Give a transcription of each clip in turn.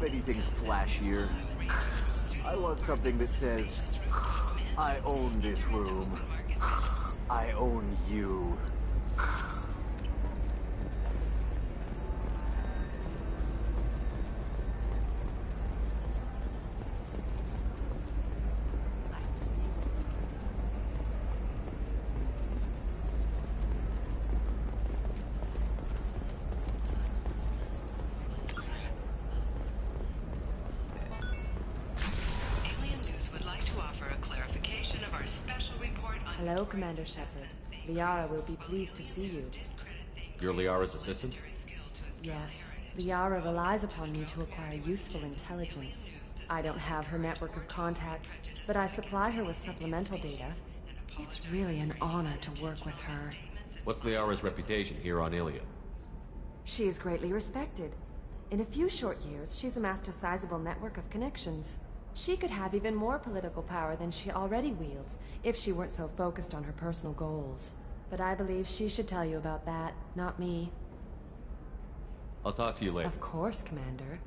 have anything flashier? I want something that says, I own this room. I own you. Hello, Commander Shepard. Liara will be pleased to see you. You're Liara's assistant? Yes. Liara relies upon me to acquire useful intelligence. I don't have her network of contacts, but I supply her with supplemental data. It's really an honor to work with her. What's Liara's reputation here on Ilium? She is greatly respected. In a few short years, she's amassed a sizable network of connections. She could have even more political power than she already wields, if she weren't so focused on her personal goals. But I believe she should tell you about that, not me. I'll talk to you later. Of course, Commander.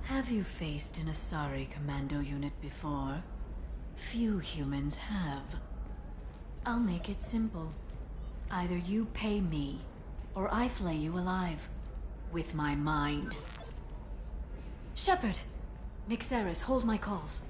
Have you faced an Asari commando unit before? Few humans have. I'll make it simple. Either you pay me, or I flay you alive. With my mind. Shepard! Nyxeris, hold my calls.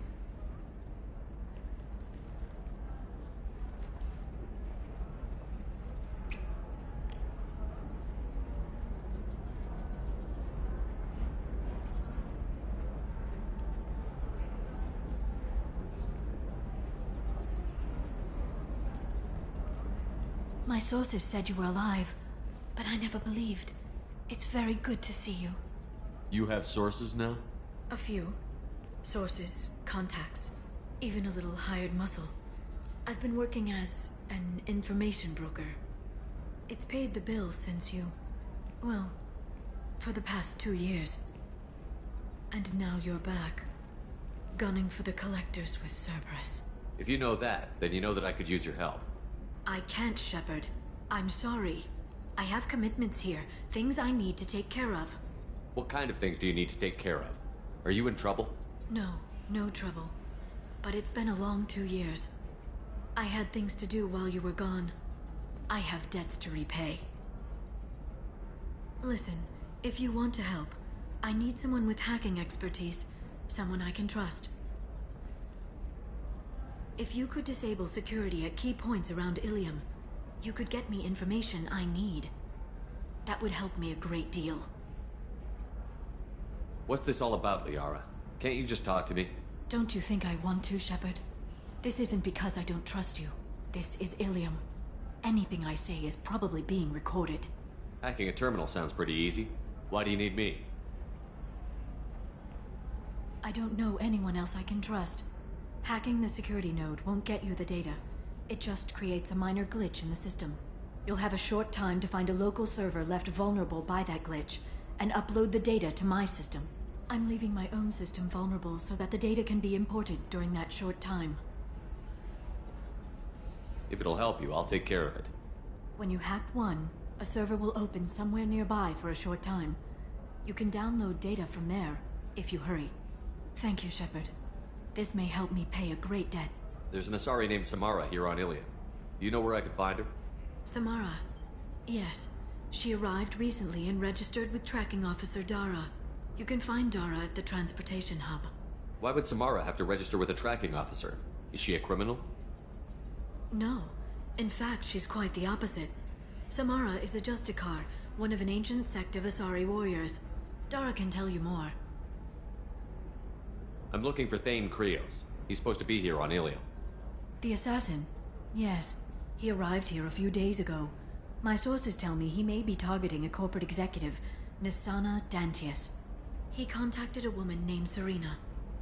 My sources said you were alive, but I never believed. It's very good to see you. You have sources now? A few. Sources, contacts, even a little hired muscle. I've been working as an information broker. It's paid the bills since you... well, for the past 2 years. And now you're back, gunning for the Collectors with Cerberus. If you know that, then you know that I could use your help. I can't, Shepard. I'm sorry. I have commitments here, things I need to take care of. What kind of things do you need to take care of? Are you in trouble? No, no trouble. But it's been a long 2 years. I had things to do while you were gone. I have debts to repay. Listen, if you want to help, I need someone with hacking expertise. Someone I can trust. If you could disable security at key points around Ilium, you could get me information I need. That would help me a great deal. What's this all about, Liara? Can't you just talk to me? Don't you think I want to, Shepard? This isn't because I don't trust you. This is Ilium. Anything I say is probably being recorded. Hacking a terminal sounds pretty easy. Why do you need me? I don't know anyone else I can trust. Hacking the security node won't get you the data. It just creates a minor glitch in the system. You'll have a short time to find a local server left vulnerable by that glitch, and upload the data to my system. I'm leaving my own system vulnerable so that the data can be imported during that short time. If it'll help you, I'll take care of it. When you hack one, a server will open somewhere nearby for a short time. You can download data from there, if you hurry. Thank you, Shepard. This may help me pay a great debt. There's an Asari named Samara here on Ilium. Do you know where I can find her? Samara? Yes. She arrived recently and registered with Tracking Officer Dara. You can find Dara at the transportation hub. Why would Samara have to register with a tracking officer? Is she a criminal? No. In fact, she's quite the opposite. Samara is a Justicar, one of an ancient sect of Asari warriors. Dara can tell you more. I'm looking for Thane Krios. He's supposed to be here on Ilium. The assassin? Yes. He arrived here a few days ago. My sources tell me he may be targeting a corporate executive, Nassana Dantius. He contacted a woman named Serena.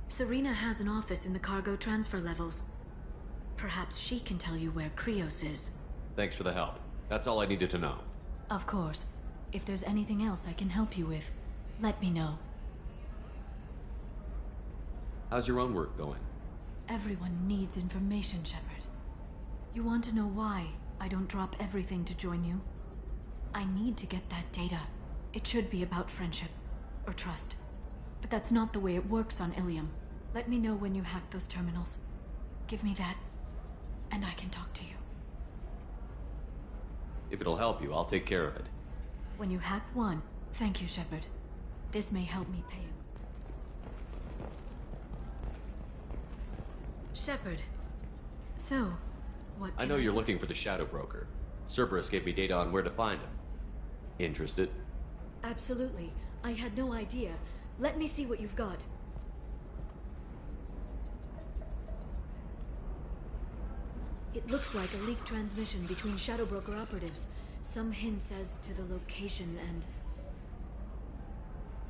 Serena has an office in the cargo transfer levels. Perhaps she can tell you where Krios is. Thanks for the help. That's all I needed to know. Of course. If there's anything else I can help you with, let me know. How's your own work going? Everyone needs information, Shepard. You want to know why I don't drop everything to join you? I need to get that data. It should be about friendship. Or trust. But that's not the way it works on Ilium. Let me know when you hack those terminals. Give me that, and I can talk to you. If it'll help you, I'll take care of it. When you hack one, thank you, Shepard. This may help me pay him. Shepard. So, what I can know you're do? looking for the Shadow Broker. Cerberus gave me data on where to find him. Interested? Absolutely. I had no idea. Let me see what you've got. It looks like a leaked transmission between Shadow Broker operatives. Some hints as to the location and...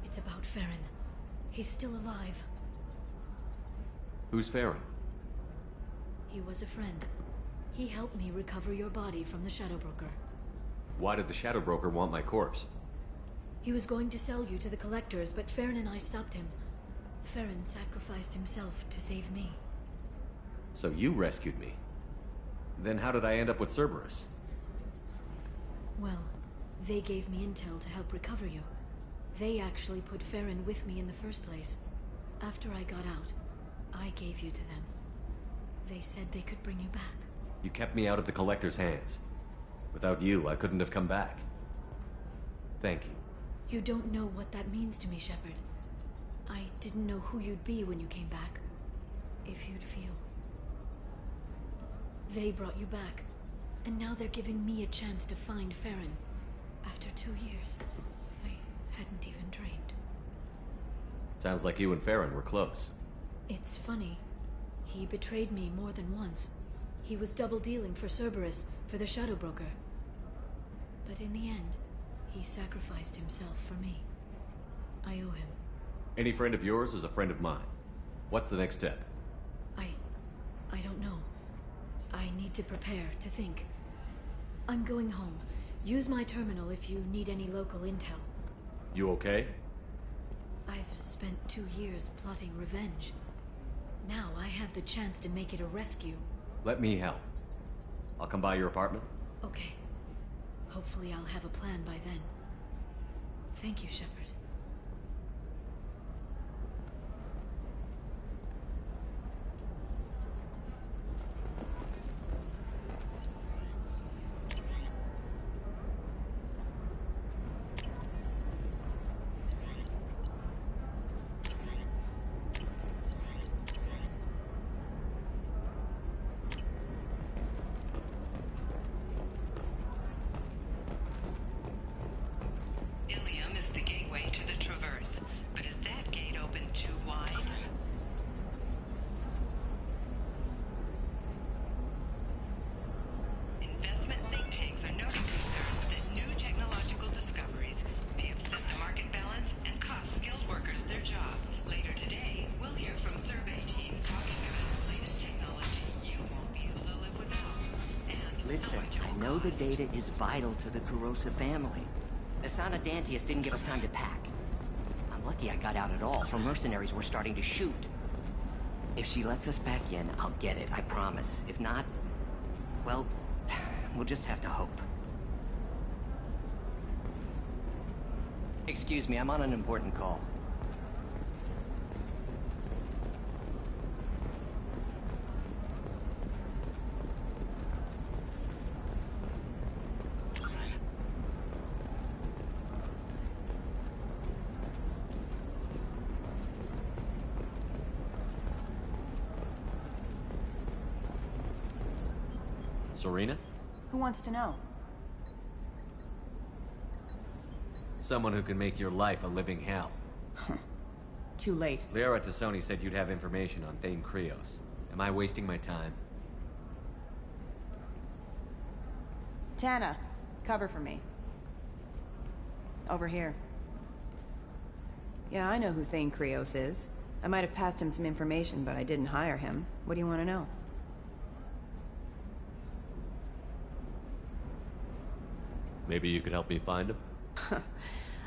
It's about Farron. He's still alive. Who's Farron? He was a friend. He helped me recover your body from the Shadow Broker. Why did the Shadow Broker want my corpse? He was going to sell you to the Collectors, but Farron and I stopped him. Farron sacrificed himself to save me. So you rescued me. Then how did I end up with Cerberus? Well, they gave me intel to help recover you. They actually put Farron with me in the first place. After I got out, I gave you to them. They said they could bring you back. You kept me out of the Collector's hands. Without you, I couldn't have come back. Thank you. You don't know what that means to me, Shepard. I didn't know who you'd be when you came back. If you'd feel. They brought you back, and now they're giving me a chance to find Farron. After 2 years, I hadn't even dreamed. Sounds like you and Farron were close. It's funny. He betrayed me more than once. He was double-dealing for Cerberus, for the Shadow Broker. But in the end, he sacrificed himself for me. I owe him. Any friend of yours is a friend of mine. What's the next step? I don't know. I need to prepare, to think. I'm going home. Use my terminal if you need any local intel. You okay? I've spent 2 years plotting revenge. Now I have the chance to make it a rescue. Let me help. I'll come by your apartment. Okay. Hopefully I'll have a plan by then. Thank you, Shepard. Ilium is the gateway to the Traverse, but is that gate open too wide? Investment think tanks are noting concerns that new technological discoveries may upset the market balance and cost skilled workers their jobs. Later today, we'll hear from survey teams talking about the latest technology you won't be able to live without. And Listen, how much it I will know the cost. data is vital to the Kurosa family. Asana Dantius didn't give us time to pack. I'm lucky I got out at all, for mercenaries were starting to shoot. If she lets us back in, I'll get it, I promise. If not, well, we'll just have to hope. Excuse me, I'm on an important call. Serena? Who wants to know? Someone who can make your life a living hell. Too late. Liara Tassoni said you'd have information on Thane Krios. Am I wasting my time? Tana, cover for me. Over here. Yeah, I know who Thane Krios is. I might have passed him some information, but I didn't hire him. What do you want to know? Maybe you could help me find him?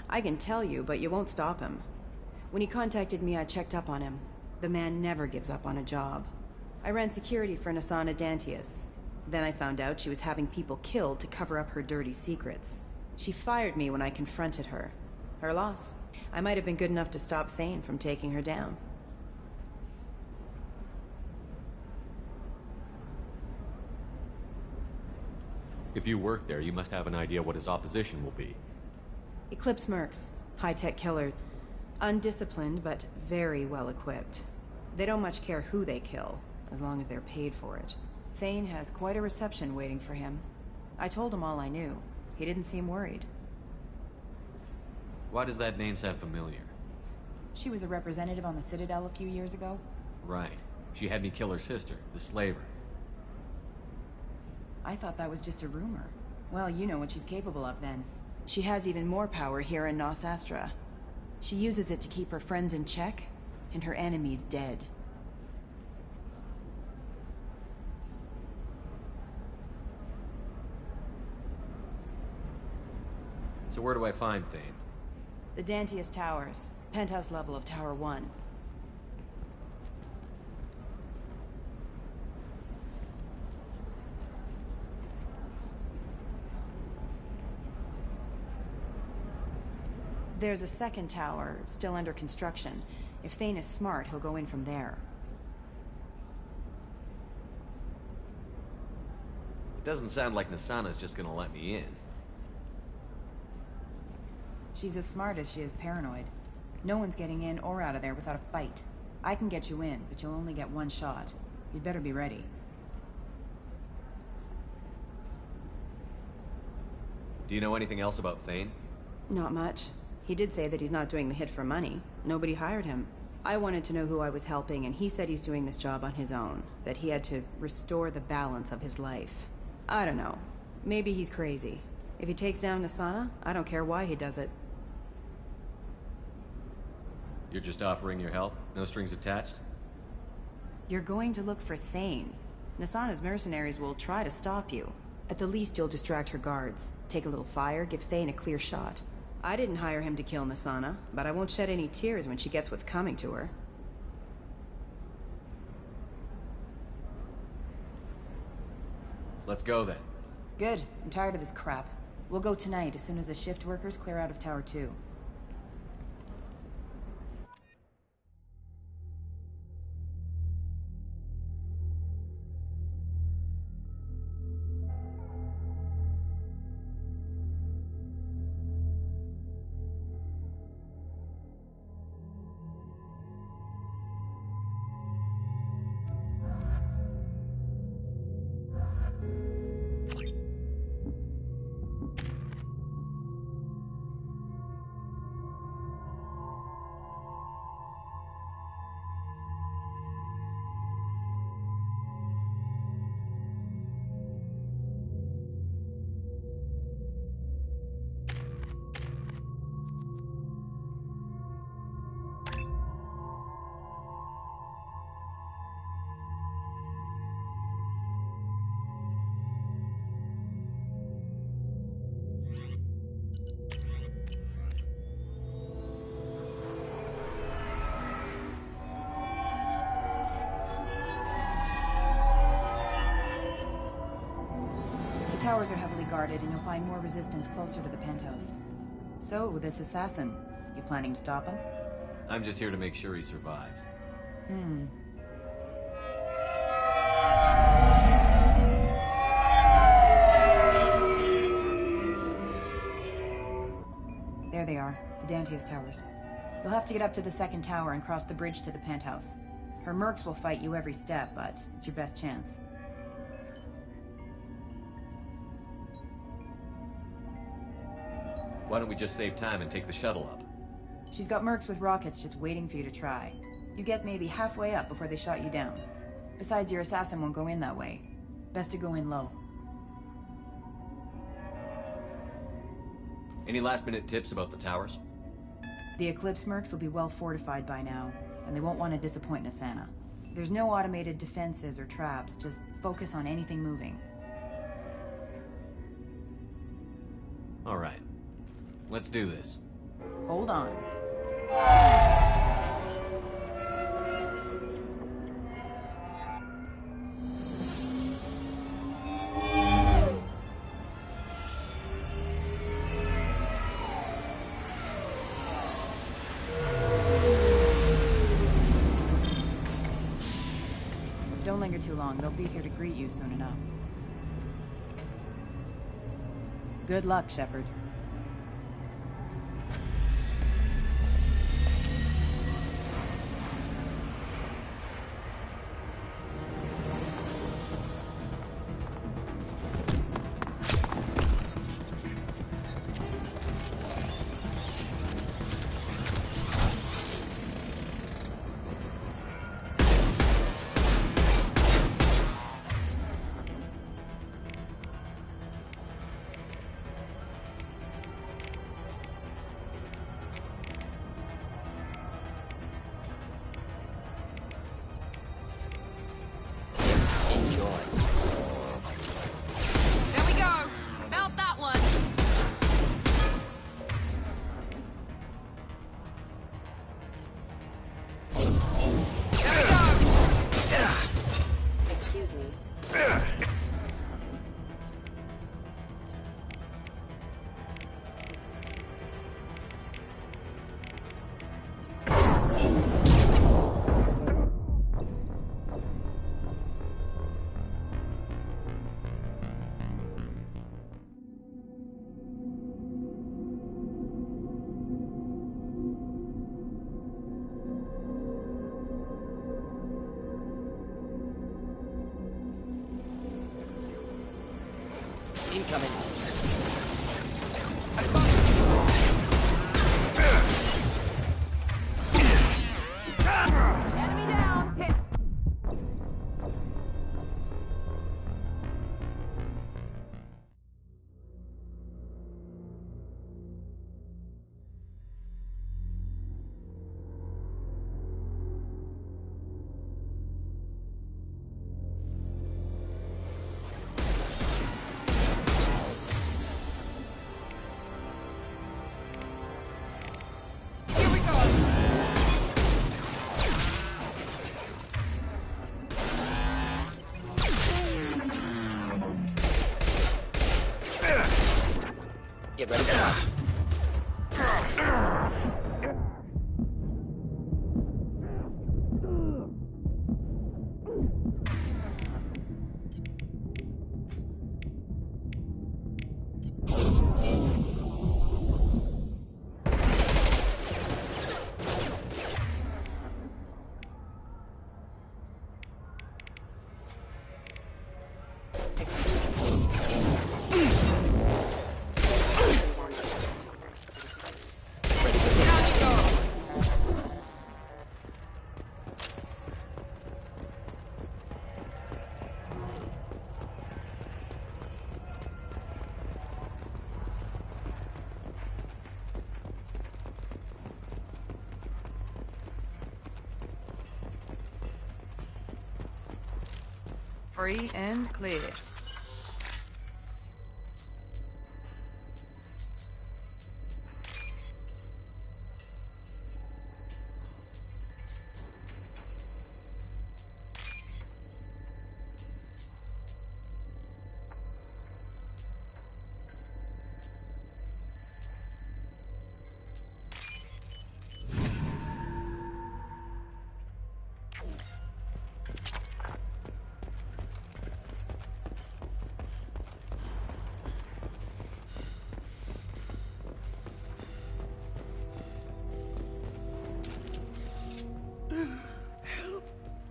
I can tell you, but you won't stop him. When he contacted me, I checked up on him. The man never gives up on a job. I ran security for Asana Dantius. Then I found out she was having people killed to cover up her dirty secrets. She fired me when I confronted her. Her loss. I might have been good enough to stop Thane from taking her down. If you work there, you must have an idea what his opposition will be. Eclipse Mercs. High-tech killer. Undisciplined, but very well equipped. They don't much care who they kill, as long as they're paid for it. Thane has quite a reception waiting for him. I told him all I knew. He didn't seem worried. Why does that name sound familiar? She was a representative on the Citadel a few years ago. Right. She had me kill her sister, the slaver. I thought that was just a rumor. Well, you know what she's capable of then. She has even more power here in Nos Astra. She uses it to keep her friends in check, and her enemies dead. So where do I find Thane? The Dantius Towers. Penthouse level of Tower 1. There's a second tower, still under construction. If Thane is smart, he'll go in from there. It doesn't sound like Nasana's just gonna let me in. She's as smart as she is paranoid. No one's getting in or out of there without a fight. I can get you in, but you'll only get one shot. You'd better be ready. Do you know anything else about Thane? Not much. He did say that he's not doing the hit for money. Nobody hired him. I wanted to know who I was helping, and he said he's doing this job on his own. That he had to restore the balance of his life. I don't know. Maybe he's crazy. If he takes down Nasana, I don't care why he does it. You're just offering your help? No strings attached? You're going to look for Thane. Nasana's mercenaries will try to stop you. At the least, you'll distract her guards. Take a little fire, give Thane a clear shot. I didn't hire him to kill Nasana, but I won't shed any tears when she gets what's coming to her. Let's go then. Good. I'm tired of this crap. We'll go tonight as soon as the shift workers clear out of Tower 2. The towers are heavily guarded, and you'll find more resistance closer to the penthouse. So, this assassin, you planning to stop him? I'm just here to make sure he survives. There they are, the Dantius Towers. You'll have to get up to the second tower and cross the bridge to the penthouse. Her mercs will fight you every step, but it's your best chance. Why don't we just save time and take the shuttle up? She's got mercs with rockets just waiting for you to try. You get maybe halfway up before they shot you down. Besides, your assassin won't go in that way. Best to go in low. Any last-minute tips about the towers? The Eclipse mercs will be well fortified by now, and they won't want to disappoint Nasana. There's no automated defenses or traps, just focus on anything moving. All right. Let's do this. Hold on. linger too long. They'll be here to greet you soon enough. Good luck, Shepard. There we go! About that one! There we go! Excuse me. Incoming. Enemy down! Hit! Here we go! Get ready to rock. Down you go! Free and clear.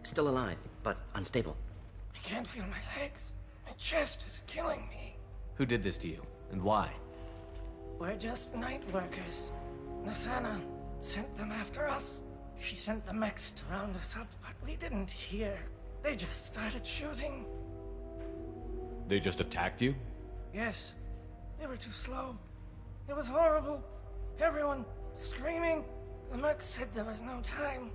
Still alive, but unstable. I can't feel my legs. My chest is killing me. Who did this to you, and why? We're just night workers. Nasana sent them after us. She sent the mechs to round us up, but we didn't hear. They just started shooting. They just attacked you? Yes, they were too slow. It was horrible. Everyone screaming. The mechs said there was no time.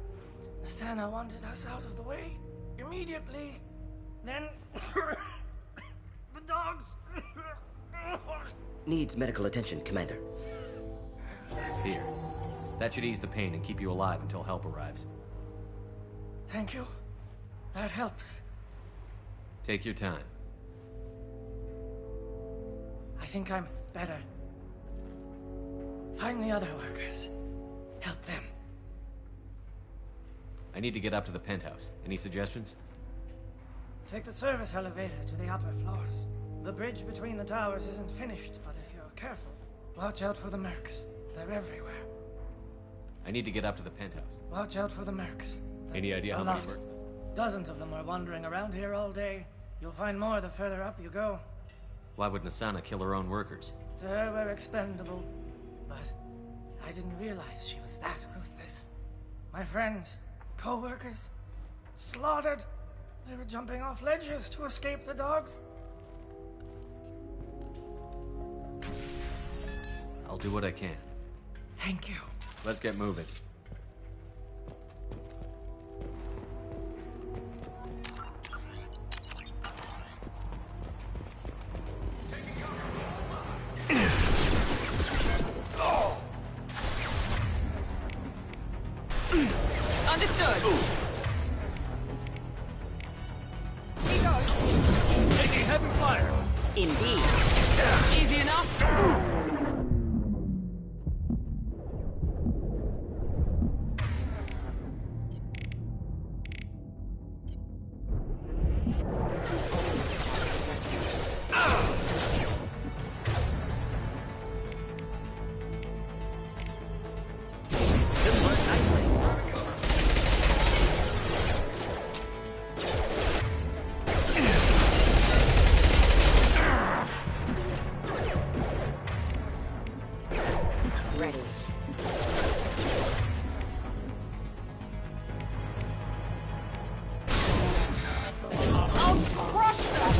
Nasana wanted us out of the way immediately. Then the dogs. Needs medical attention, Commander. Here. That should ease the pain and keep you alive until help arrives. Thank you. That helps. Take your time. I think I'm better. Find the other workers. Help them. I need to get up to the penthouse. Any suggestions? Take the service elevator to the upper floors. The bridge between the towers isn't finished, but if you're careful, watch out for the mercs. They're everywhere. I need to get up to the penthouse. Watch out for the mercs. Any idea A how many lot. mercs? Dozens of them are wandering around here all day. You'll find more the further up you go. Why would Nasana kill her own workers? To her, we're expendable. But I didn't realize she was that ruthless. My friends, co-workers, slaughtered. They were jumping off ledges to escape the dogs. I'll do what I can. Thank you. Let's get moving. Understood. Taking heavy fire. Indeed. Easy enough. Ready. I'll crush them.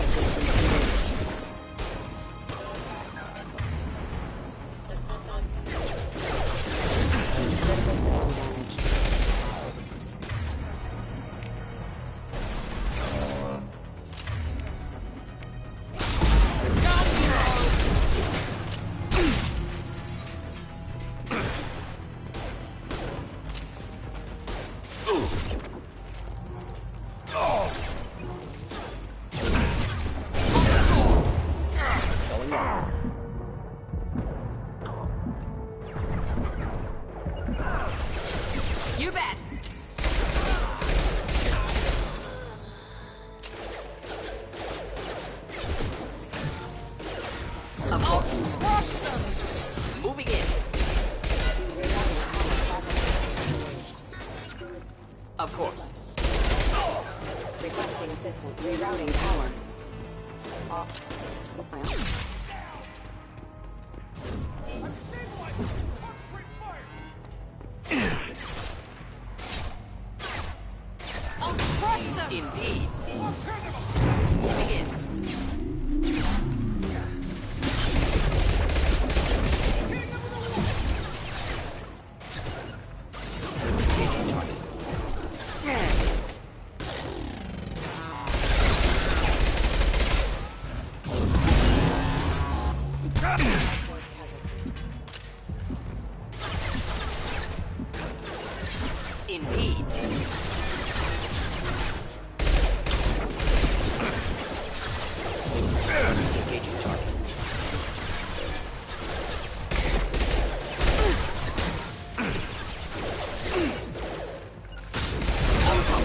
You bet. I'll crush them. Moving in. Of course. Requesting assistance. Rerouting power. Off. I'll crush them. Indeed. Moving in. Indeed. Engaging target.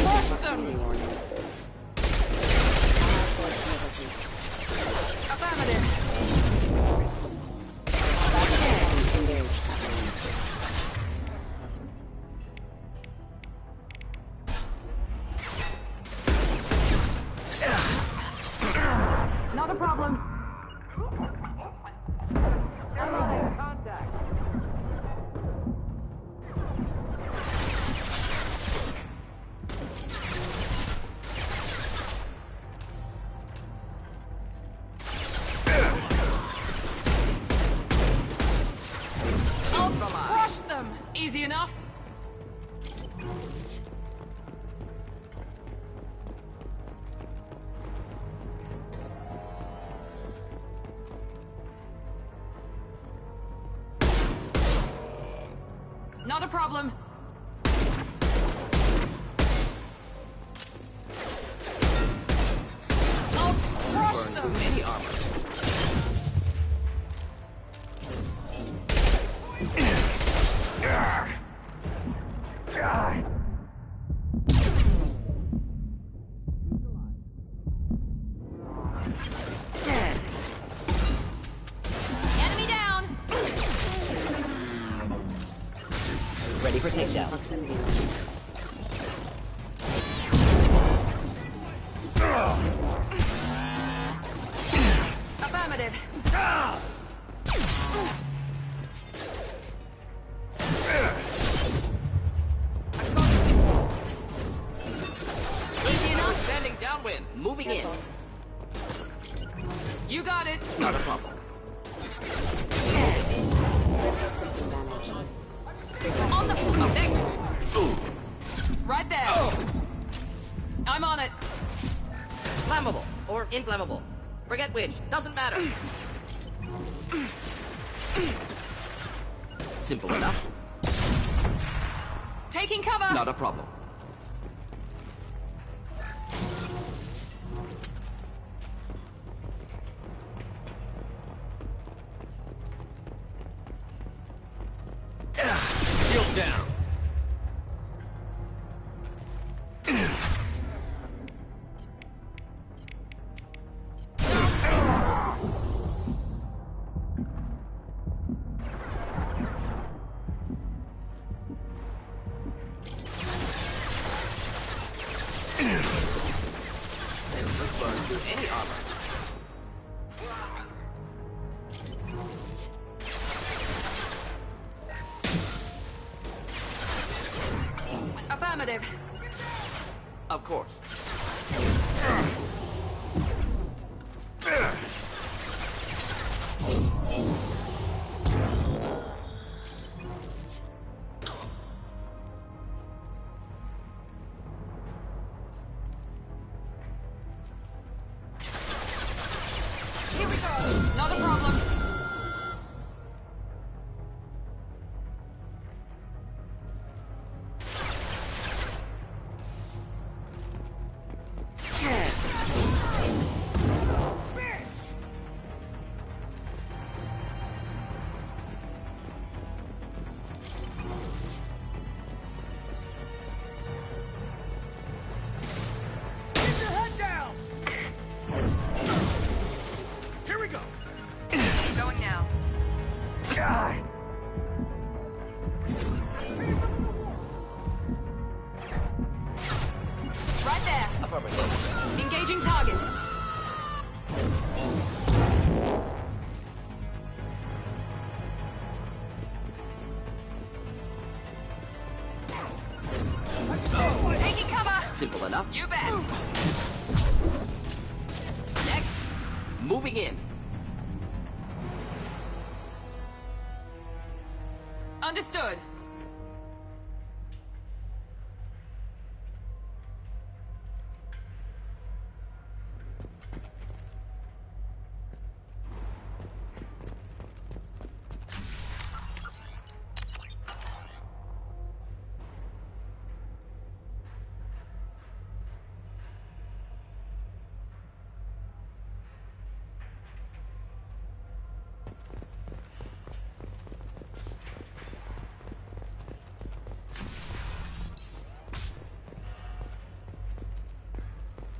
Crush them. Affirmative. Not a problem. Losing contact. I'll crush them. Easy enough. Not a problem. I'll crush Burn them. through any armor. for takedown. Proximity. Affirmative. Easy enough. Standing downwind. Moving in. You got it. Not a problem. On the floor. Next. Right there. I'm on it. Flammable or inflammable. Forget which. Doesn't matter. Simple enough. Taking cover. Not a problem. Shield down. Any armor. Affirmative. Of course. Here we go. Not a problem. Going now. Right there. Affirmative. Engaging target. Taking cover. Simple enough. You bet. Next. Moving in. Understood.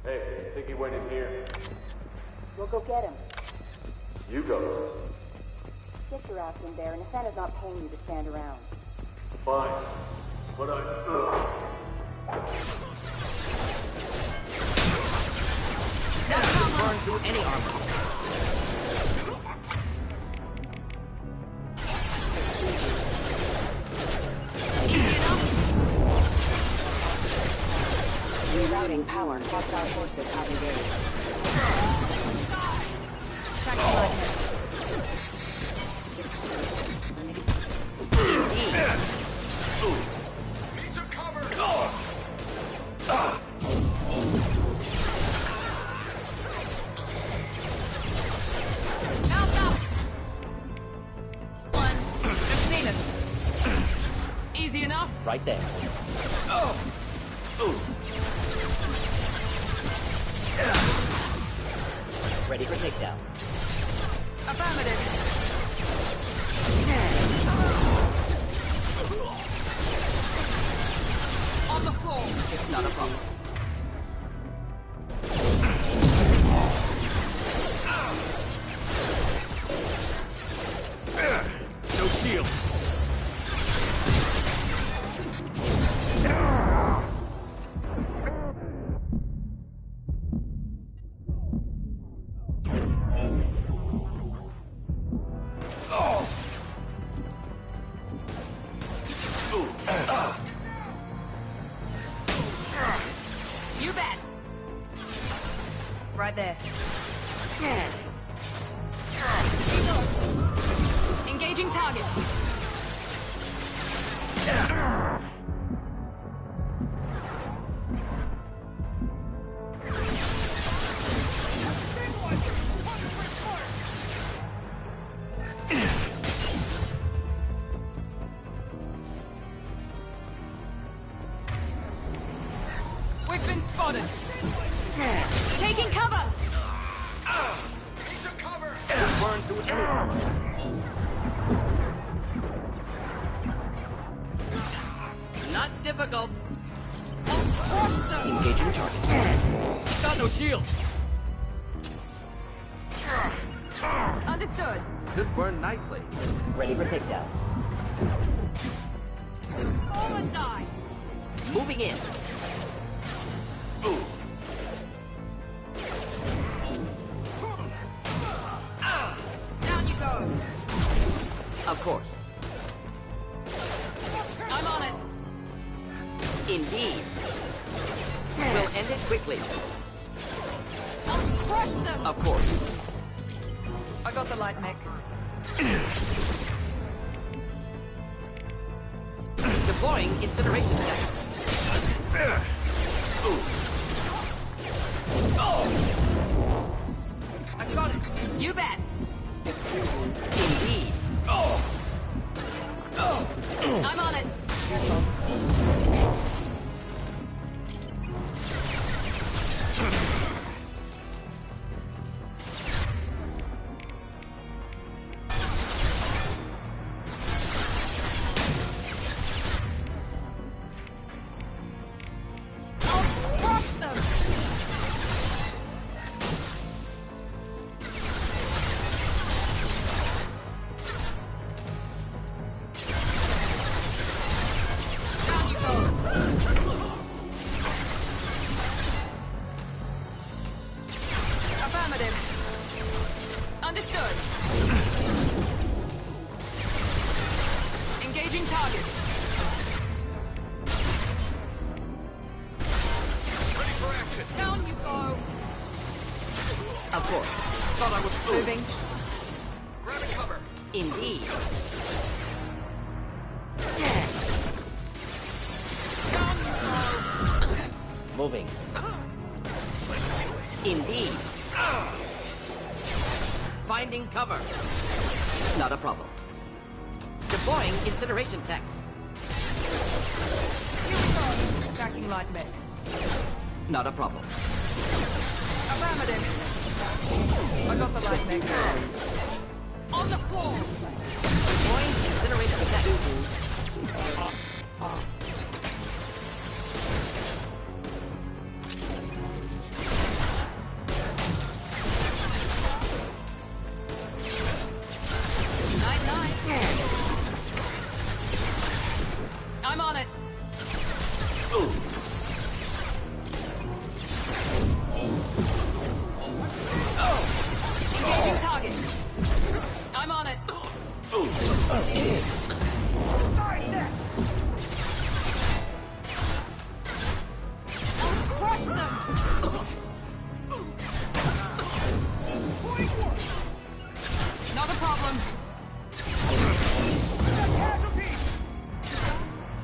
Hey, I think he went in here. We'll go get him. You go. Get your ass in there, and Asana's not paying you to stand around. Fine. But Burn through any armor. Easy enough. Rerouting power. Hostile forces have engaged. Mouth up. One. Just seen it. Easy enough. Right there. Ready for takedown. Affirmative. On the floor. It's not a problem. No shield. You bet. Right there. Engaging target. We've been spotted. Taking cover. Not difficult. Crush them. Engaging target. Got no shield. Understood. This burned nicely. Ready for takedown. Fall and die. Moving in. Down you go. Of course. I'm on it. Indeed. We'll end it quickly. I'll crush them. Of course. I got the light mech. Deploying incineration tech. I got it. You bet. Indeed. I'm on it. I'll crush them. Down you go. Affirmative. Understood. Engaging target. Ready for action. Down you go. Of course. Thought I was Moving. Grabbing cover. Indeed. Down you go. Moving. Indeed. Finding cover. Not a problem. Deploying incineration tech. Here we go. Attacking light mech. Not a problem. Affirmative. I got the light mech. On the floor. Deploying incineration tech. Night, night. I'm on it. Engaging target. I'm on it. I'll crush them. Not a problem.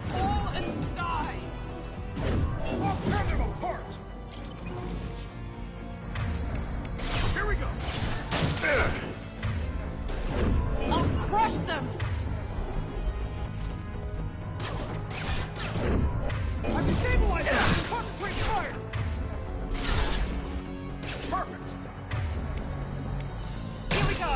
Fall and die. I'll tear them apart. Here we go. I'll crush them. I'm stabilizing. Concentrate fire. Perfect. Here we go.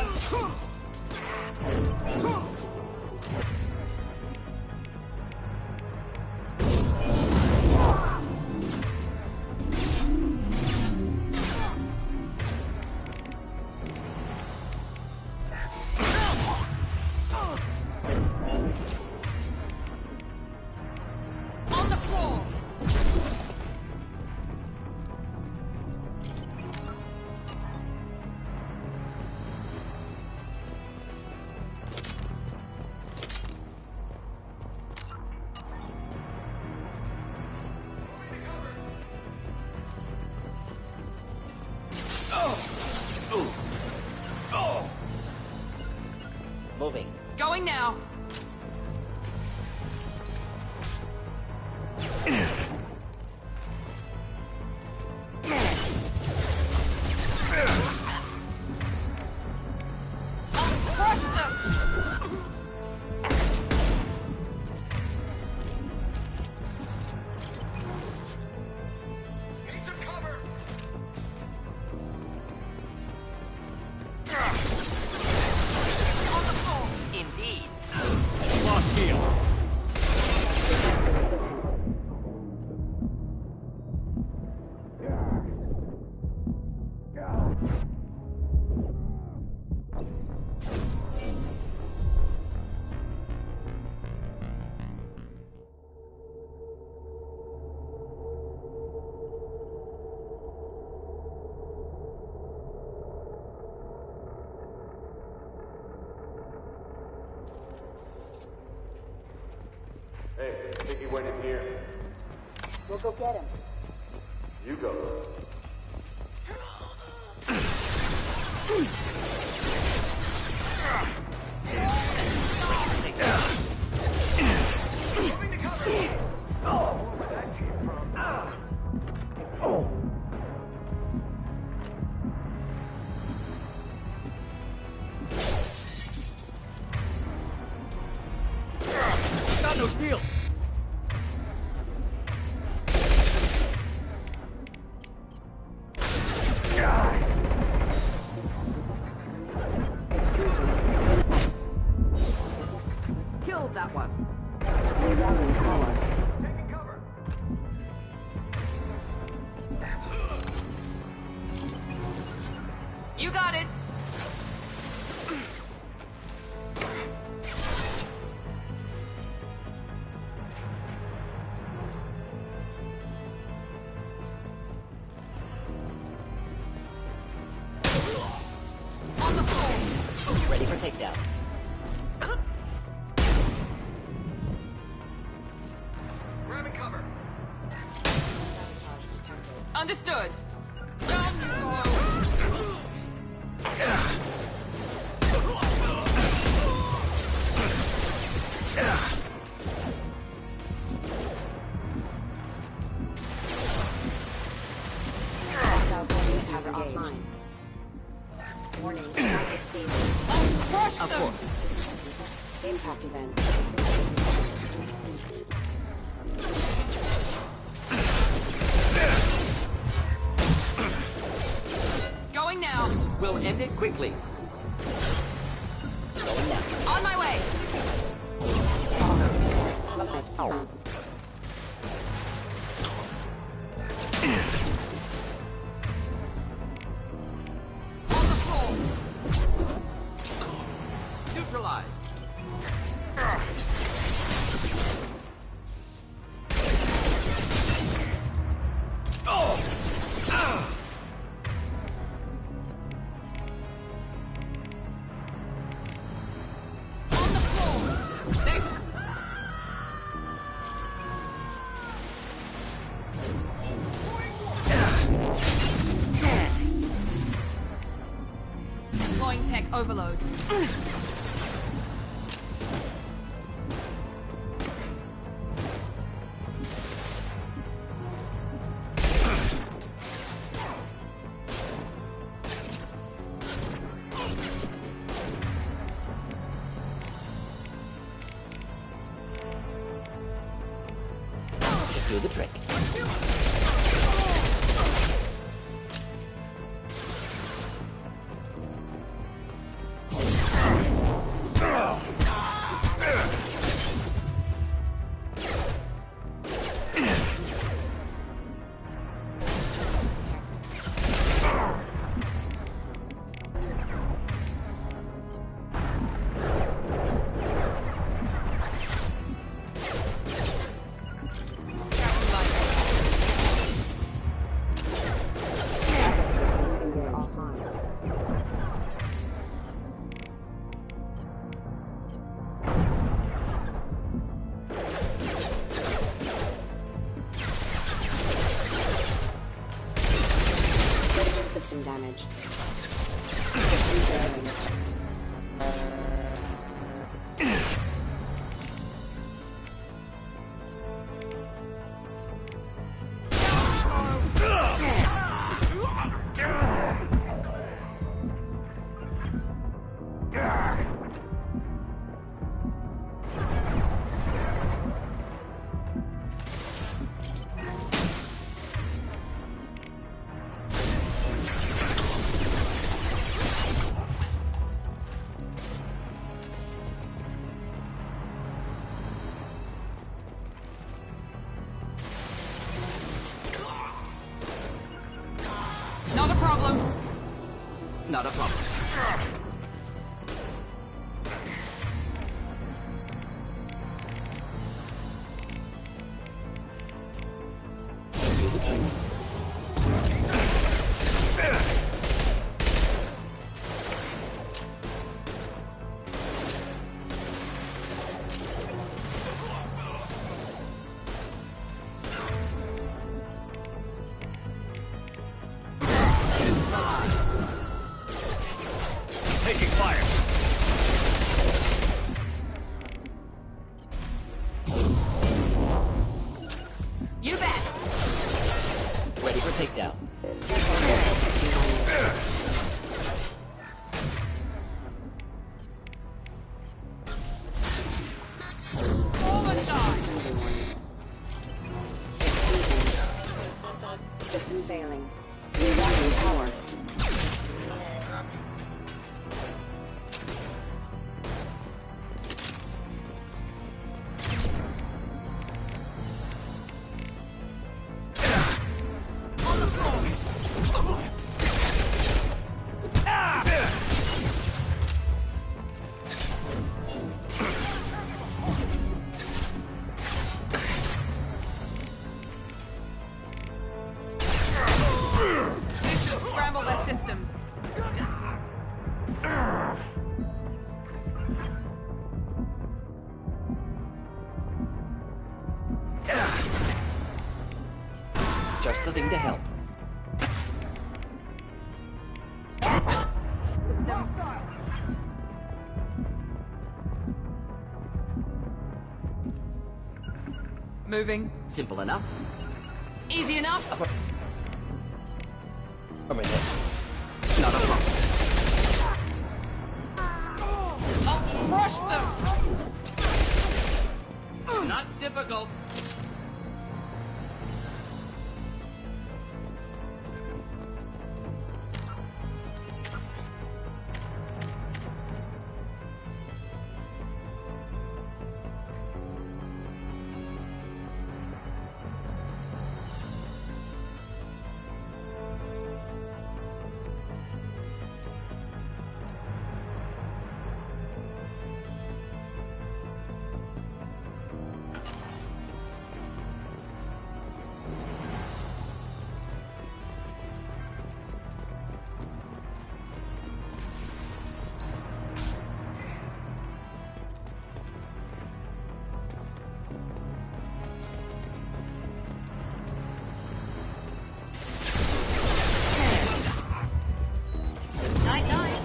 On the floor. Moving. Going now. I'll crush them! Need some cover! On the floor. Indeed. Lost heel. Hey, I think he went in here. We'll go get him. You go. Moving to cover! Oh, where that came from. Oh. Got no shield! Killed that one. Taking cover! You got it. On the floor. Ready for takedown. Grabbing cover! Understood. Offline. Warning. I'll crush Of them. course. Impact event. Going now. We'll end it quickly. Going now. On my way. On the floor. Neutralized. On the floor. Next. Deploying tech overload. Should do the trick. Not a problem. Taking fire. You bet. Ready for takedown. System failing. Rerouting power. Scramble their systems. Just the thing to help. Moving. Simple enough. Easy enough. Not a problem. I'll crush them. Not difficult. Night night.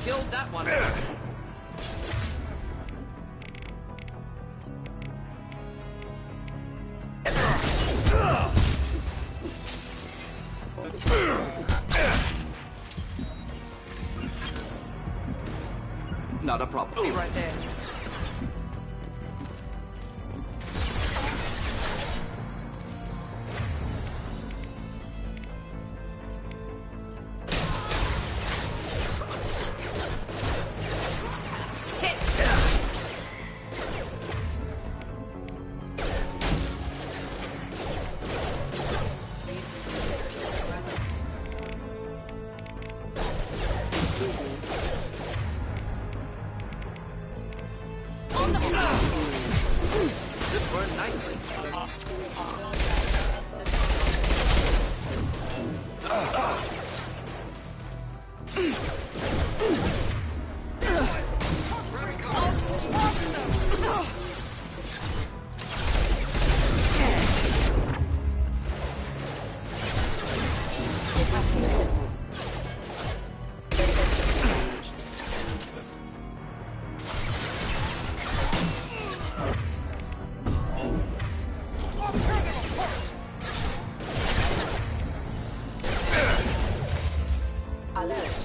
Killed that one. Not a problem. Be right there. This burned nicely. Alert.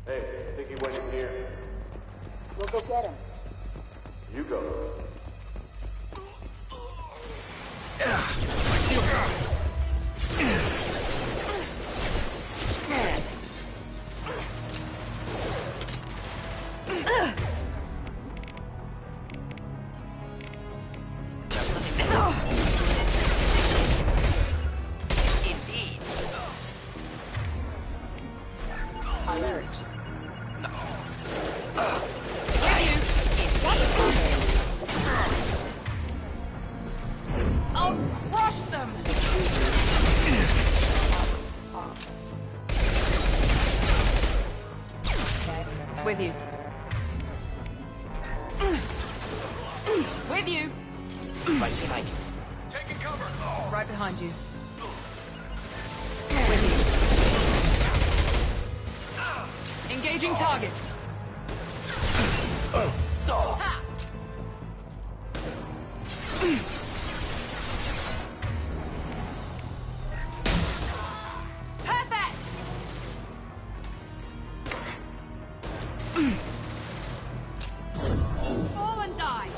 Hey, I think he went in here. We'll go get him. You go. I'll crush them! With you. With you! Right behind you. Taking cover! Right behind you. With you. Engaging target. Ha! Perfect! Fall and die!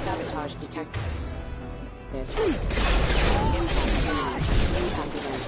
Sabotage detected. Impact event.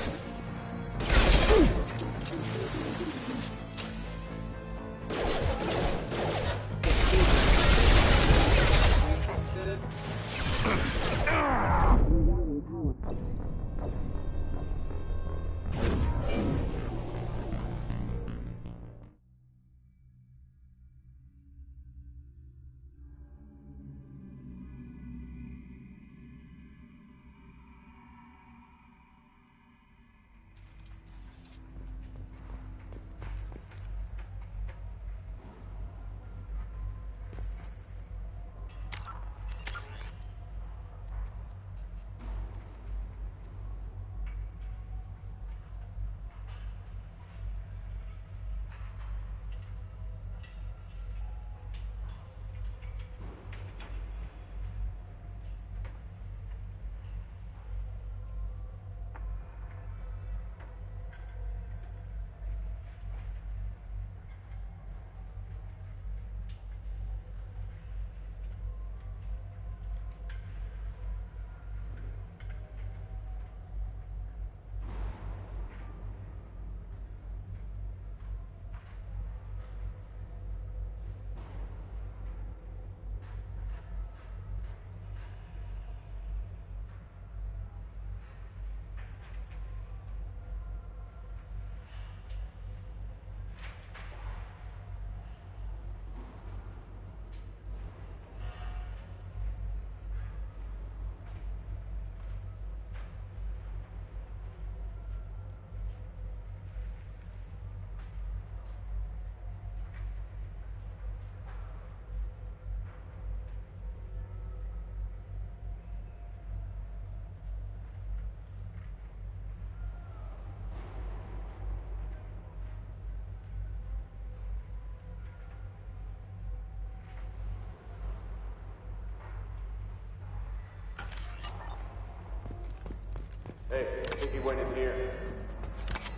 Hey, I think he went in here.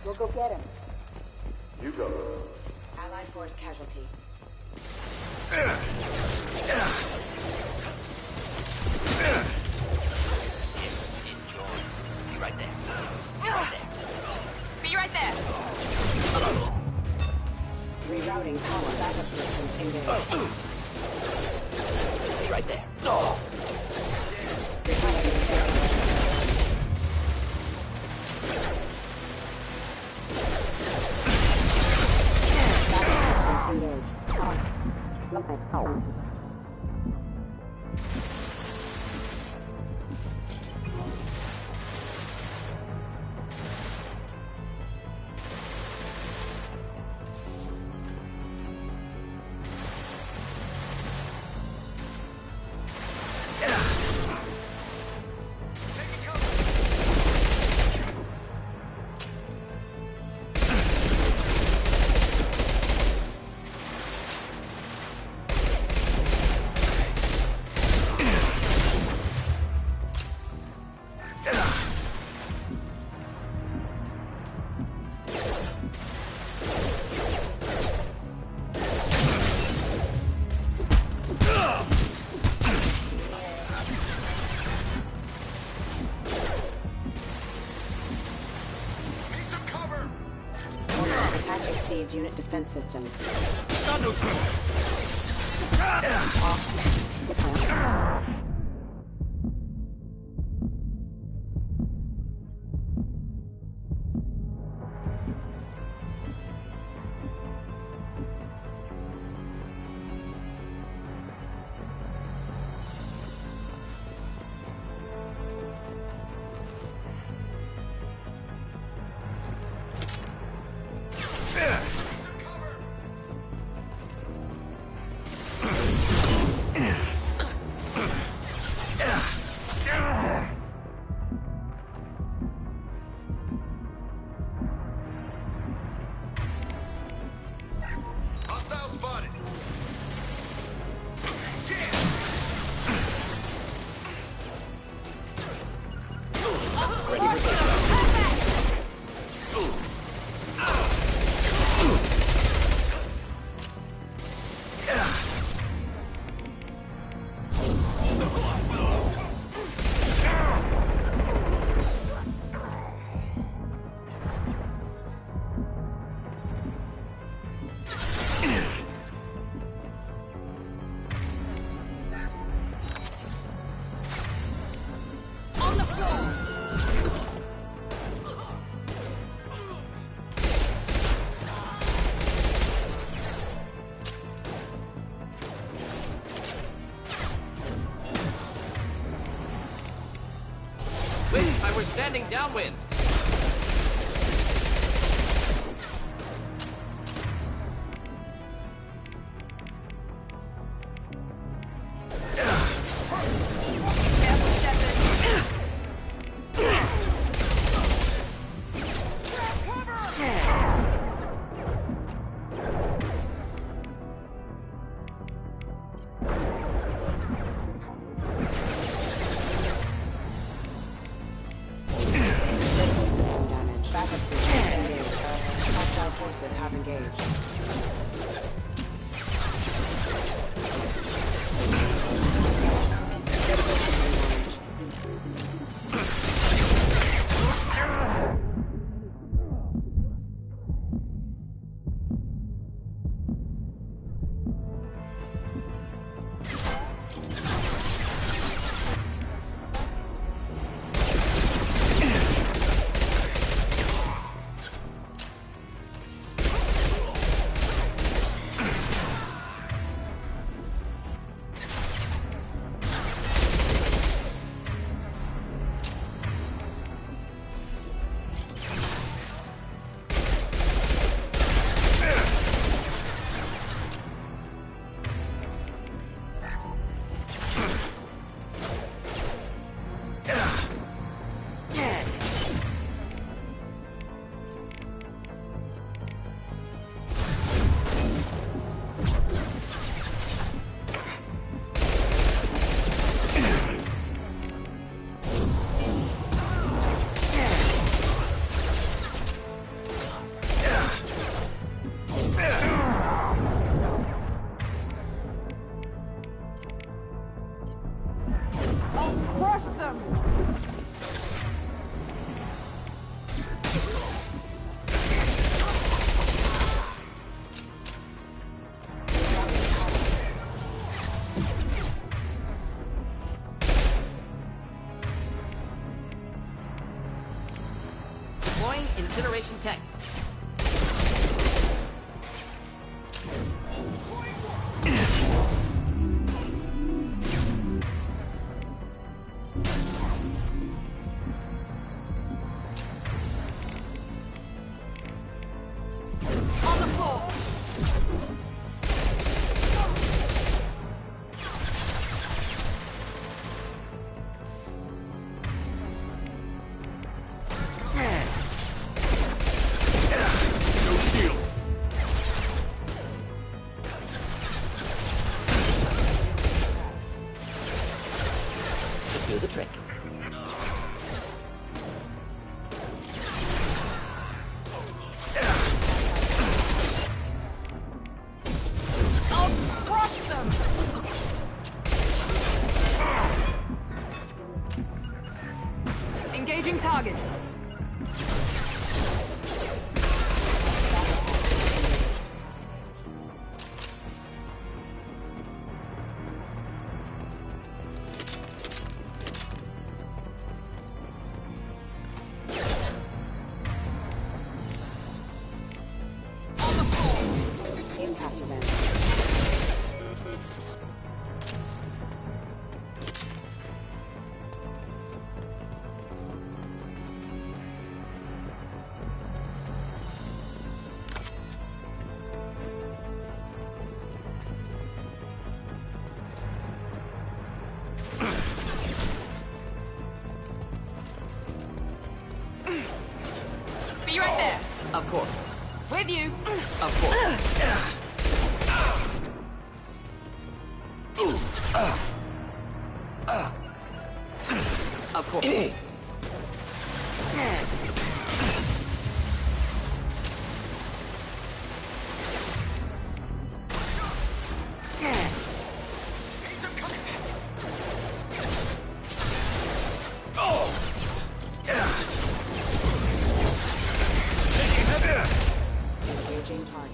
We'll go get him. You go. Allied force casualty. Right there. Oh. Exceeds unit defense systems. We're standing downwind. Incineration tech. On the floor. Do the trick. I'll crush them. Engaging target. Impact event. Be right there. Of course. With you. Of course. Of course. Engaging target.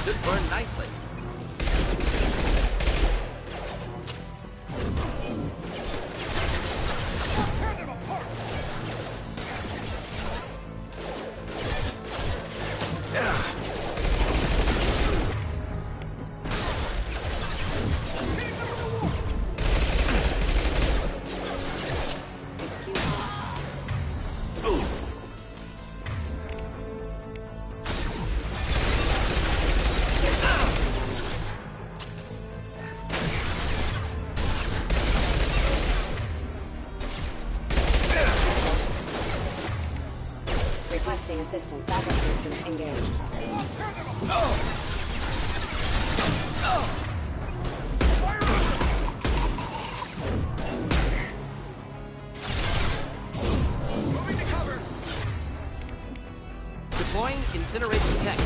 This burned nicely. Requesting assistance. Backup systems engaged. Moving to cover. Deploying incineration tech.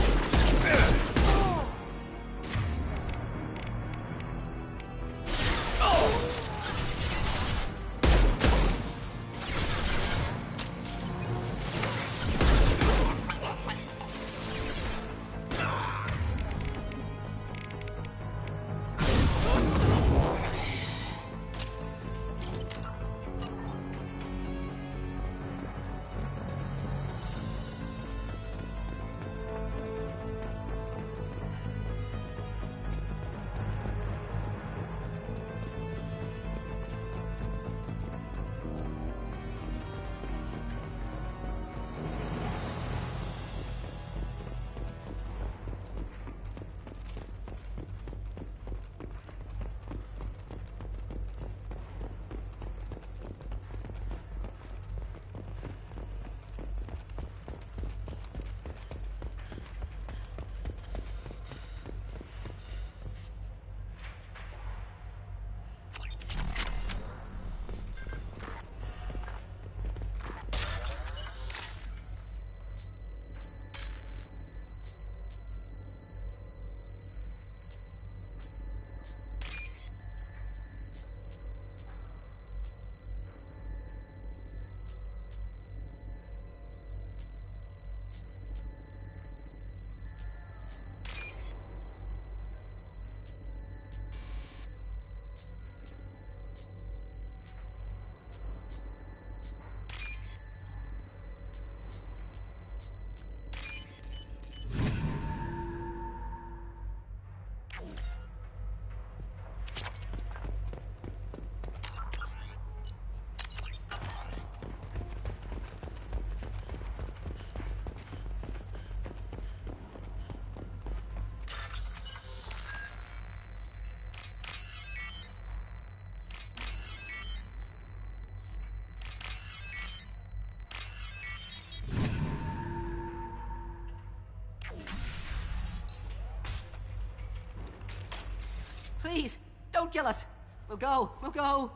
Please, don't kill us. We'll go. We'll go.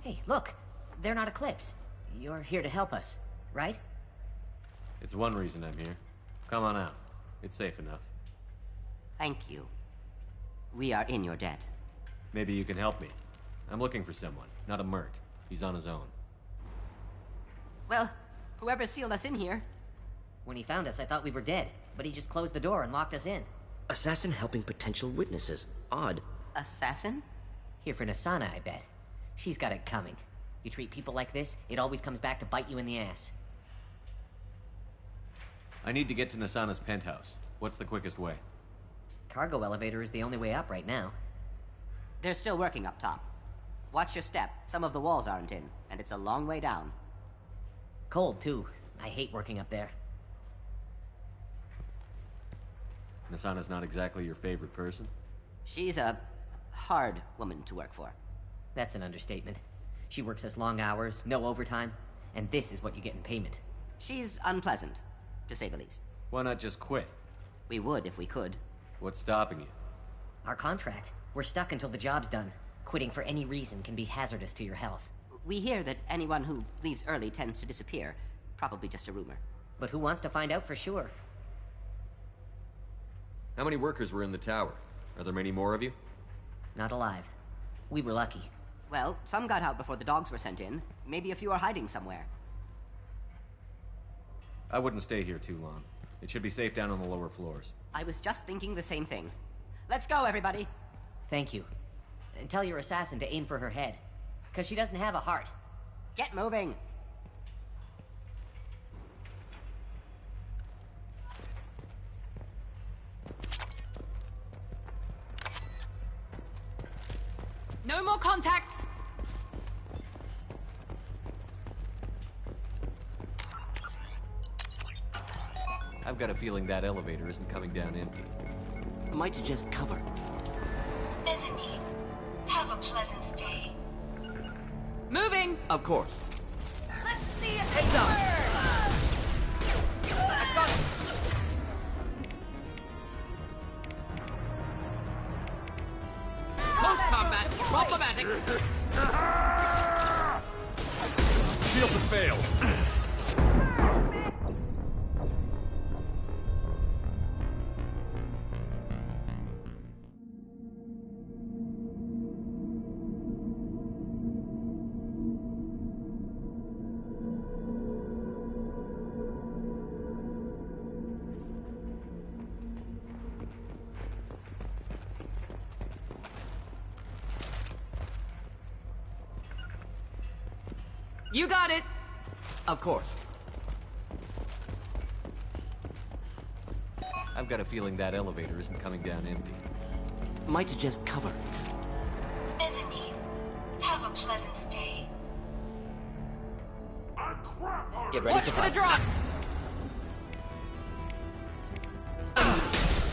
Hey, look. They're not Eclipse. You're here to help us, right? It's one reason I'm here. Come on out. It's safe enough. Thank you. We are in your debt. Maybe you can help me. I'm looking for someone, not a merc. He's on his own. Well, whoever sealed us in here. When he found us, I thought we were dead, but he just closed the door and locked us in. Assassin helping potential witnesses. Odd. Assassin? Here for Nasana, I bet. She's got it coming. You treat people like this, it always comes back to bite you in the ass. I need to get to Nasana's penthouse. What's the quickest way? Cargo elevator is the only way up right now. They're still working up top. Watch your step. Some of the walls aren't in, and it's a long way down. Cold, too. I hate working up there. Nasana's not exactly your favorite person? She's a hard woman to work for. That's an understatement. She works us long hours, no overtime, and this is what you get in payment. She's unpleasant, to say the least. Why not just quit? We would if we could. What's stopping you? Our contract. We're stuck until the job's done. Quitting for any reason can be hazardous to your health. We hear that anyone who leaves early tends to disappear. Probably just a rumor. But who wants to find out for sure? How many workers were in the tower? Are there many more of you? Not alive. We were lucky. Well, some got out before the dogs were sent in. Maybe a few are hiding somewhere. I wouldn't stay here too long. It should be safe down on the lower floors. I was just thinking the same thing. Let's go, everybody! Thank you. And tell your assassin to aim for her head. Because she doesn't have a heart. Get moving! No more contacts! I've got a feeling that elevator isn't coming down empty. Might suggest cover. Bethany, have a pleasant stay. Moving! Of course. Let's see it Heads up! I got it! Close combat! Problematic! Shields have failed! You got it! Of course. I've got a feeling that elevator isn't coming down empty. Might suggest cover. Bethany, have a pleasant stay. Get ready Watch to for the fight. drop!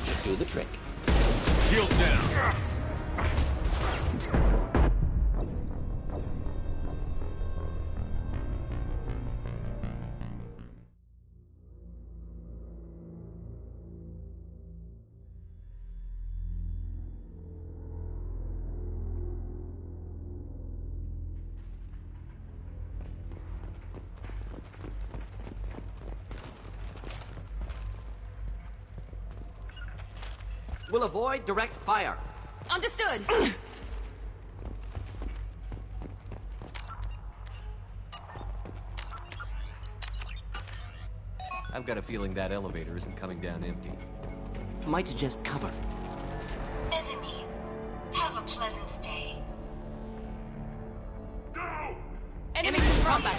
Should do the trick. Shield down! We'll avoid direct fire. Understood! I've got a feeling that elevator isn't coming down empty. Might suggest cover. Bethany, have a pleasant stay. Enemy in combat!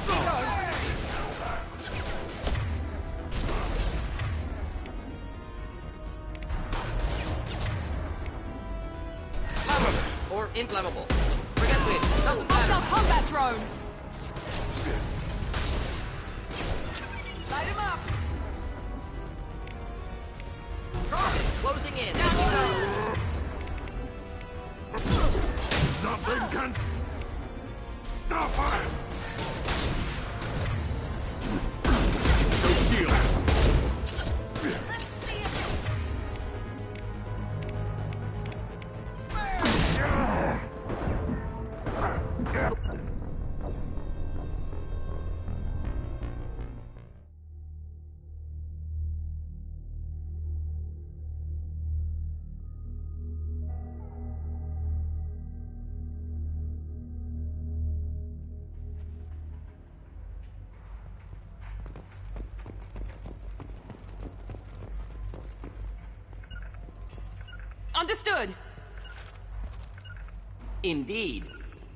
Flammable or inflammable. Forget which. Doesn't matter. Hostile combat drone! Light him up! Target closing in. Down you go! Nothing can stop her! No shield! Let's see it. Understood. Indeed.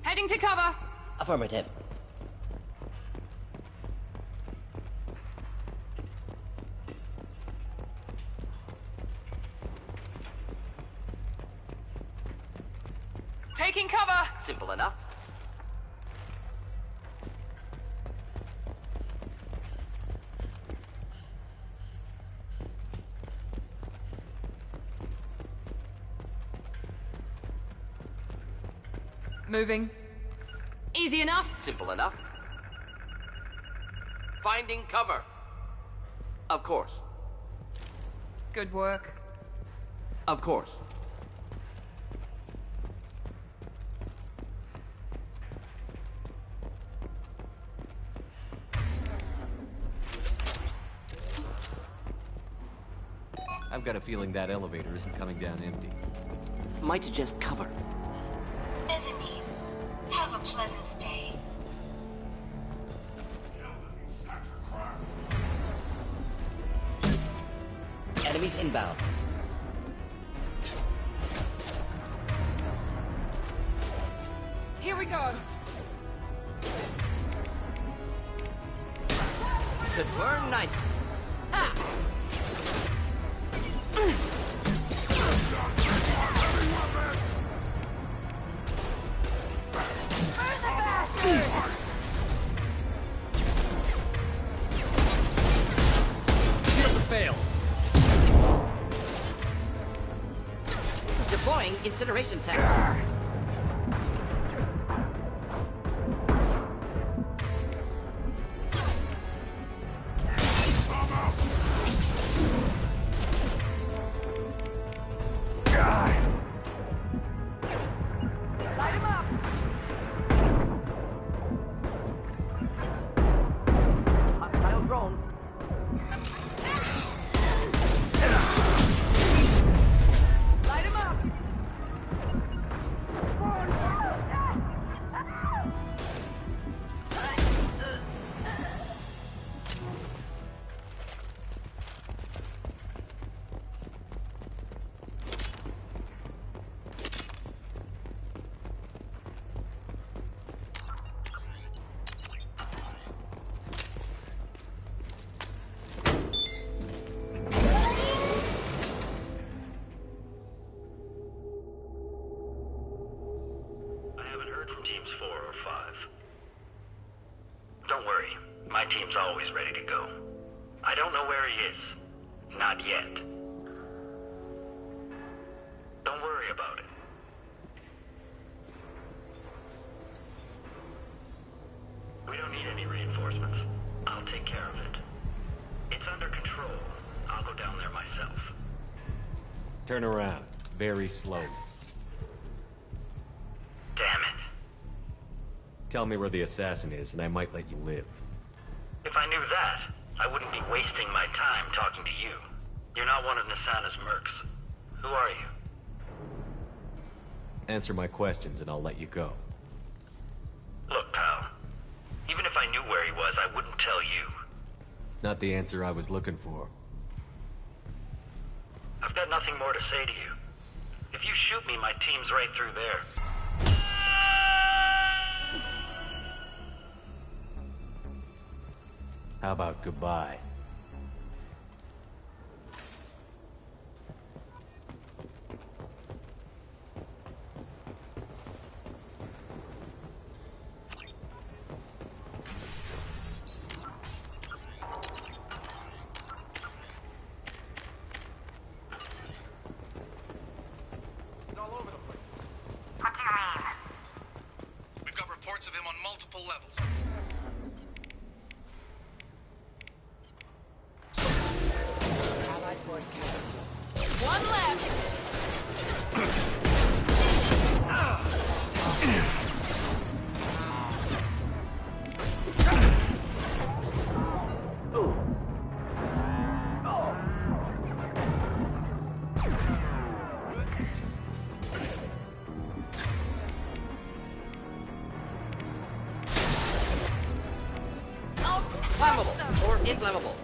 Heading to cover. Affirmative. Taking cover. Simple enough. Moving. Easy enough. Simple enough. Finding cover. Of course. Good work. Of course. I've got a feeling that elevator isn't coming down empty. Might suggest cover. Enemy, have a pleasant stay. Enemies inbound. Here we go. Should burn nicely. Ha! Shield failed. Deploying incineration tank. Hostile drone. Light him up. I haven't heard from teams 4 or 5. Don't worry, my team's always ready to go. I don't know where he is. Not yet. Don't worry about it. We don't need any reinforcements. I'll take care of it. It's under control. I'll go down there myself. Turn around. Very slowly. Damn it. Tell me where the assassin is, and I might let you live. If I knew that, I wouldn't be wasting my time talking to you. You're not one of Nasana's mercs. Who are you? Answer my questions, and I'll let you go. Look, pal. Even if I knew where he was, I wouldn't tell you. Not the answer I was looking for. I've got nothing more to say to you. If you shoot me, my team's right through there. How about goodbye? What do you mean? We've got reports of him on multiple levels. Allied force casualty. One left. Flammable or inflammable.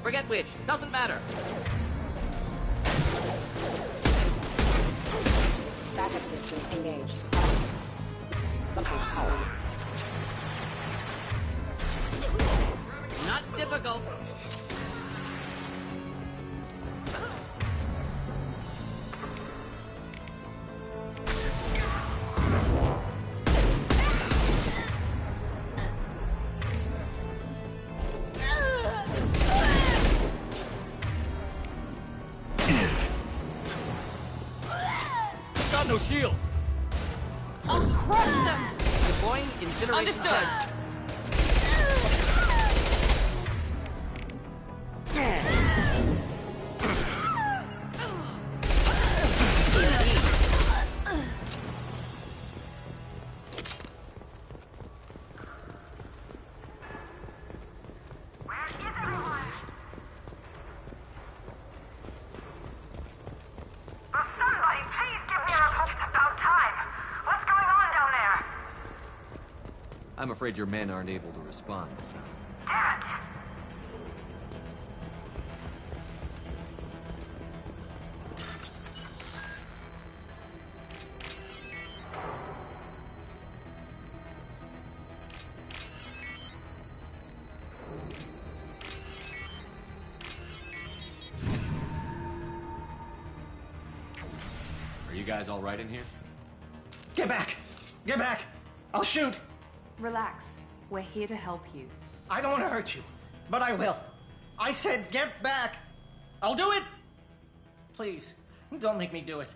Forget which. Doesn't matter. Backup systems engaged. Not difficult. Got no shield. I'll crush them! Deploying incineration Understood. tank. Somebody, please give me a report about time. What's going on down there? I'm afraid your men aren't able to respond, son. Damn it. Are you guys all right in here? Get back! Get back! I'll shoot! Relax. We're here to help you. I don't want to hurt you, but I will. I said get back! I'll do it! Please, don't make me do it.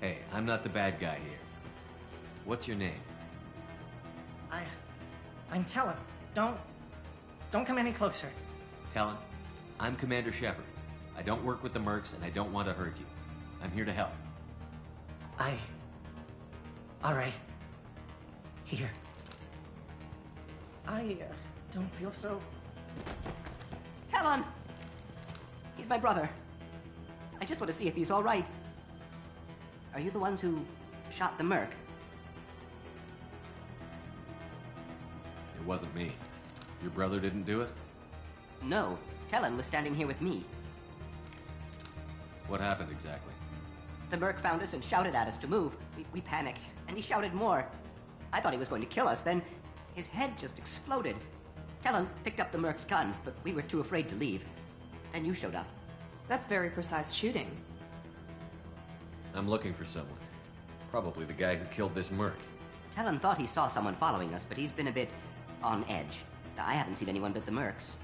Hey, I'm not the bad guy here. What's your name? I'm Talon. Don't come any closer. Talon, I'm Commander Shepard. I don't work with the Mercs, and I don't want to hurt you. I'm here to help. All right. Here. I don't feel so... Talon! He's my brother. I just want to see if he's all right. Are you the ones who shot the Merc? It wasn't me. Your brother didn't do it? No. Talon was standing here with me. What happened exactly? The Merc found us and shouted at us to move. We panicked, and he shouted more. I thought he was going to kill us, then his head just exploded. Talon picked up the Merc's gun, but we were too afraid to leave. Then you showed up. That's very precise shooting. I'm looking for someone. Probably the guy who killed this Merc. Talon thought he saw someone following us, but he's been a bit on edge. I haven't seen anyone but the Mercs.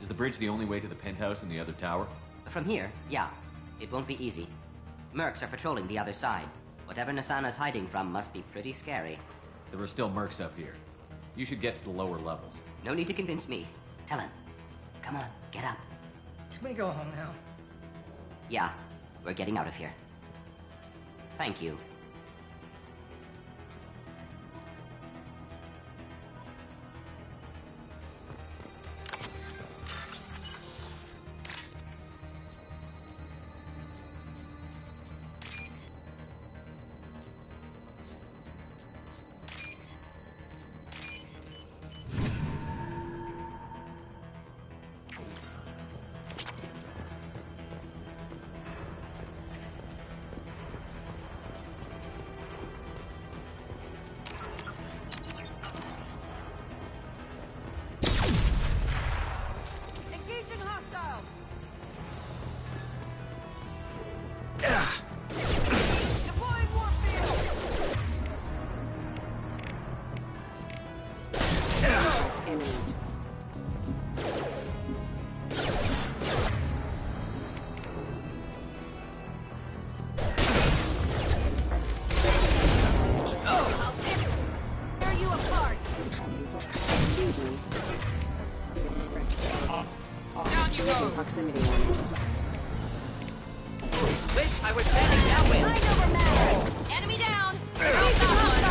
Is the bridge the only way to the penthouse in the other tower? From here, yeah. It won't be easy. Mercs are patrolling the other side. Whatever Nasana's hiding from must be pretty scary. There are still Mercs up here. You should get to the lower levels. No need to convince me. Talon, come on, get up. Can we go home now? Yeah, we're getting out of here. Thank you. Engaging hostiles! Deploying warfield! I'll tear you apart! Down you go! Proximity. Wish I was standing downwind. Mind over matter! Enemy down! Enemy got one!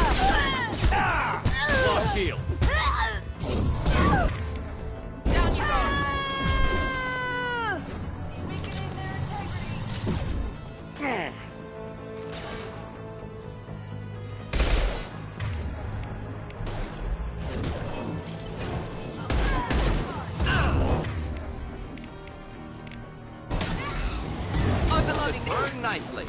Lost shield. Down you go! nicely.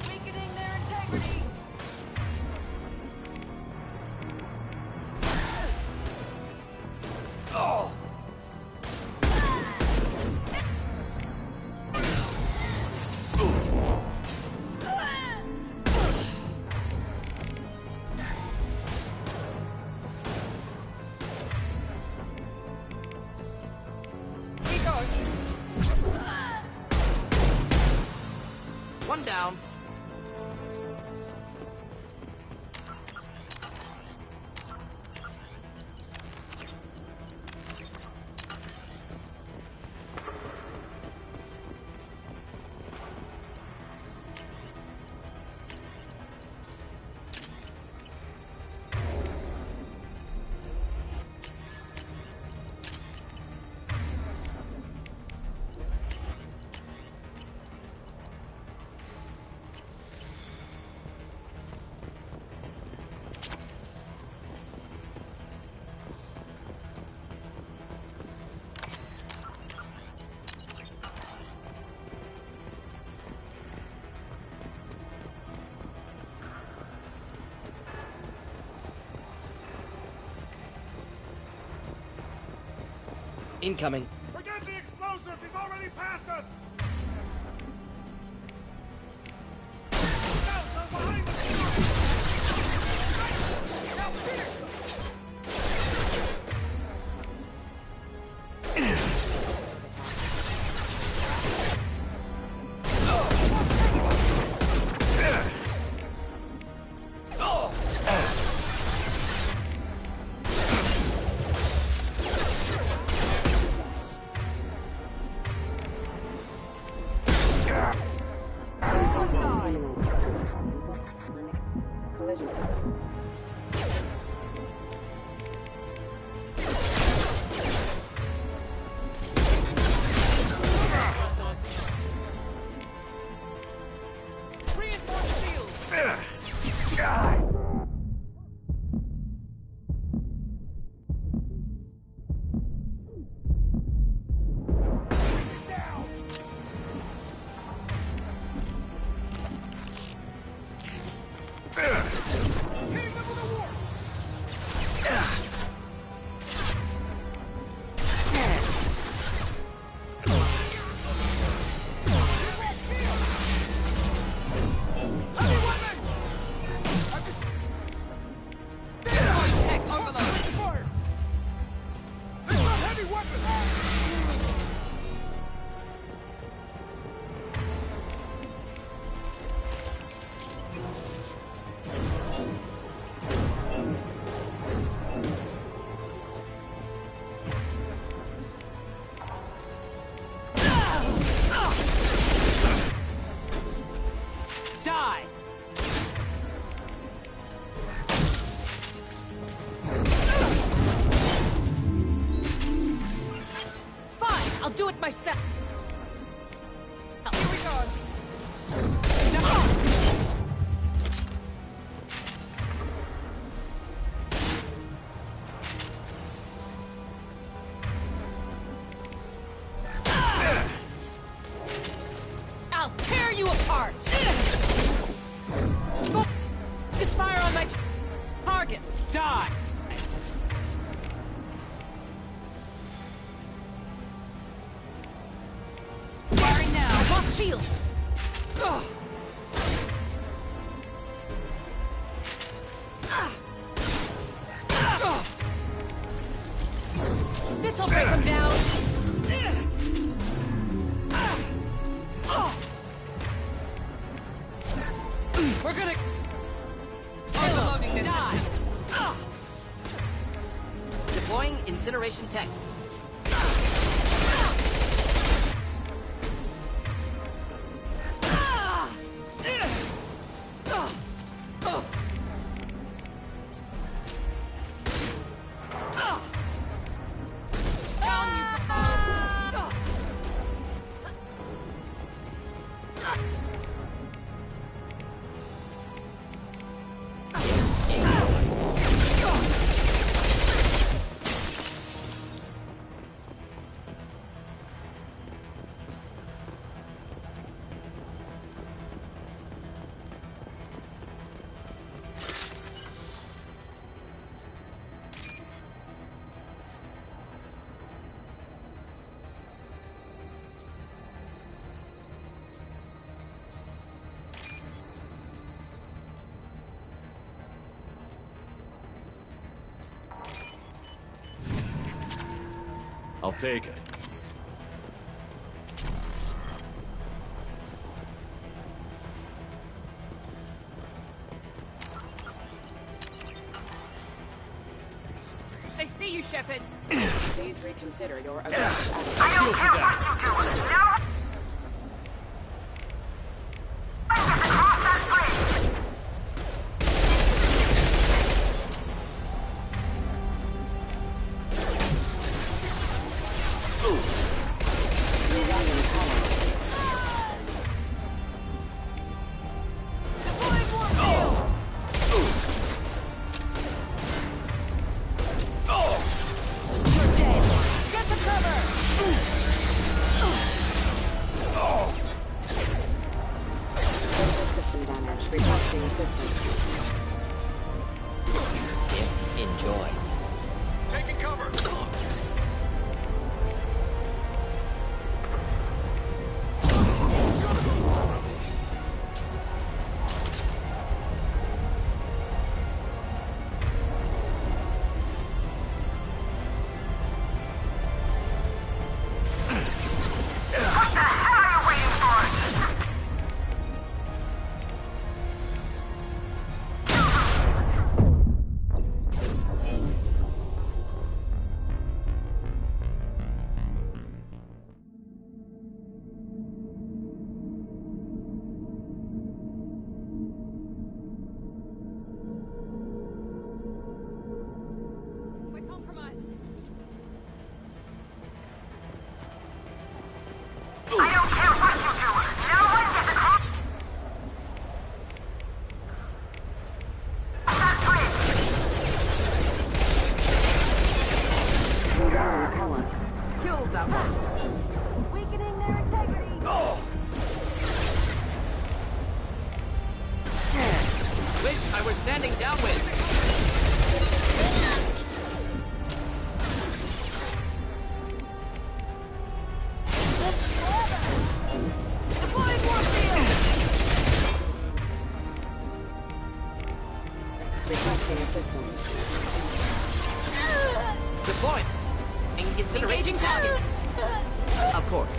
Weakening their integrity. Oh! One down. Incoming. Forget the explosives! He's already past us! I'll do it myself. Here we go. I'll tear you apart. Just fire on my target. Die. Shields! Ugh. This'll break him down! We're gonna... Overloading this system. Deploying incineration tech. I'll take it. I see you, Shepard. Please reconsider your aggressive attitude. I don't care what you do. No! Across that bridge! System damage. Requesting assistance. Enjoy. Taking cover. What the hell are you waiting for? We're compromised. I don't care what you do. No one gets across that bridge. Kill them. Weakening their integrity. Wish I were standing downwind. Deploying warp field. Requesting assistance. Deploy. Engaging target. Of course.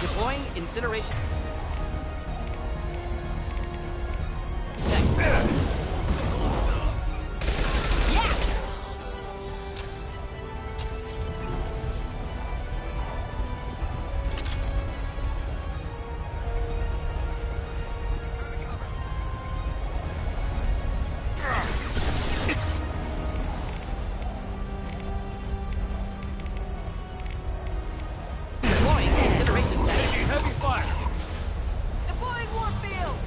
Deploying incineration. Yes. Deploying incineration. Taking heavy fire. Deploying warp field.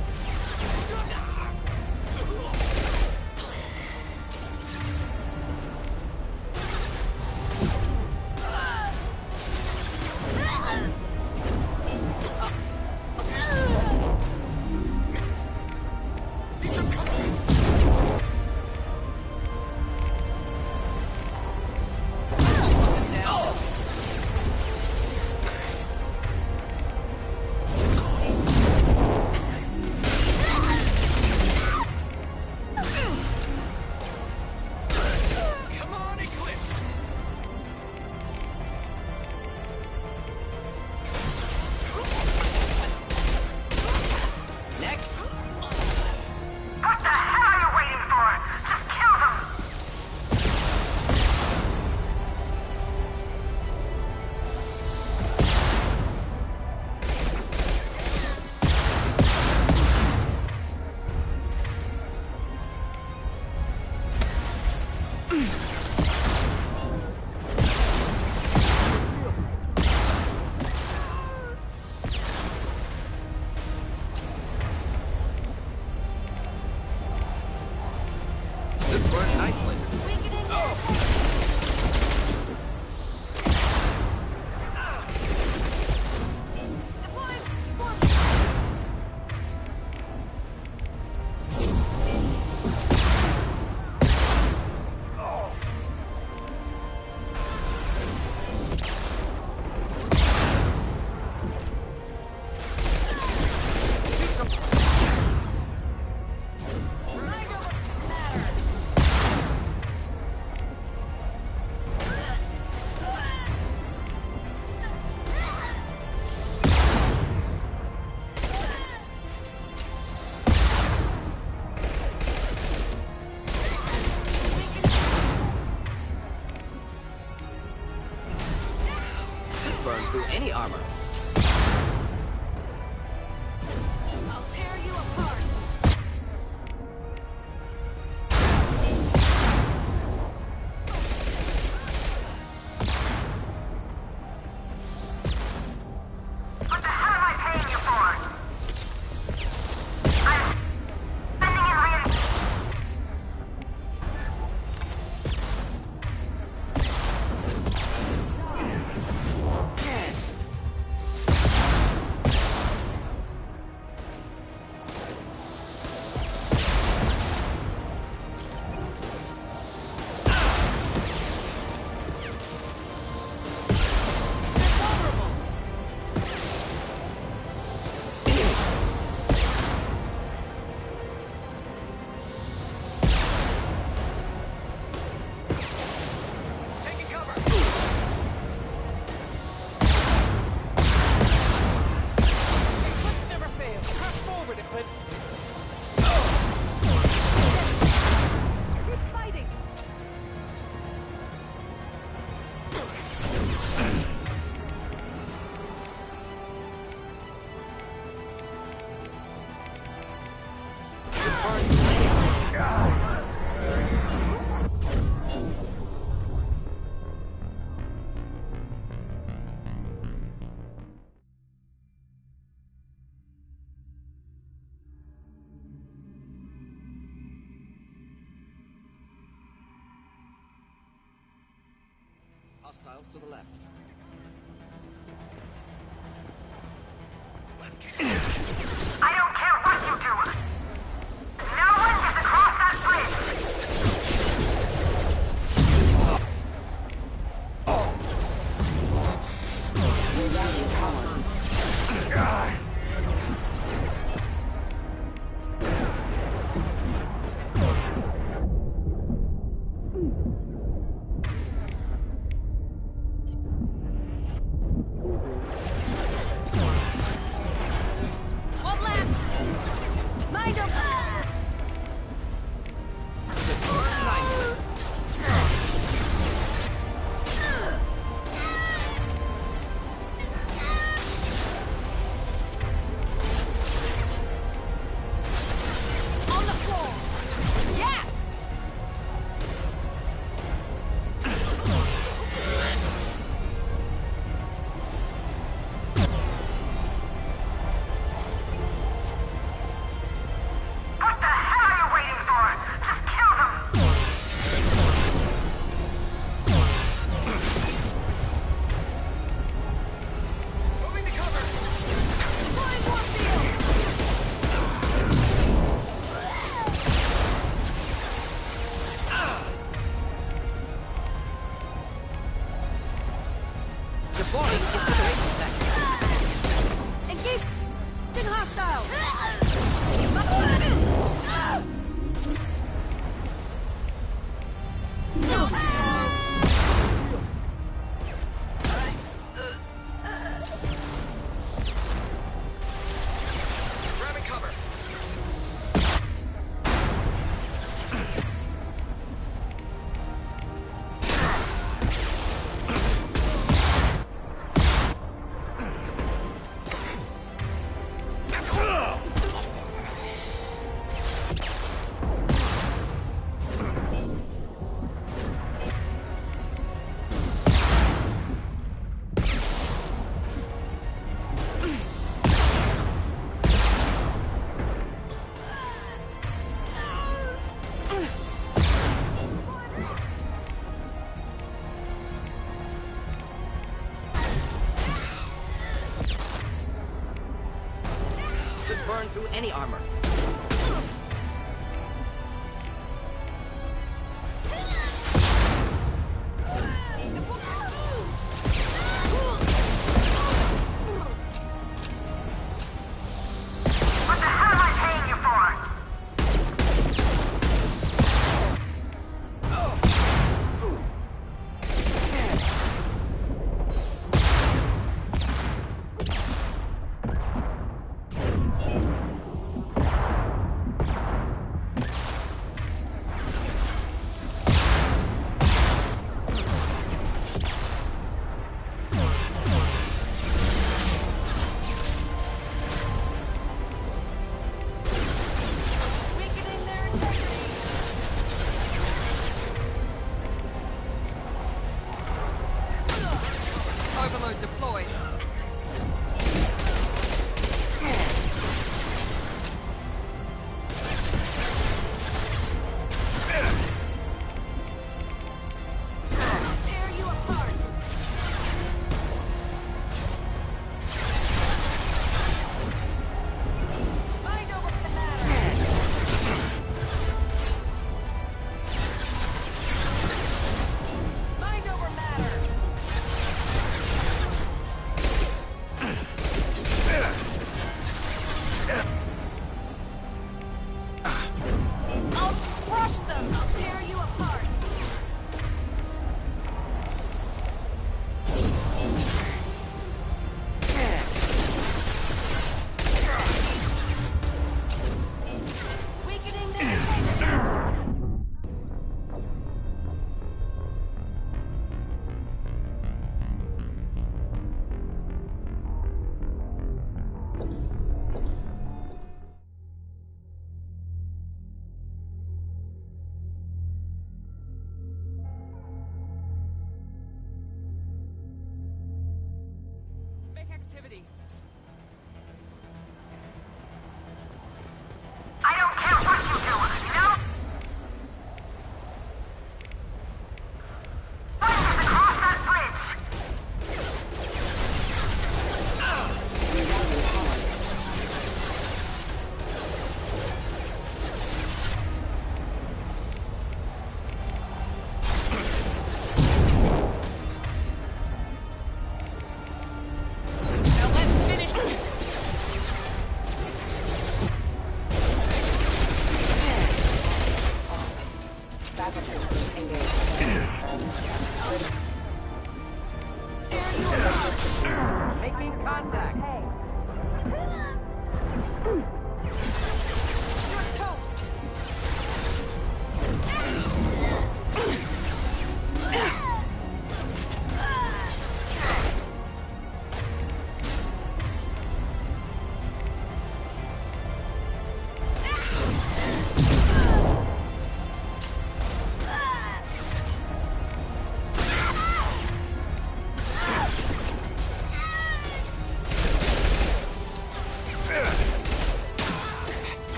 Come on, Eclipse. Next. What the hell are you waiting for? Just kill them. This burned nicely. Weakening their Deploying warp field. through any armor. I'll tear you apart. What the hell am I paying you for? I'm spending in Taking cover. Eclipse never fails. Press forward, Eclipse. Keep fighting. Hostiles to the left. I don't care what you do. No one gets across that bridge. One left. Mind him. On the floor. Yes. What the hell are you waiting for? Just kill them. Moving to cover. Flying warfield. Deploying incineration tech. Engage in hostile. Grabbing cover. Should burn through any armor. What the hell am I paying you for? payload deployed. Activity. I don't care what you do, you know? Fight us across that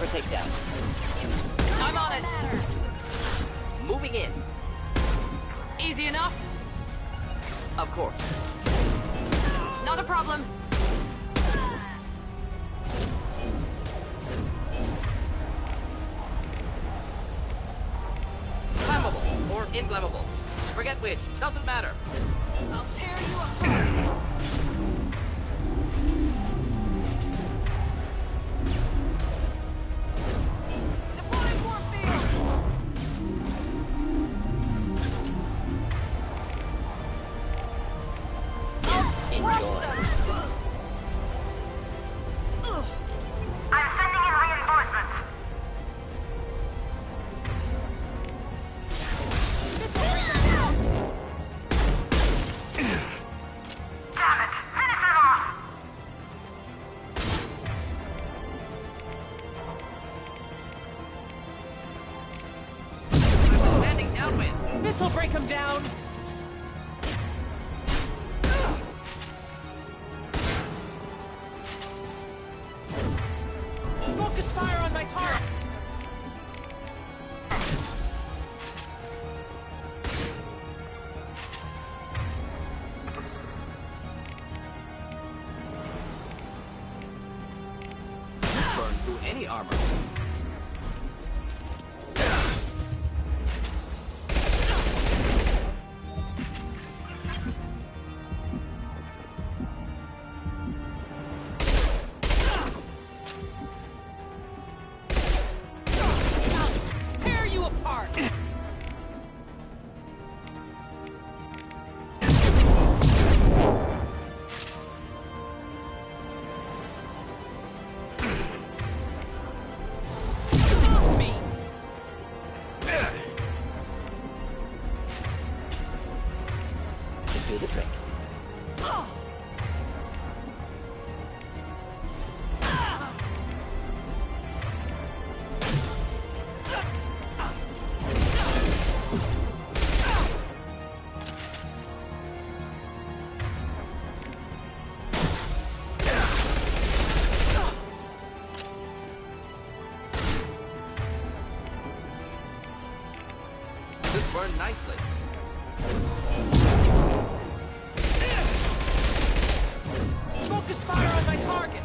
for takedown. I'm on it. Moving in. Easy enough? Of course. Not a problem. Flammable or inflammable. Forget which. Doesn't matter. I'll tear you apart. Deploying warp field. Crush them. I'm sending in reinforcements. Damn it! Finish them off! Landing downwind. This'll break him down. Focus fire on my target. Burn through any armor. Tear you apart. Me. Should do the trick. This burned nicely. Focus fire on my target.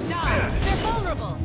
Die! They're vulnerable!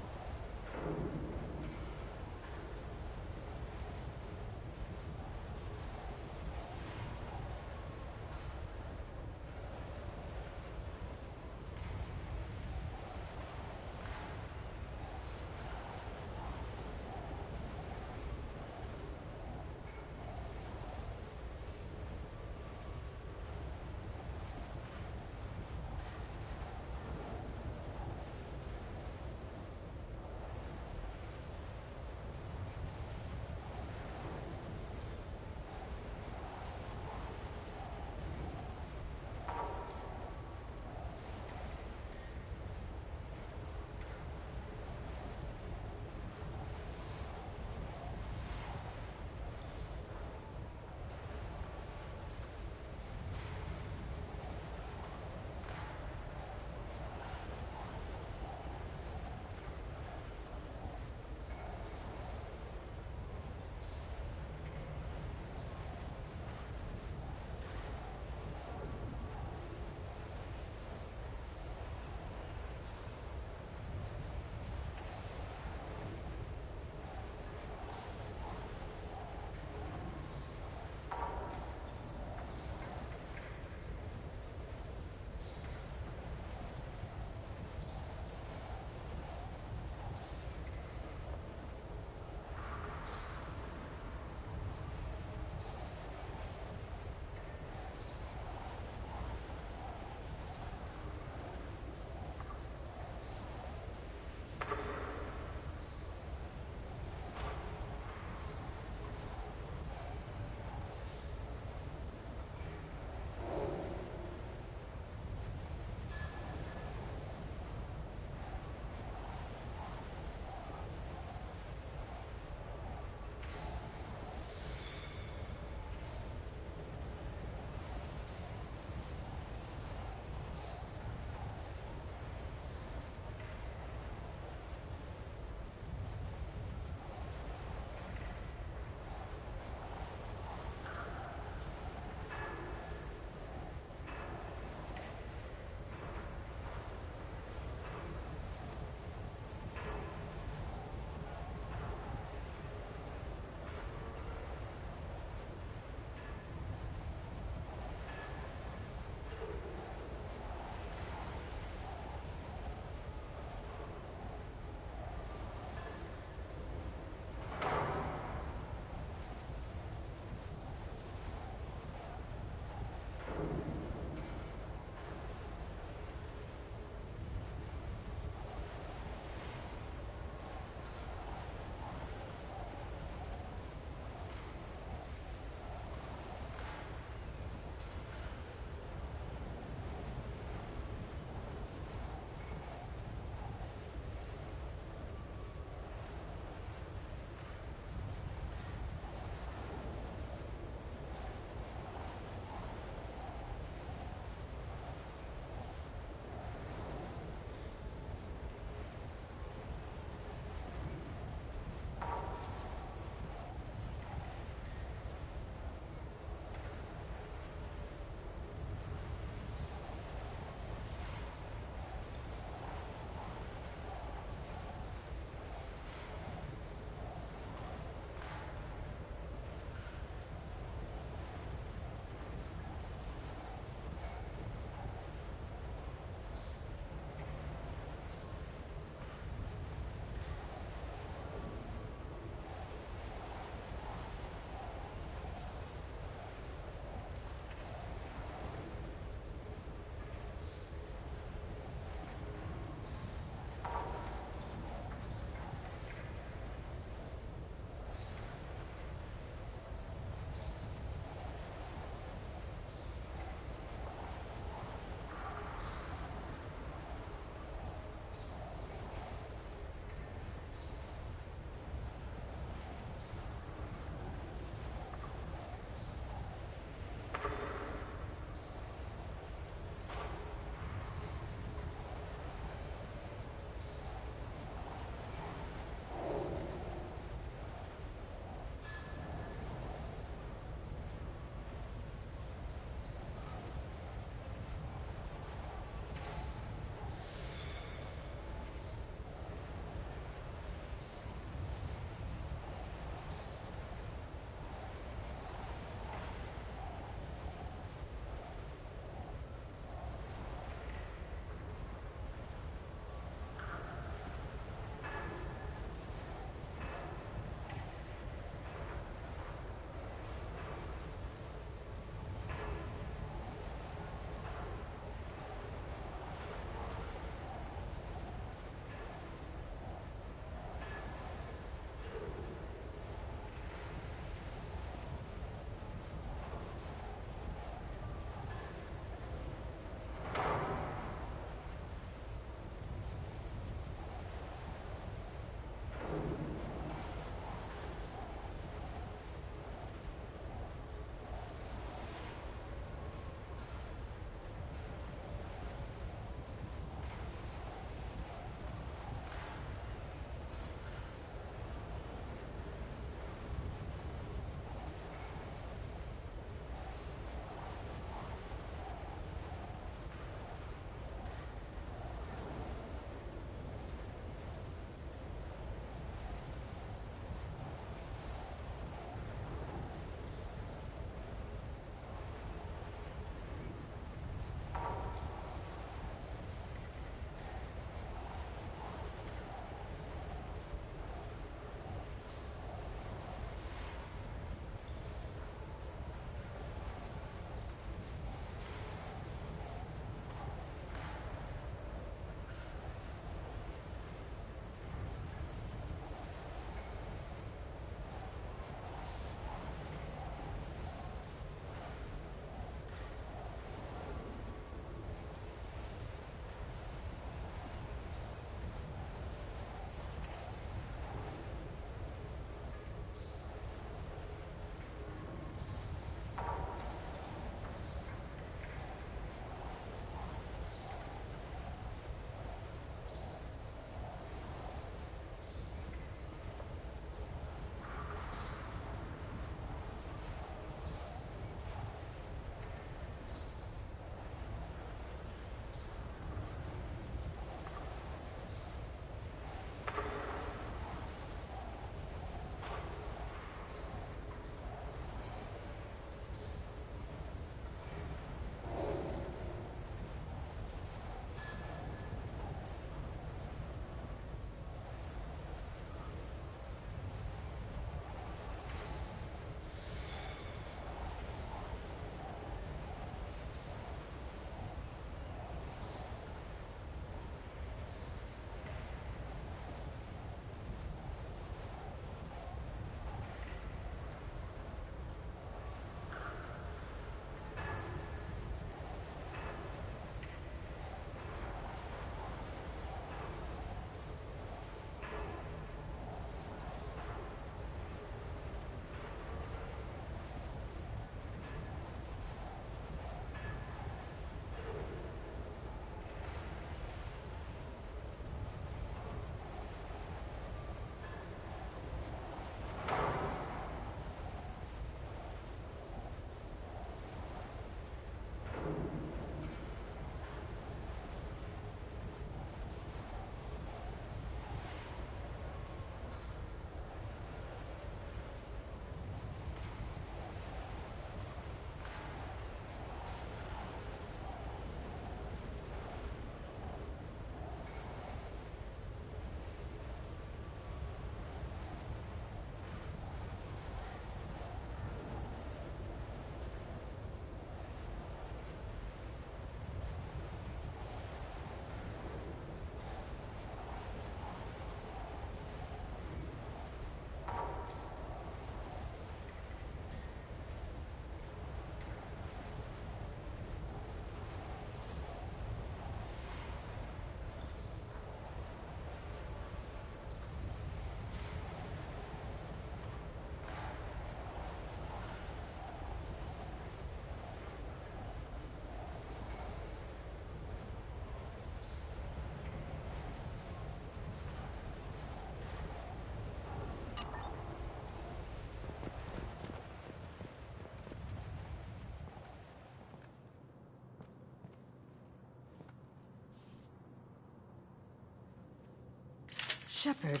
Shepard.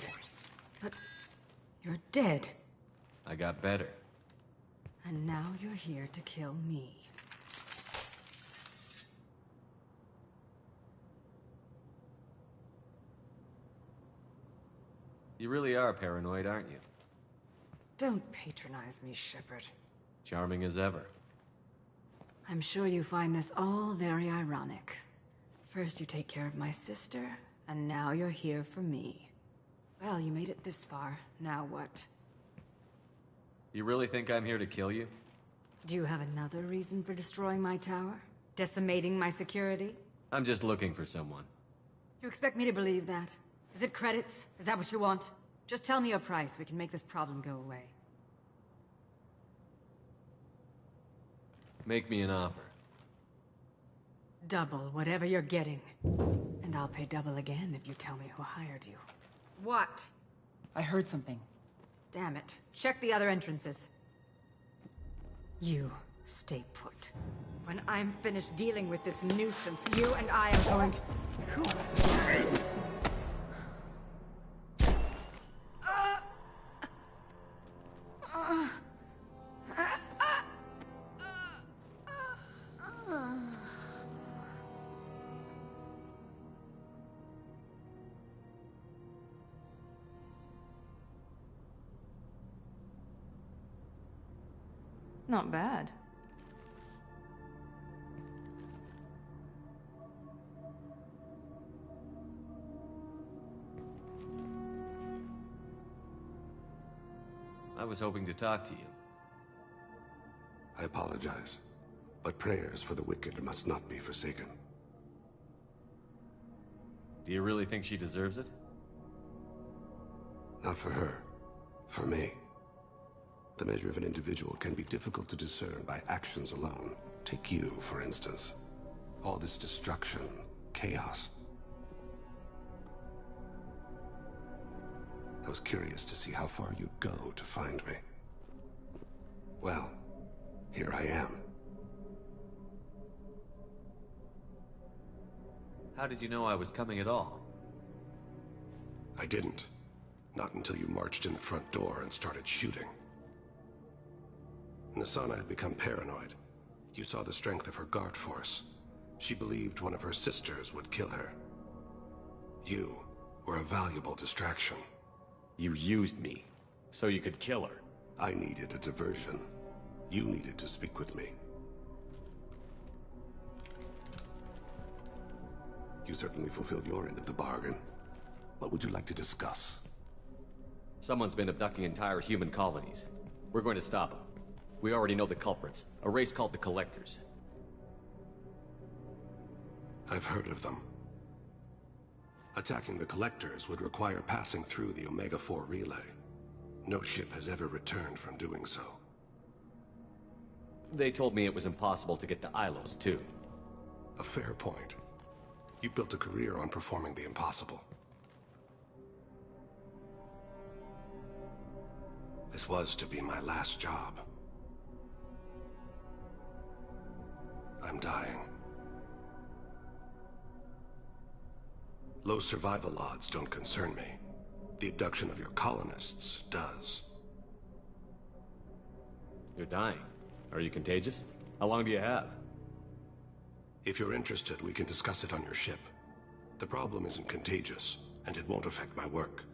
But you're dead. I got better. And now you're here to kill me. You really are paranoid, aren't you? Don't patronize me, Shepard. Charming as ever. I'm sure you find this all very ironic. First you take care of my sister, and now you're here for me. Well, you made it this far. Now what? You really think I'm here to kill you? Do you have another reason for destroying my tower? Decimating my security? I'm just looking for someone. You expect me to believe that? Is it credits? Is that what you want? Just tell me your price. We can make this problem go away. Make me an offer. Double whatever you're getting. And I'll pay double again if you tell me who hired you. What? I heard something. Damn it. Check the other entrances. You stay put. When I'm finished dealing with this nuisance, you and I are going to... Not bad. I was hoping to talk to you. I apologize, but prayers for the wicked must not be forsaken. Do you really think she deserves it? Not for her. For me. The measure of an individual can be difficult to discern by actions alone. Take you, for instance. All this destruction, chaos. I was curious to see how far you'd go to find me. Well, here I am. How did you know I was coming at all? I didn't. Not until you marched in the front door and started shooting. Nassana had become paranoid. You saw the strength of her guard force. She believed one of her sisters would kill her. You were a valuable distraction. You used me, so you could kill her. I needed a diversion. You needed to speak with me. You certainly fulfilled your end of the bargain. What would you like to discuss? Someone's been abducting entire human colonies. We're going to stop them. We already know the culprits, a race called the Collectors. I've heard of them. Attacking the Collectors would require passing through the Omega-4 relay. No ship has ever returned from doing so. They told me it was impossible to get to Ilos, too. A fair point. You built a career on performing the impossible. This was to be my last job. I'm dying. Low survival odds don't concern me. The abduction of your colonists does. You're dying. Are you contagious? How long do you have? If you're interested, we can discuss it on your ship. The problem isn't contagious, and it won't affect my work.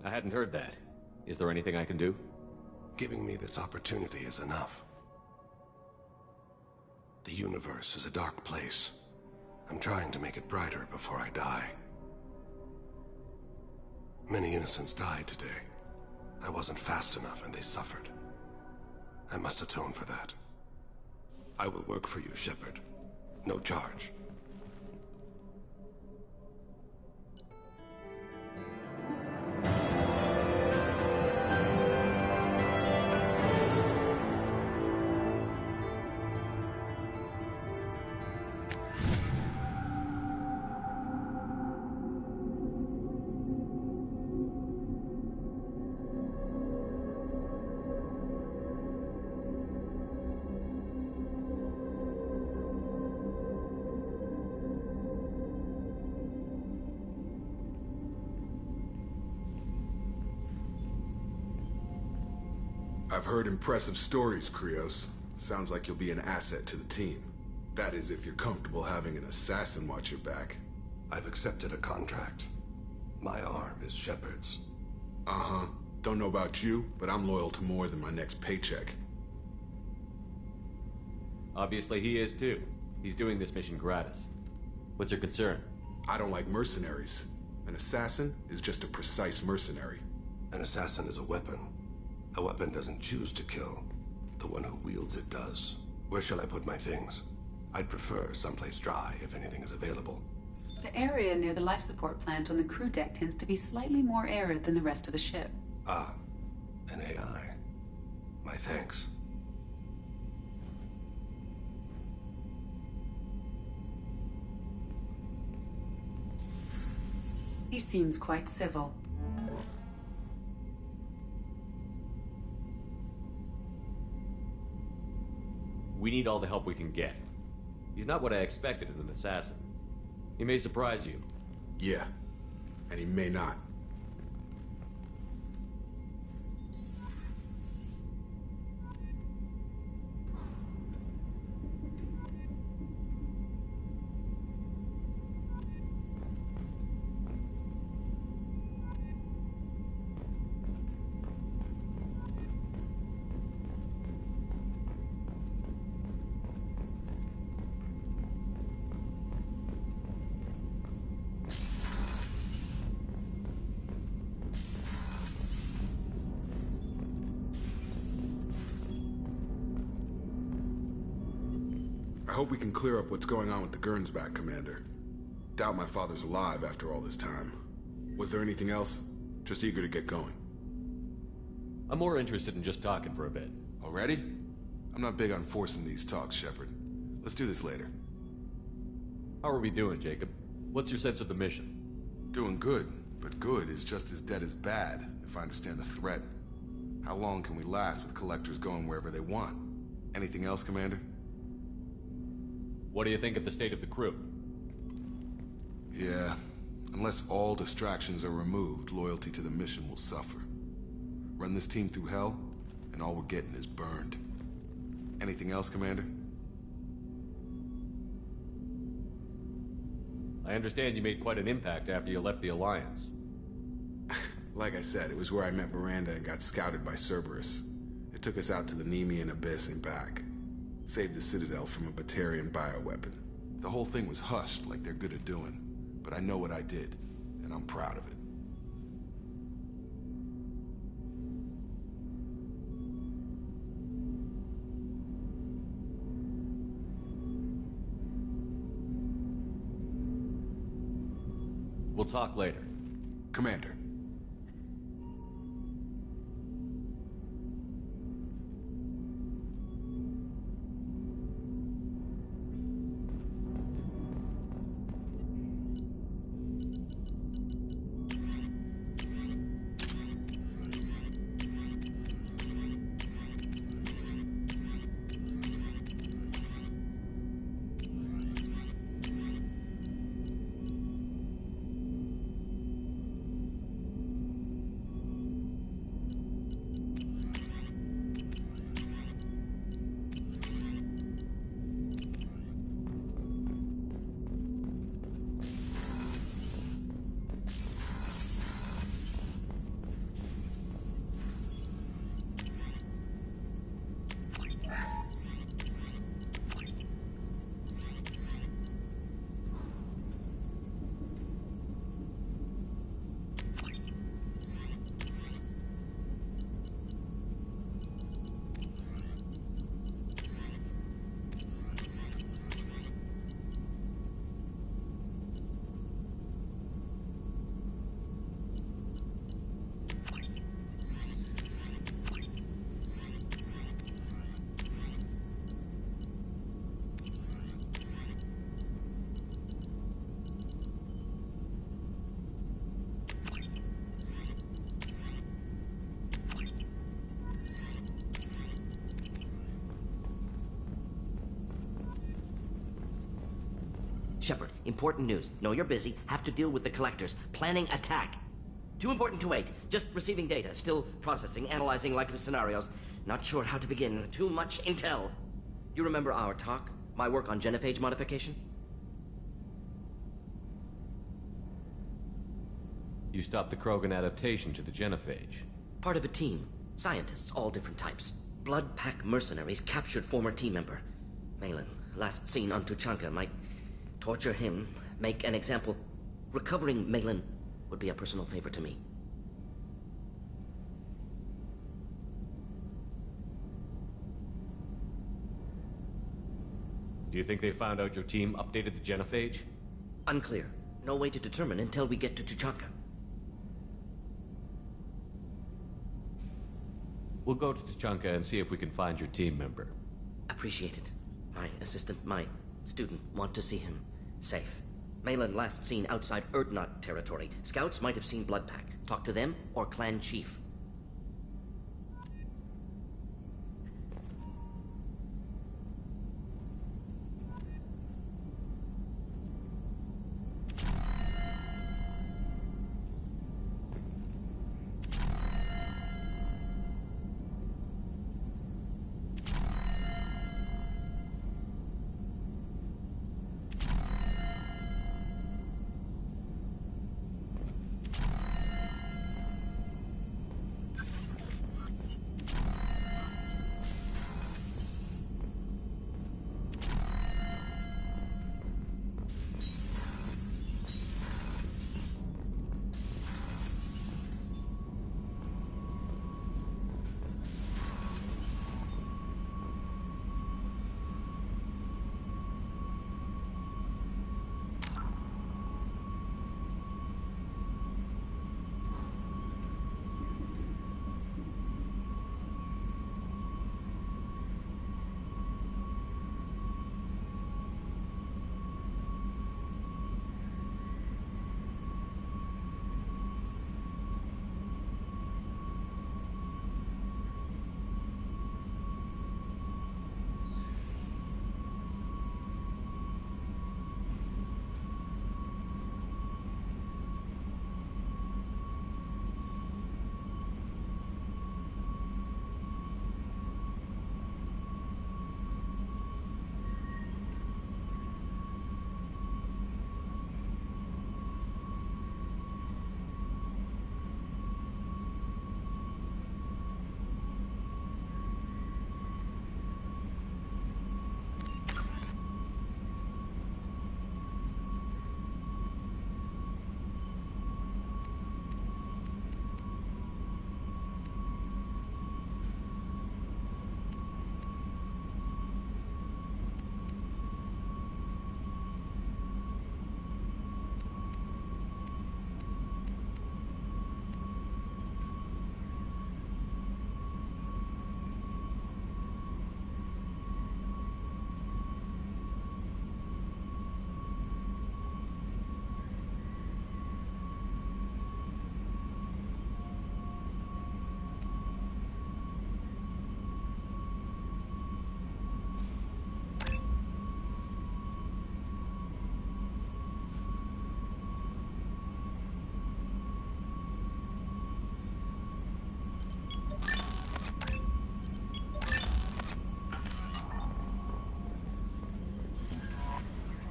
I hadn't heard that. Is there anything I can do? Giving me this opportunity is enough. The universe is a dark place. I'm trying to make it brighter before I die. Many innocents died today. I wasn't fast enough and they suffered. I must atone for that. I will work for you, Shepard. No charge. I've heard impressive stories, Krios. Sounds like you'll be an asset to the team. That is, if you're comfortable having an assassin watch your back. I've accepted a contract. My arm is Shepard's. Uh-huh. Don't know about you, but I'm loyal to more than my next paycheck. Obviously he is too. He's doing this mission gratis. What's your concern? I don't like mercenaries. An assassin is just a precise mercenary. An assassin is a weapon. A weapon doesn't choose to kill. The one who wields it does. Where shall I put my things? I'd prefer someplace dry if anything is available. The area near the life support plant on the crew deck tends to be slightly more arid than the rest of the ship. Ah, an AI. My thanks. He seems quite civil. We need all the help we can get. He's not what I expected in an assassin. He may surprise you. Yeah, and he may not. I hope we can clear up what's going on with the Gernsback, Commander. Doubt my father's alive after all this time. Was there anything else? Just eager to get going. I'm more interested in just talking for a bit. Already? I'm not big on forcing these talks, Shepard. Let's do this later. How are we doing, Jacob? What's your sense of the mission? Doing good, but good is just as dead as bad, if I understand the threat. How long can we last with collectors going wherever they want? Anything else, Commander? What do you think of the state of the crew? Yeah, unless all distractions are removed, loyalty to the mission will suffer. Run this team through hell, and all we're getting is burned. Anything else, Commander? I understand you made quite an impact after you left the Alliance. Like I said, it was where I met Miranda and got scouted by Cerberus. It took us out to the Nemean Abyss and back. Saved the Citadel from a Batarian bioweapon. The whole thing was hushed like they're good at doing, but I know what I did, and I'm proud of it. We'll talk later. Commander. Shepard, important news. Know you're busy. Have to deal with the collectors. Planning attack. Too important to wait. Just receiving data. Still processing, analyzing likely scenarios. Not sure how to begin. Too much intel. You remember our talk? My work on genophage modification? You stopped the Krogan adaptation to the genophage. Part of a team. Scientists, all different types. Blood Pack mercenaries captured former team member. Malin, last seen on Tuchanka, might torture him, make an example. Recovering Malin would be a personal favor to me. Do you think they found out your team updated the genophage? Unclear. No way to determine until we get to Tuchanka. We'll go to Tuchanka and see if we can find your team member. Appreciate it. My assistant, my student, want to see him safe. Malin last seen outside Erdnot territory. Scouts might have seen Bloodpack. Talk to them or clan chief.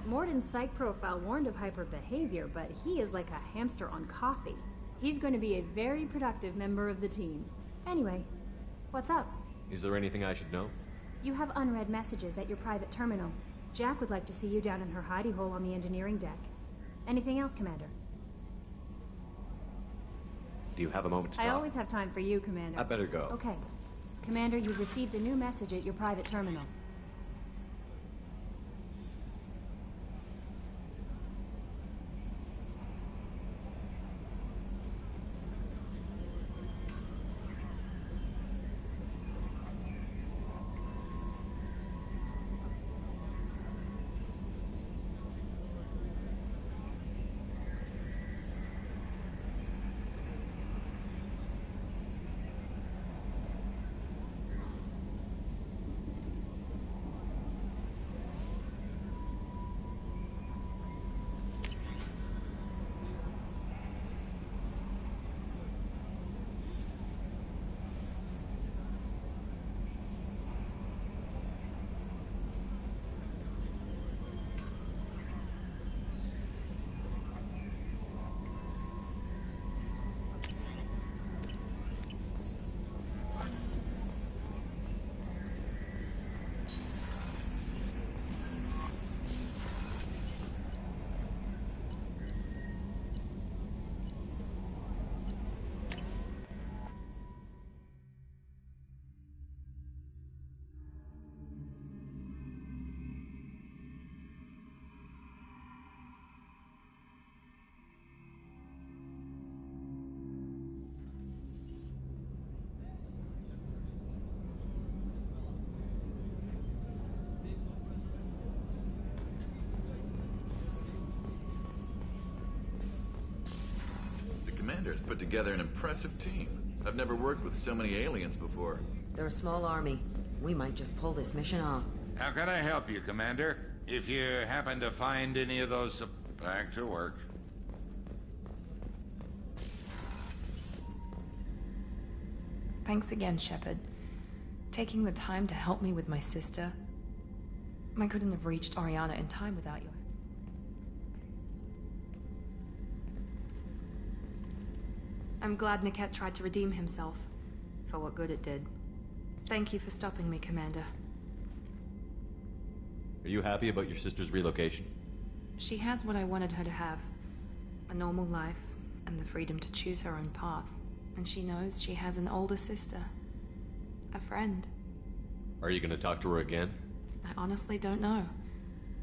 Morden's psych profile warned of hyper behavior, but he is like a hamster on coffee. He's going to be a very productive member of the team. Anyway, what's up? Is there anything I should know? You have unread messages at your private terminal. Jack would like to see you down in her hidey hole on the engineering deck. Anything else, Commander? Do you have a moment to talk? I always have time for you, Commander. I better go. Okay. Commander, you've received a new message at your private terminal. put together an impressive team. I've never worked with so many aliens before. They're a small army. We might just pull this mission off. How can I help you, Commander? If you happen to find any of those... back to work. Thanks again, Shepard. Taking the time to help me with my sister. I couldn't have reached Oriana in time without you. I'm glad Niket tried to redeem himself, for what good it did. Thank you for stopping me, Commander. Are you happy about your sister's relocation? She has what I wanted her to have. A normal life, and the freedom to choose her own path. And she knows she has an older sister. A friend. Are you gonna talk to her again? I honestly don't know.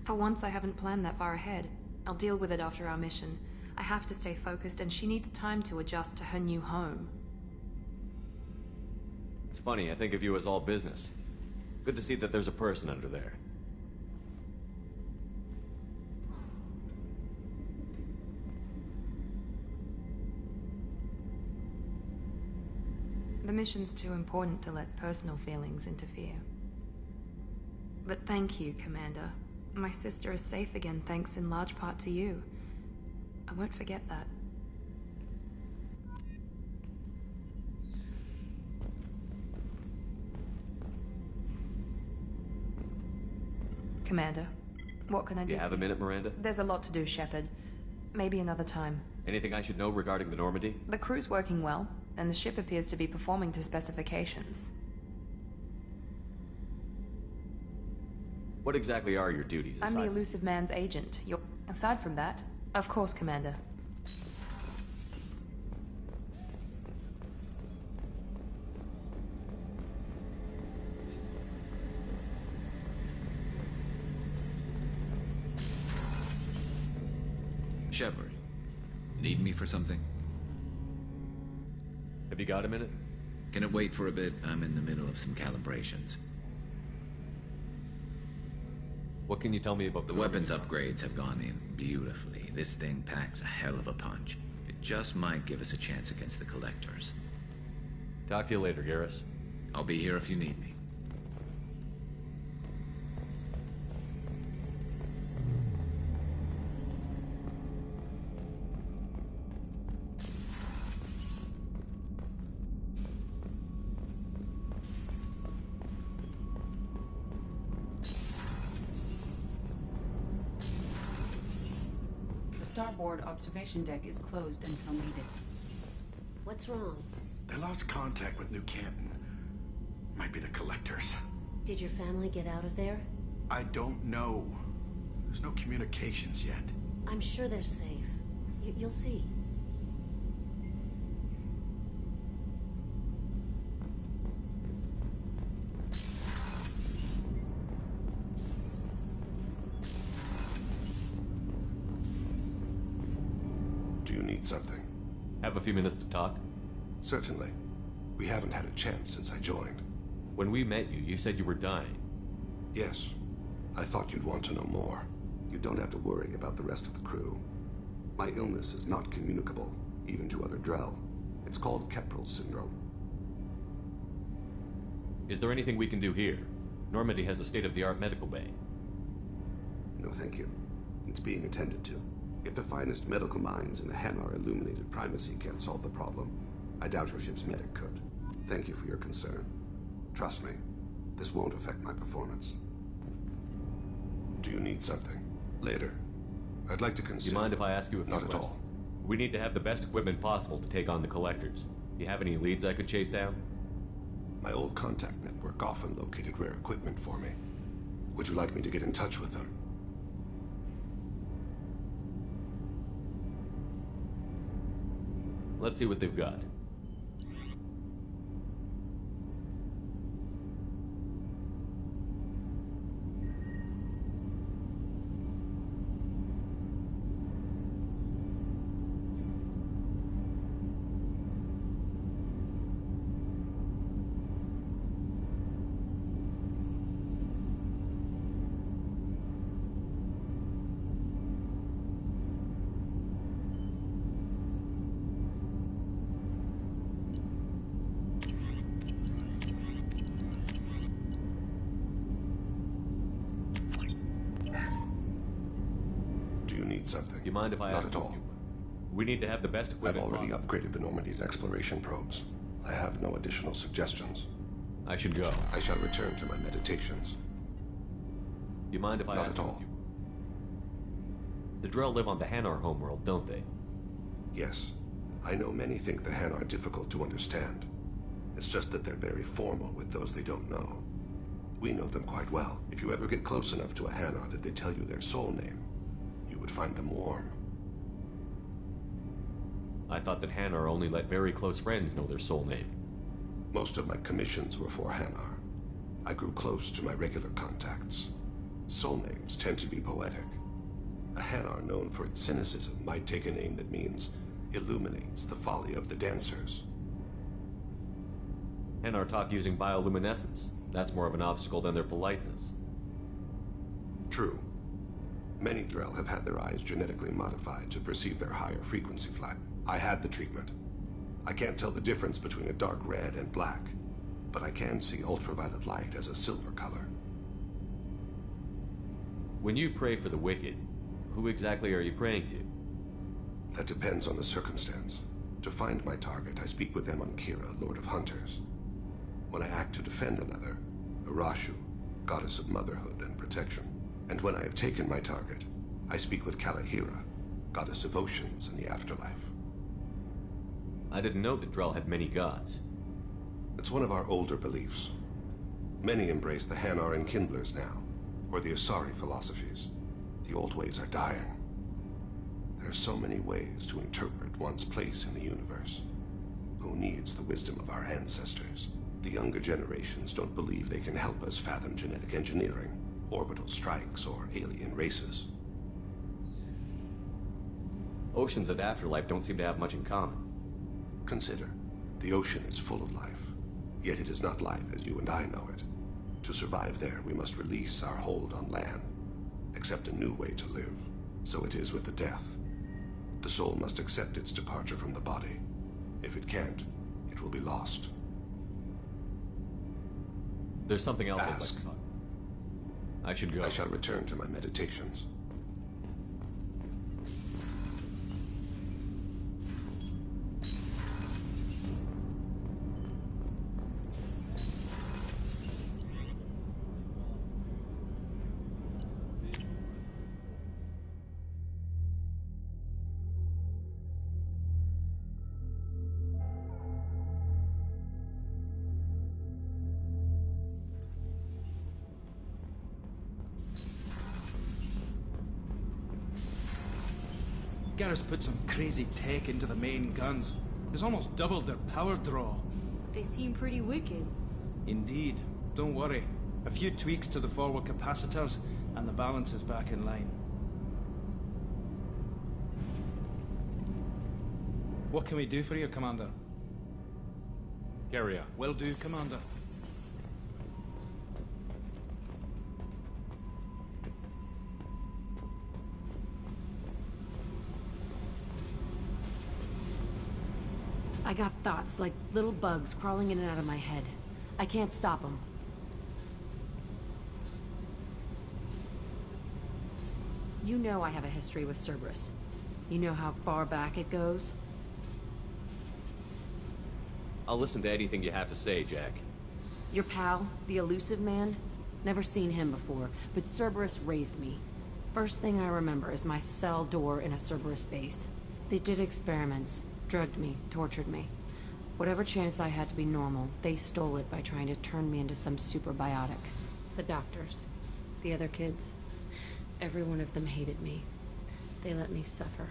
For once, I haven't planned that far ahead. I'll deal with it after our mission. I have to stay focused, and she needs time to adjust to her new home. It's funny, I think of you as all business. Good to see that there's a person under there. The mission's too important to let personal feelings interfere. But thank you, Commander. My sister is safe again thanks in large part to you. I won't forget that. Commander, what can I do? You have a minute, Miranda? There's a lot to do, Shepard. Maybe another time. Anything I should know regarding the Normandy? The crew's working well, and the ship appears to be performing to specifications. What exactly are your duties? I'm the Elusive Man's agent. Aside from that, of course, Commander. Shepard, need me for something? Have you got a minute? Can it wait for a bit? I'm in the middle of some calibrations. What can you tell me about the weapons upgrades have gone in beautifully. This thing packs a hell of a punch. It just might give us a chance against the Collectors. Talk to you later, Garrus. I'll be here if you need me. Starboard observation deck is closed until needed. What's wrong? They lost contact with New Canton. Might be the Collectors. Did your family get out of there? I don't know. There's no communications yet. I'm sure they're safe. You'll see. Something. Have a few minutes to talk? Certainly. We haven't had a chance since I joined. When we met you, you said you were dying. Yes. I thought you'd want to know more. You don't have to worry about the rest of the crew. My illness is not communicable, even to other Drell. It's called Keprel syndrome. Is there anything we can do here? Normandy has a state-of-the-art medical bay. No, thank you. It's being attended to. If the finest medical minds in the Hanar Illuminated Primacy can't solve the problem, I doubt your ship's medic could. Thank you for your concern. Trust me, this won't affect my performance. Do you need something? Later. I'd like to consider... Do you mind if I ask you a few questions? Not at all. We need to have the best equipment possible to take on the Collectors. You have any leads I could chase down? My old contact network often located rare equipment for me. Would you like me to get in touch with them? Let's see what they've got. need something. You mind if I ask? Not at all. We need to have the best I've equipment. already upgraded the Normandy's exploration probes. I have no additional suggestions. I should go. I shall return to my meditations. You mind if I Not ask? at all. The Drell live on the Hanar homeworld, don't they? Yes. I know many think the Han are difficult to understand. It's just that they're very formal with those they don't know. We know them quite well. If you ever get close enough to a Hanar that they tell you their soul name, you would find them warm. I thought that Hanar only let very close friends know their soul name. Most of my commissions were for Hanar. I grew close to my regular contacts. Soul names tend to be poetic. A Hanar known for its cynicism might take a name that means illuminates the folly of the dancers. Hanar talk using bioluminescence. That's more of an obstacle than their politeness. True. Many Drell have had their eyes genetically modified to perceive their higher frequency flight. I had the treatment. I can't tell the difference between a dark red and black, but I can see ultraviolet light as a silver color. When you pray for the wicked, who exactly are you praying to? That depends on the circumstance. To find my target, I speak with Emon Kira, Lord of Hunters. When I act to defend another, Arashu, goddess of motherhood and protection. And when I have taken my target, I speak with Kalahira, goddess of oceans and the afterlife. I didn't know that Drell had many gods. It's one of our older beliefs. Many embrace the Hanar and Kindlers now, or the Asari philosophies. The old ways are dying. There are so many ways to interpret one's place in the universe. Who needs the wisdom of our ancestors? The younger generations don't believe they can help us fathom genetic engineering, orbital strikes, or alien races. Oceans and afterlife don't seem to have much in common. Consider, the ocean is full of life, yet it is not life as you and I know it. To survive there, we must release our hold on land, accept a new way to live. So it is with the death. The soul must accept its departure from the body. If it can't, it will be lost. There's something else I'd like Ask. to talk. I should go. I shall return to my meditations. Garrus put some crazy tech into the main guns. It's almost doubled their power draw. They seem pretty wicked. Indeed. Don't worry. A few tweaks to the forward capacitors, and the balance is back in line. What can we do for you, Commander? Carry on. Will do, Commander. I got thoughts like little bugs crawling in and out of my head. I can't stop them. You know I have a history with Cerberus. You know how far back it goes? I'll listen to anything you have to say, Jack. Your pal, the elusive man? Never seen him before, but Cerberus raised me. First thing I remember is my cell door in a Cerberus base. They did experiments, drugged me, tortured me. Whatever chance I had to be normal, they stole it by trying to turn me into some superbiotic. The doctors, the other kids, every one of them hated me. They let me suffer.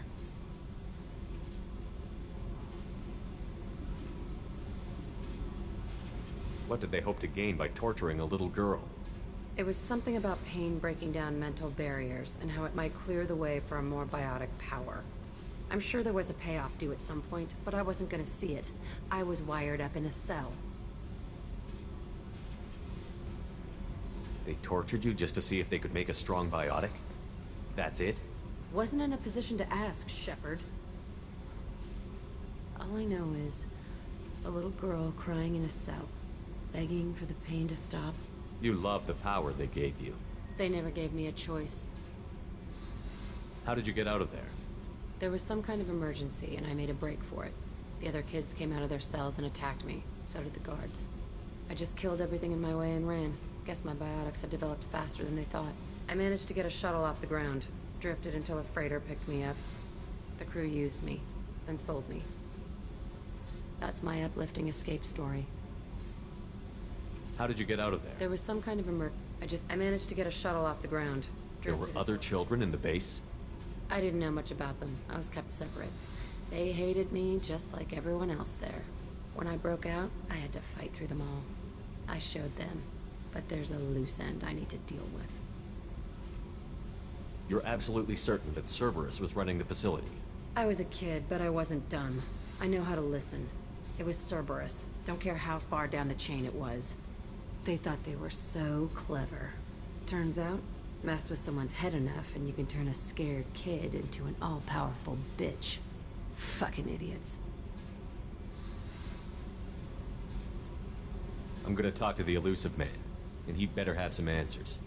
What did they hope to gain by torturing a little girl? It was something about pain breaking down mental barriers and how it might clear the way for a more biotic power. I'm sure there was a payoff due at some point, but I wasn't gonna see it. I was wired up in a cell. They tortured you just to see if they could make a strong biotic? That's it? Wasn't in a position to ask, Shepard. All I know is a little girl crying in a cell, begging for the pain to stop. You love the power they gave you. They never gave me a choice. How did you get out of there? There was some kind of emergency, and I made a break for it. The other kids came out of their cells and attacked me. So did the guards. I just killed everything in my way and ran. Guess my biotics had developed faster than they thought. I managed to get a shuttle off the ground. Drifted until a freighter picked me up. The crew used me, then sold me. That's my uplifting escape story. How did you get out of there? There was some kind of I managed to get a shuttle off the ground. There were other children in the base? I didn't know much about them. I was kept separate. They hated me just like everyone else there. When I broke out, I had to fight through them all. I showed them, but there's a loose end I need to deal with. You're absolutely certain that Cerberus was running the facility? I was a kid, but I wasn't dumb. I know how to listen. It was Cerberus. Don't care how far down the chain it was. They thought they were so clever. Turns out, mess with someone's head enough and you can turn a scared kid into an all-powerful bitch. Fucking idiots. I'm gonna talk to the elusive man, and he'd better have some answers.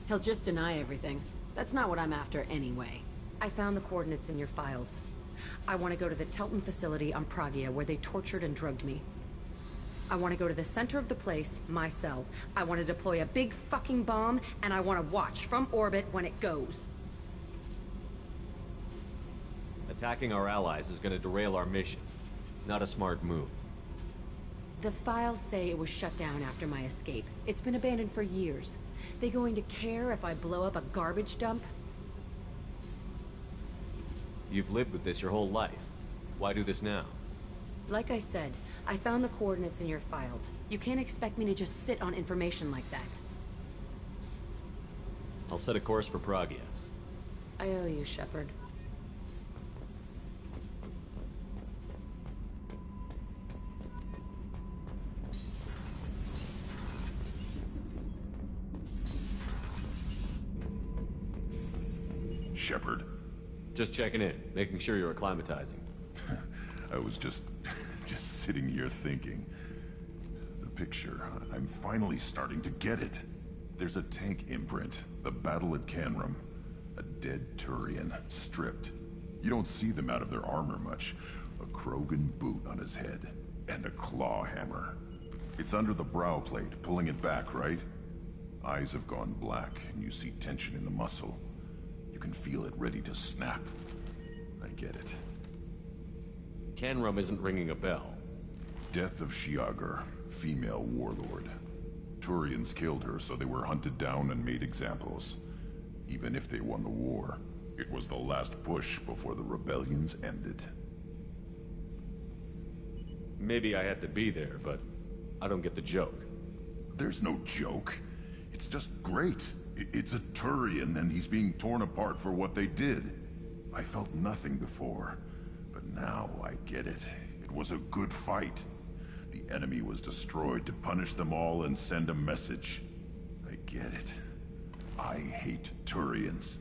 He'll just deny everything. That's not what I'm after anyway. I found the coordinates in your files. I want to go to the Telton facility on Pragia where they tortured and drugged me. I want to go to the center of the place, my cell. I want to deploy a big fucking bomb, and I want to watch from orbit when it goes. Attacking our allies is gonna derail our mission. Not a smart move. The files say it was shut down after my escape. It's been abandoned for years. They going to care if I blow up a garbage dump? You've lived with this your whole life. Why do this now? Like I said, I found the coordinates in your files. You can't expect me to just sit on information like that. I'll set a course for Pragia. I owe you, Shepard. Shepard. Just checking in, making sure you're acclimatizing. I was just sitting here thinking. The picture, I'm finally starting to get it. There's a tank imprint, the battle at Canrum. A dead Turian, stripped. You don't see them out of their armor much. A Krogan boot on his head, and a claw hammer. It's under the brow plate, pulling it back, right? Eyes have gone black, and you see tension in the muscle. You can feel it ready to snap. I get it. Canrum isn't ringing a bell. Death of Shiagar, female warlord. Turians killed her, so they were hunted down and made examples. Even if they won the war, it was the last push before the rebellions ended. Maybe I had to be there, but I don't get the joke. There's no joke. It's just great. It's a Turian, and he's being torn apart for what they did. I felt nothing before, but now I get it. It was a good fight. The enemy was destroyed to punish them all and send a message. I get it. I hate Turians.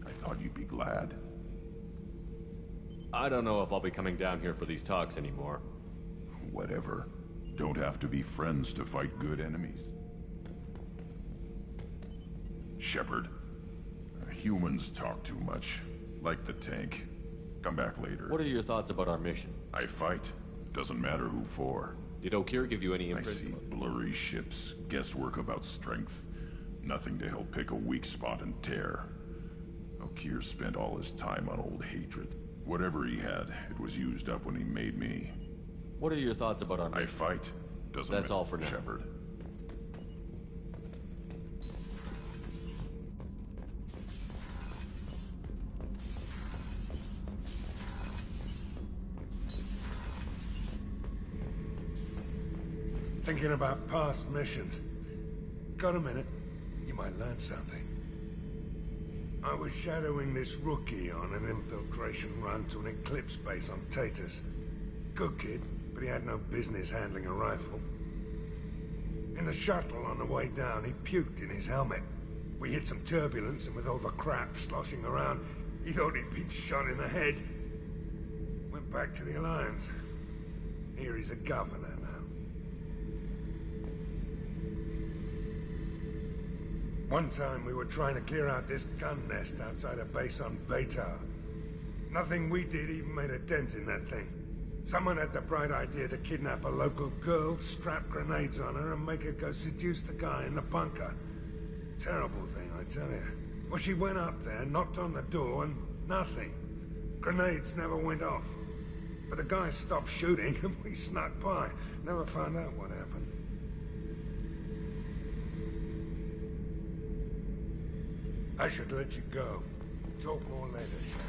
I thought you'd be glad. I don't know if I'll be coming down here for these talks anymore. Whatever. Don't have to be friends to fight good enemies. Shepard. Humans talk too much. Like the tank. Come back later. What are your thoughts about our mission? I fight. Doesn't matter who for. Did Okeer give you any I imprints? see blurry ships, guesswork about strength. Nothing to help pick a weak spot and tear. Okeer spent all his time on old hatred. Whatever he had, it was used up when he made me. What are your thoughts about our mission? I fight. Doesn't That's matter, all for now. Shepard. Thinking about past missions. Got a minute? You might learn something. I was shadowing this rookie on an infiltration run to an Eclipse base on Tatus. Good kid, but he had no business handling a rifle. In the shuttle on the way down, he puked in his helmet. We hit some turbulence, and with all the crap sloshing around, he thought he'd been shot in the head. Went back to the Alliance. Here he's a governor now. One time we were trying to clear out this gun nest outside a base on Vatar. Nothing we did even made a dent in that thing. Someone had the bright idea to kidnap a local girl, strap grenades on her, and make her go seduce the guy in the bunker. Terrible thing, I tell you. Well, she went up there, knocked on the door, and nothing. Grenades never went off. But the guy stopped shooting, and we snuck by. Never found out what happened. I should let you go. Talk more later, Shannon.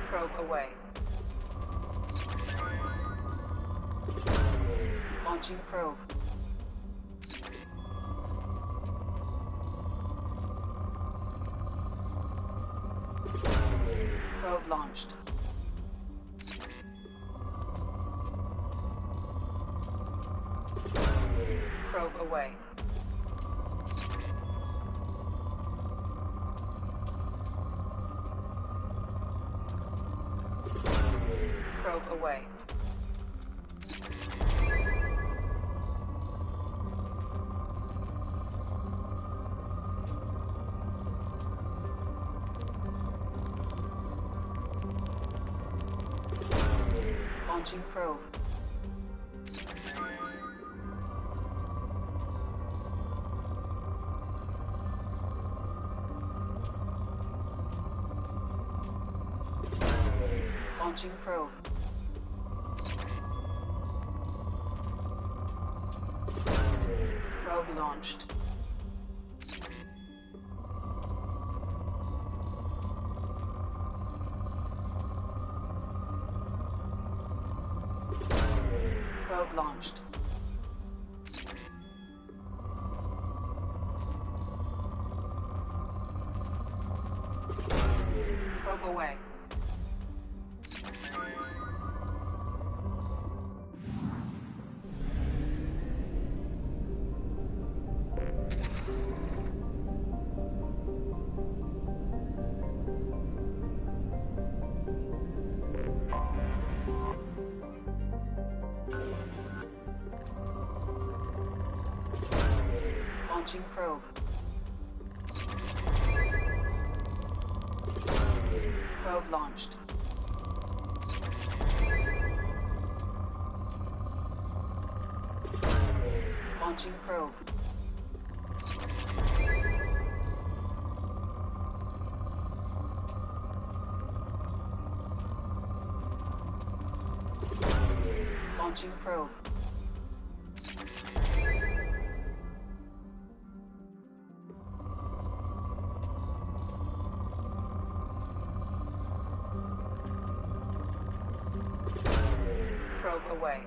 Probe away. Launching probe. Probe launched. Probe away. Probe away. Launching probe. Launching probe. Probe launched. Probe launched. Probe away. Launching probe. Probe launched. Launching probe. Launching probe. Probe away.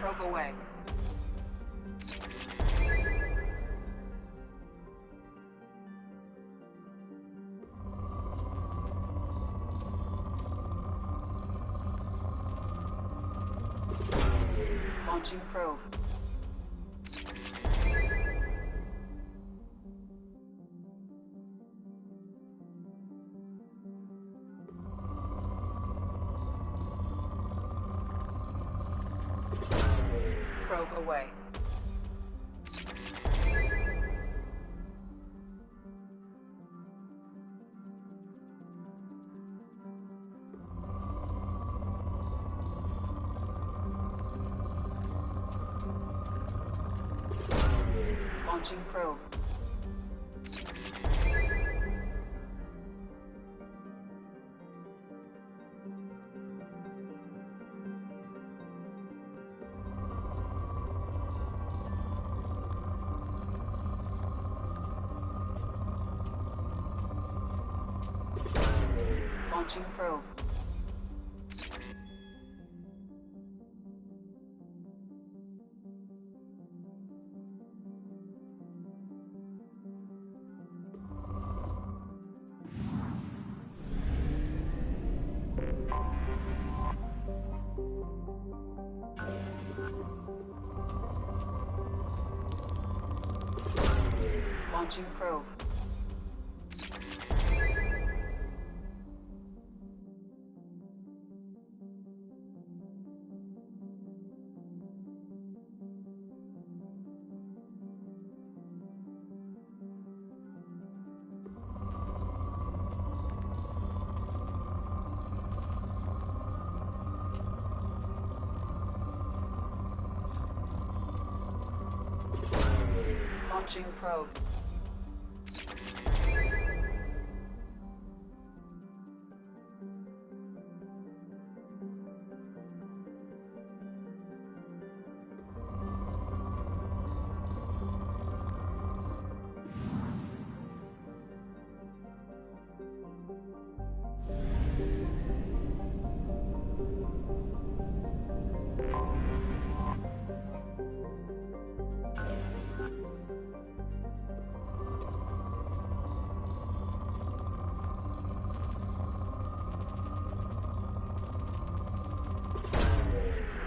Probe away. Launching probe. Probe away. Launching probe. Launching probe. Launching probe. Launching probe.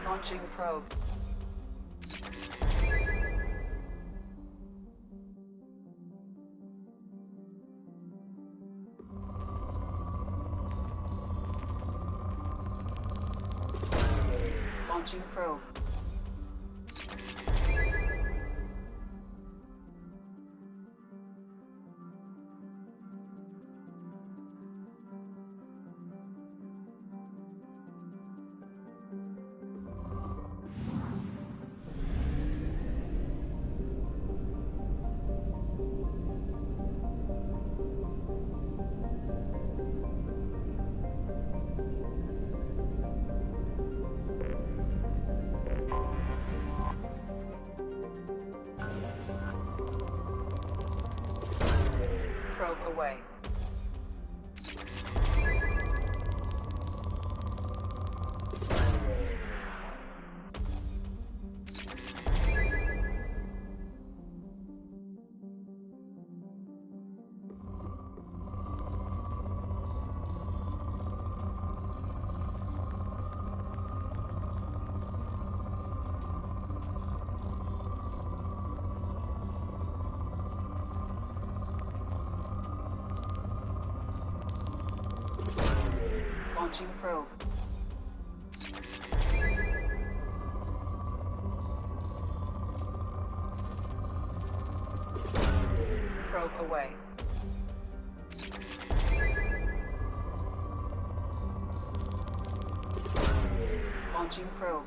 Launching probe. Launching probe. Probe away. Launching probe. Probe away. Launching probe.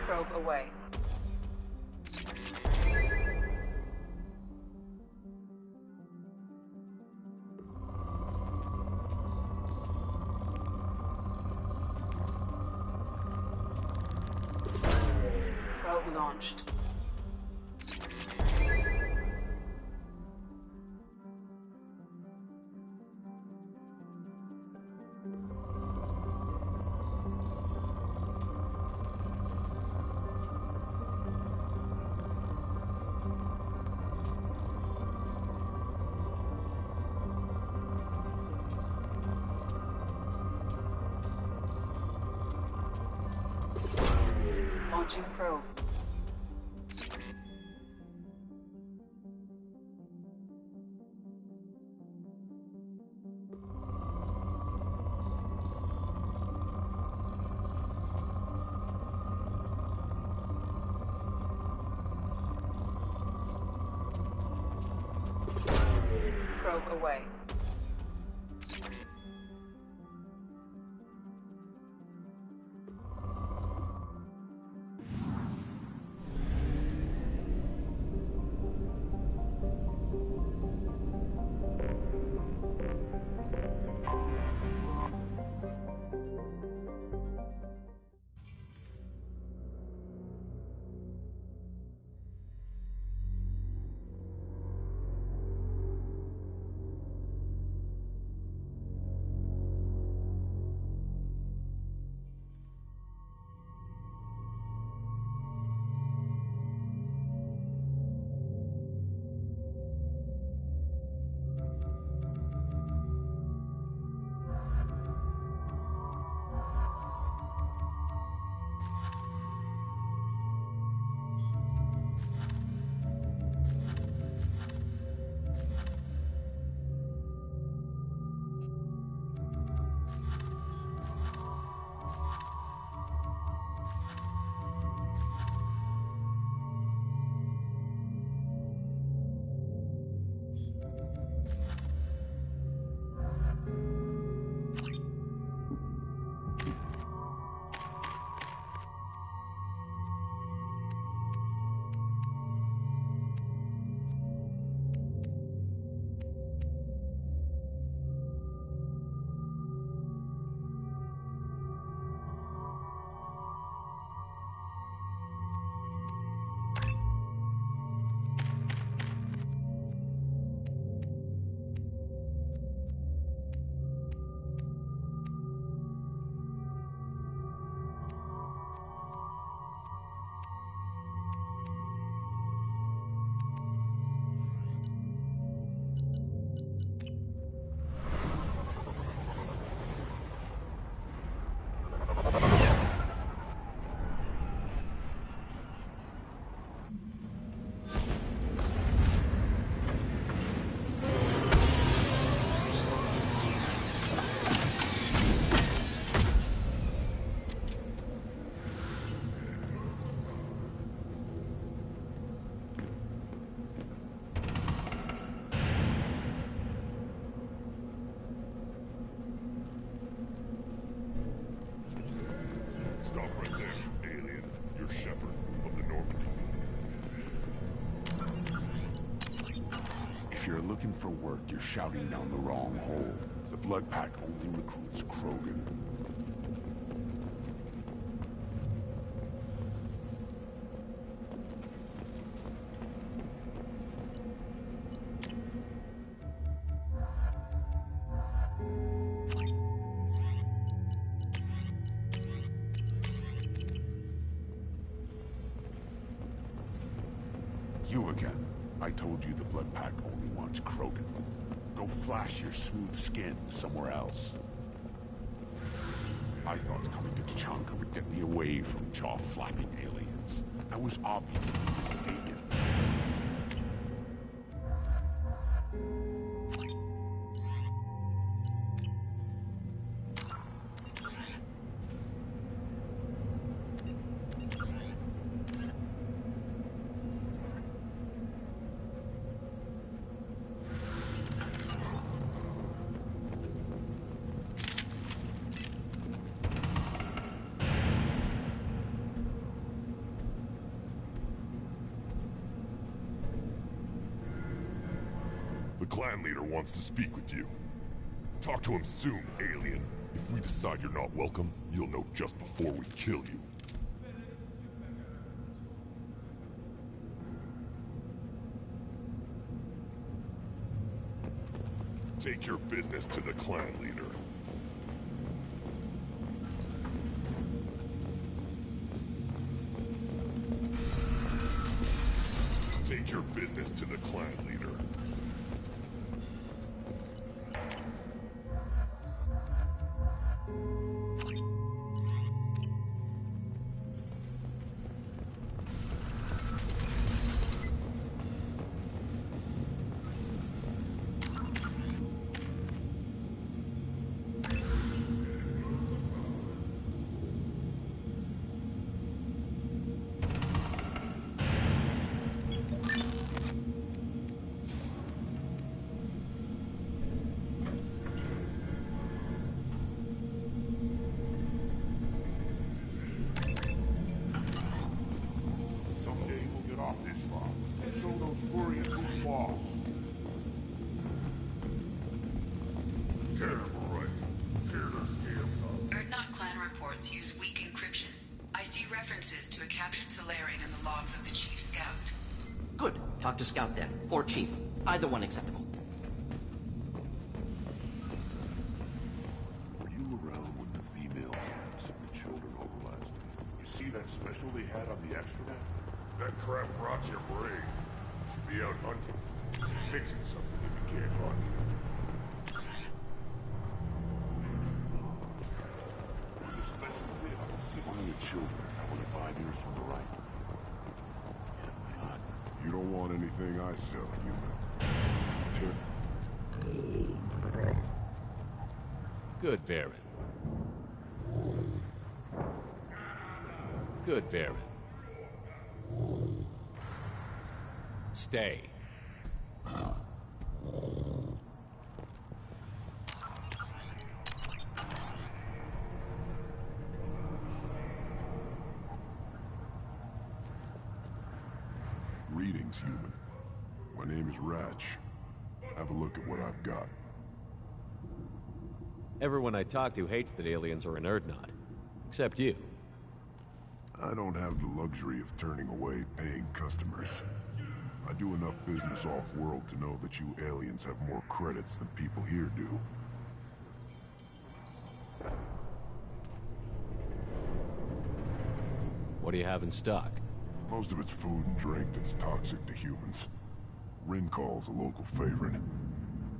Probe away. launched. Launching probe. Probe away. Stop right there, alien. You're Shepard of the Normandy. If you're looking for work, you're shouting down the wrong hole. The Blood Pack only recruits Krogan. You again. I told you the Blood Pack only wants Krogan. Go flash your smooth skin somewhere else. I thought coming to Tuchanka would get me away from jaw-flapping aliens. I was obviously mistaken. The clan leader wants to speak with you. Talk to him soon, alien. If we decide you're not welcome, you'll know just before we kill you. Take your business to the clan leader. Take your business to the clan leader. Erdnot clan reports use weak encryption. I see references to a captured Solarian in the logs of the Chief Scout. Good. Talk to Scout then. Or Chief. Either one acceptable. Were you around when the female camps and the children overlapped? You see that special they had on the extranet? That crap rots your brain. You should be out hunting. Fixing something if you can't hunt. Was a special bit on the city. One of the children, I went 5 years from the right. Yeah, my aunt. You don't want anything I sell, human. Good, Varen. Good, Varen. Stay. Greetings, human. My name is Ratch. Have a look at what I've got. Everyone I talk to hates that aliens are in Erdnot. Except you. I don't have the luxury of turning away paying customers. I do enough business off-world to know that you aliens have more credits than people here do. What do you have in stock? Most of it's food and drink that's toxic to humans. Rincall's a local favorite.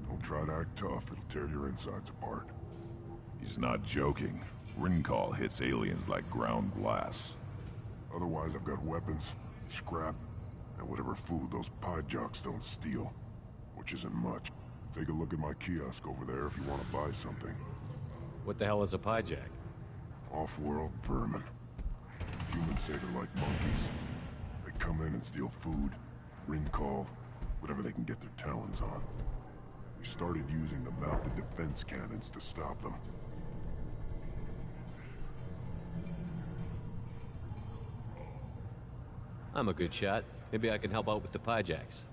Don't try to act tough, it'll tear your insides apart. He's not joking. Rincall hits aliens like ground glass. Otherwise, I've got weapons, scrap, and whatever food those pie jocks don't steal. Which isn't much. Take a look at my kiosk over there if you want to buy something. What the hell is a pie jack? Off-world vermin. Humans say they're like monkeys. They come in and steal food, Rincall, whatever they can get their talons on. We started using the mounted defense cannons to stop them. I'm a good shot. Maybe I can help out with the pie jacks.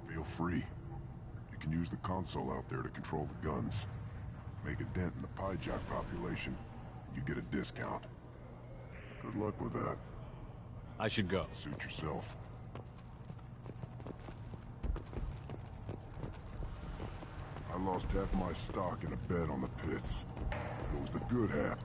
Feel free. You can use the console out there to control the guns. Make a dent in the pie jack population, and you get a discount. Good luck with that. I should go. Suit yourself. I lost half my stock in a bet on the pits. It was the good half.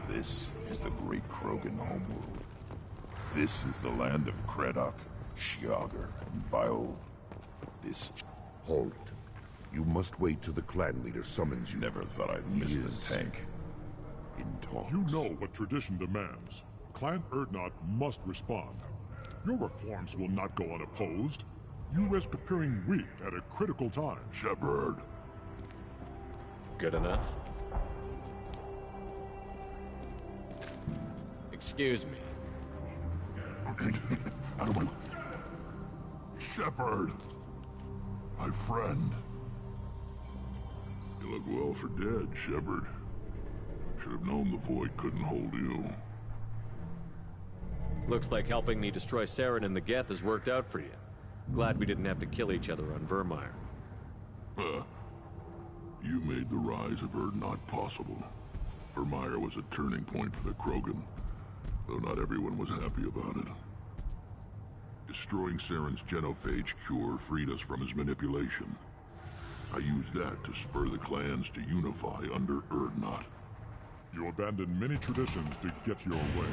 This is the great Krogan homeworld. This is the land of Kredok, Shiagar, and Viol. This... Hold it. You must wait till the clan leader summons you. Never thought I'd miss the tank. In talks. You know what tradition demands. Clan Erdnot must respond. Your reforms will not go unopposed. You risk appearing weak at a critical time. Shepard. Good enough? Excuse me. Shepard. My friend. You look well for dead, Shepard. Should have known the Void couldn't hold you. Looks like helping me destroy Saren and the Geth has worked out for you. Glad we didn't have to kill each other on Vermeer. You made the rise of Urdnot possible. Vermeer was a turning point for the Krogan, though not everyone was happy about it. Destroying Saren's genophage cure freed us from his manipulation. I used that to spur the clans to unify under Urdnot. You abandoned many traditions to get your way.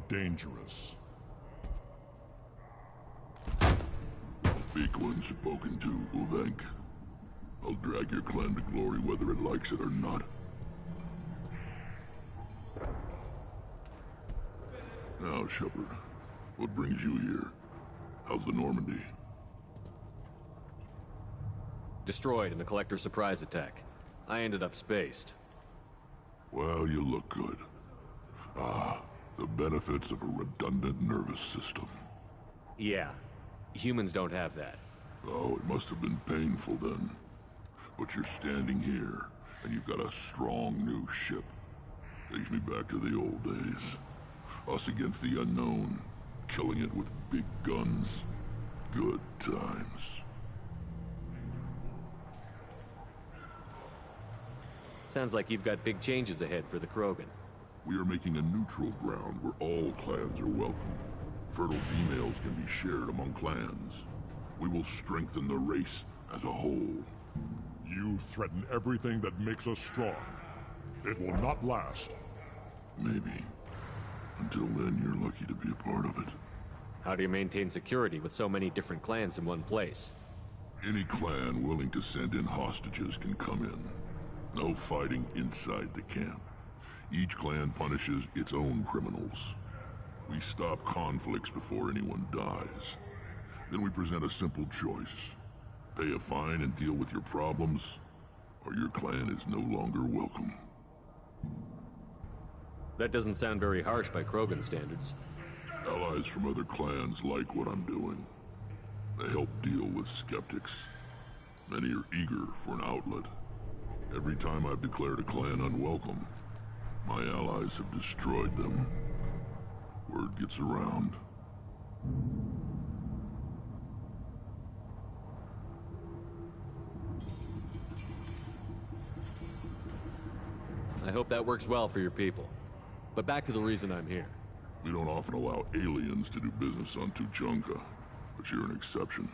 Dangerous. Speak when spoken to, Uvenk. I'll drag your clan to glory whether it likes it or not. Now, Shepard, what brings you here? How's the Normandy? Destroyed in a Collector surprise attack. I ended up spaced. Well, you look good. Ah, the benefits of a redundant nervous system. Yeah. Humans don't have that. Oh, it must have been painful then. But you're standing here, and you've got a strong new ship. Takes me back to the old days. Us against the unknown, killing it with big guns. Good times. Sounds like you've got big changes ahead for the Krogan. We are making a neutral ground where all clans are welcome. Fertile females can be shared among clans. We will strengthen the race as a whole. You threaten everything that makes us strong. It will not last. Maybe. Until then, you're lucky to be a part of it. How do you maintain security with so many different clans in one place? Any clan willing to send in hostages can come in. No fighting inside the camp. Each clan punishes its own criminals. We stop conflicts before anyone dies. Then we present a simple choice. Pay a fine and deal with your problems, or your clan is no longer welcome. That doesn't sound very harsh by Krogan standards. Allies from other clans like what I'm doing. They help deal with skeptics. Many are eager for an outlet. Every time I've declared a clan unwelcome, my allies have destroyed them. Word gets around. I hope that works well for your people. But back to the reason I'm here. We don't often allow aliens to do business on Tuchanka, but you're an exception.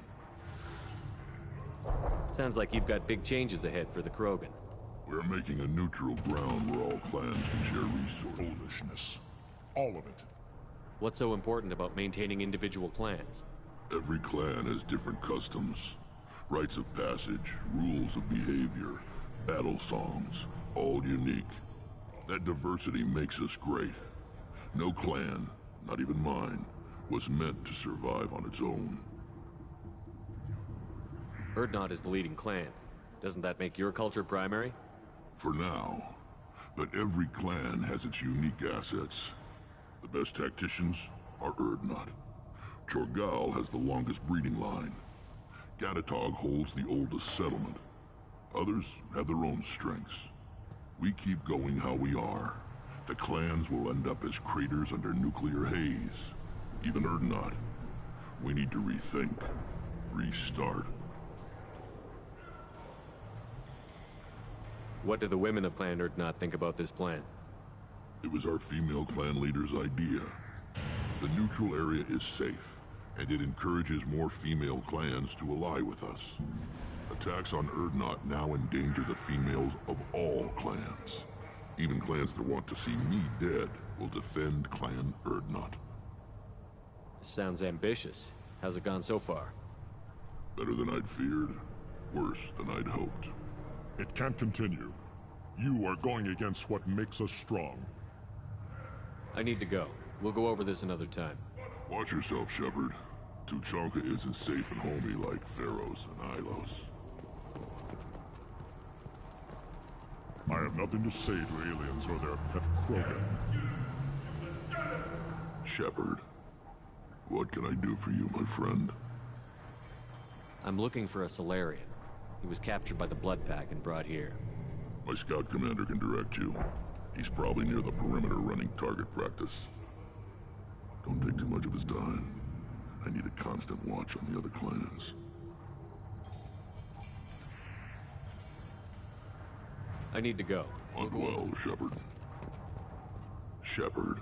Sounds like you've got big changes ahead for the Krogan. We're making a neutral ground where all clans can share resources. Foolishness. All of it. What's so important about maintaining individual clans? Every clan has different customs, rites of passage, rules of behavior, battle songs, all unique. That diversity makes us great. No clan, not even mine, was meant to survive on its own. Urdnot is the leading clan. Doesn't that make your culture primary? For now. But every clan has its unique assets. The best tacticians are Urdnot. Chorgal has the longest breeding line. Gatatog holds the oldest settlement. Others have their own strengths. We keep going how we are. The clans will end up as craters under nuclear haze. Even Urdnot. We need to rethink. Restart. What do the women of Clan Urdnot think about this plan? It was our female clan leader's idea. The neutral area is safe, and it encourages more female clans to ally with us. Attacks on Urdnot now endanger the females of all clans. Even clans that want to see me dead will defend Clan Urdnot. Sounds ambitious. How's it gone so far? Better than I'd feared. Worse than I'd hoped. It can't continue. You are going against what makes us strong. I need to go. We'll go over this another time. Watch yourself, Shepard. Tuchanka isn't safe and homey like Theros and Ilos. I have nothing to say to aliens or their pet Krogan. Shepard, what can I do for you, my friend? I'm looking for a Salarian. He was captured by the Blood Pack and brought here. My scout commander can direct you. He's probably near the perimeter running target practice. Don't take too much of his time. I need a constant watch on the other clans. I need to go. Hunt well, Shepard. Shepard.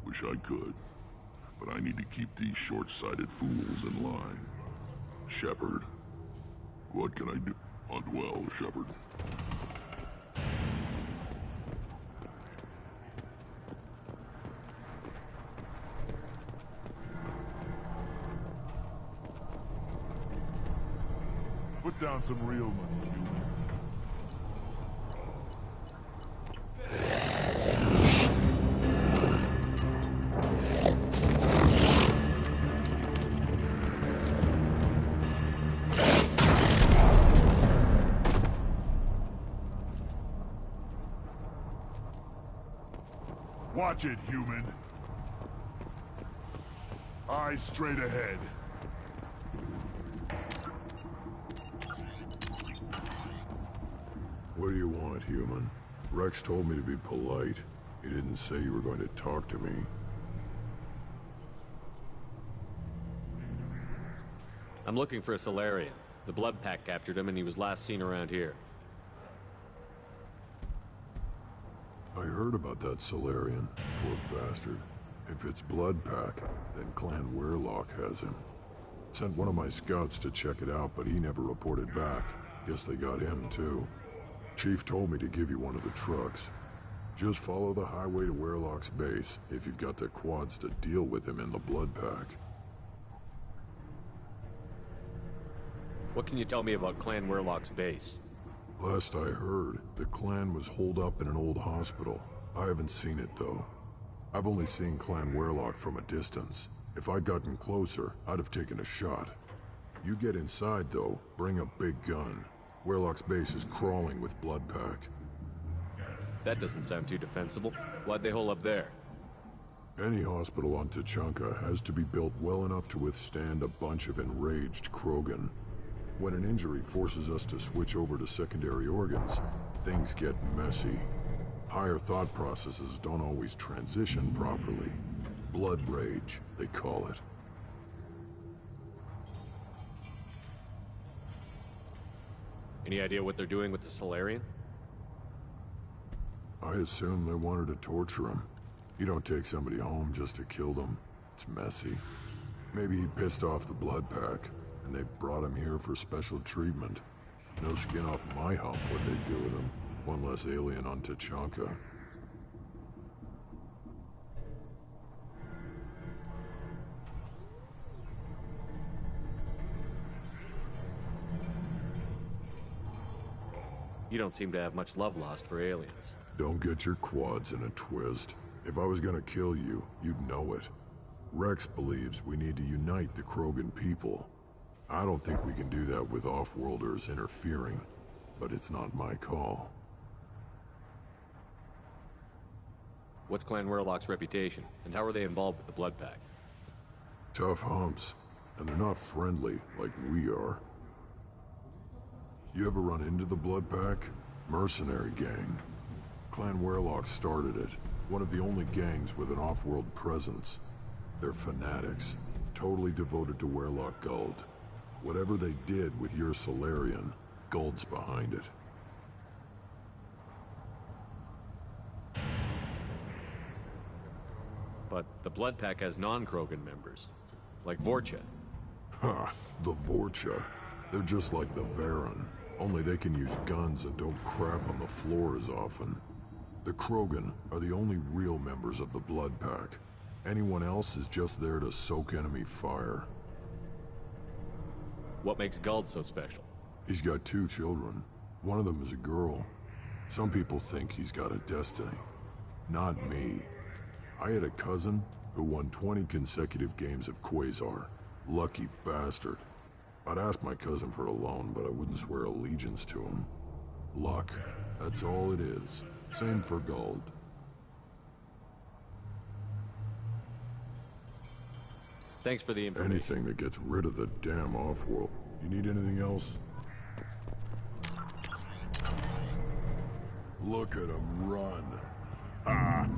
Wish I could, but I need to keep these short-sighted fools in line. Shepard. What can I do? Hunt well, Shepard. Put down some real money, human. Watch it, human. Eyes straight ahead. What do you want, human? Rex told me to be polite. He didn't say you were going to talk to me. I'm looking for a Salarian. The Blood Pack captured him and he was last seen around here. I heard about that Salarian. Poor bastard. If it's Blood Pack, then Clan Weyrloc has him. Sent one of my scouts to check it out, but he never reported back. Guess they got him, too. Chief told me to give you one of the trucks. Just follow the highway to Weyrloc's base, if you've got the quads to deal with him in the Blood Pack. What can you tell me about Clan Weyrloc's base? Last I heard, the clan was holed up in an old hospital. I haven't seen it, though. I've only seen Clan Weyrloc from a distance. If I'd gotten closer, I'd have taken a shot. You get inside, though, bring a big gun. Weyrloc's base is crawling with Blood Pack. That doesn't sound too defensible. Why'd they hole up there? Any hospital on Tuchanka has to be built well enough to withstand a bunch of enraged Krogan. When an injury forces us to switch over to secondary organs, things get messy. Higher thought processes don't always transition properly. Blood rage, they call it. Any idea what they're doing with the Salarian? I assume they wanted to torture him. You don't take somebody home just to kill them. It's messy. Maybe he pissed off the Blood Pack, and they brought him here for special treatment. No skin off my hump what they do with him. One less alien on Tuchanka. You don't seem to have much love lost for aliens. Don't get your quads in a twist. If I was gonna kill you, you'd know it. Rex believes we need to unite the Krogan people. I don't think we can do that with off-worlders interfering, but it's not my call. What's Clan Weyrloc's reputation, and how are they involved with the Blood Pack? Tough humps, and they're not friendly like we are. You ever run into the Blood Pack? Mercenary gang. Clan Weyrloc started it. One of the only gangs with an off-world presence. They're fanatics, totally devoted to Weyrloc Guld. Whatever they did with your Salarian, Guld's behind it. But the Blood Pack has non-Krogan members, like Vorcha. Ha! The Vorcha. They're just like the Varen, only they can use guns and don't crap on the floor as often. The Krogan are the only real members of the Blood Pack. Anyone else is just there to soak enemy fire. What makes Guld so special? He's got 2 children. One of them is a girl. Some people think he's got a destiny. Not me. I had a cousin who won 20 consecutive games of Quasar. Lucky bastard. I'd ask my cousin for a loan, but I wouldn't swear allegiance to him. Luck. That's all it is. Same for Guld. Thanks for the information. Anything that gets rid of the damn off-world. You need anything else? Look at him run. Ah!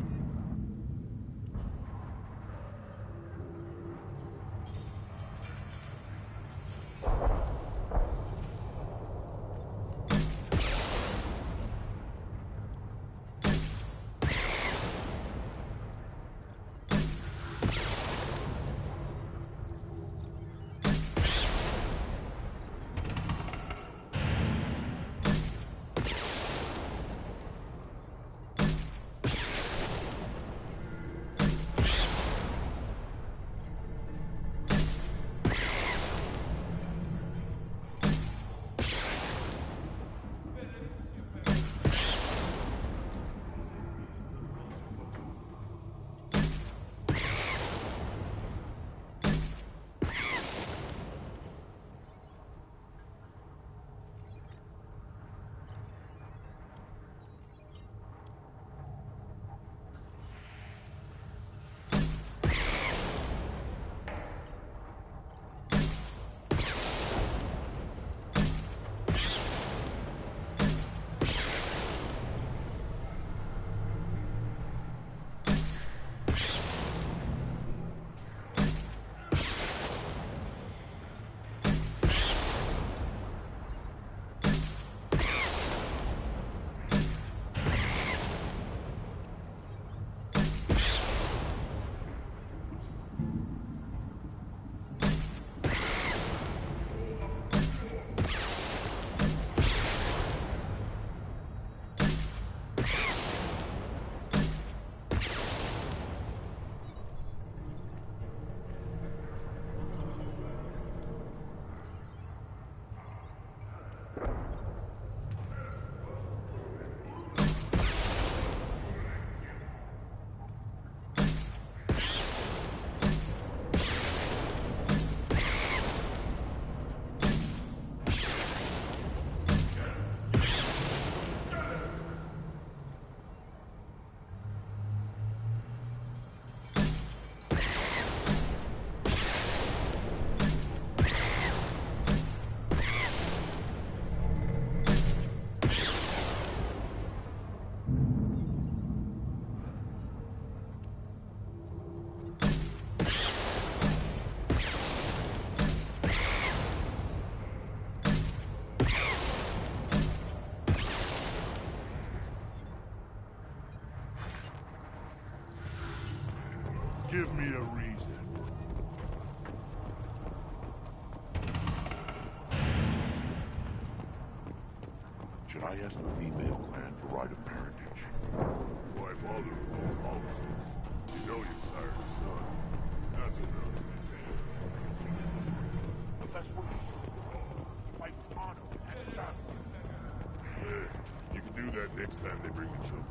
Give me a reason. Should I ask the female clan for right of parentage? My mother always does. You know you sired a son. That's enough. But that's what you fight with honor and savage. Yeah, you can do that next time they bring the children.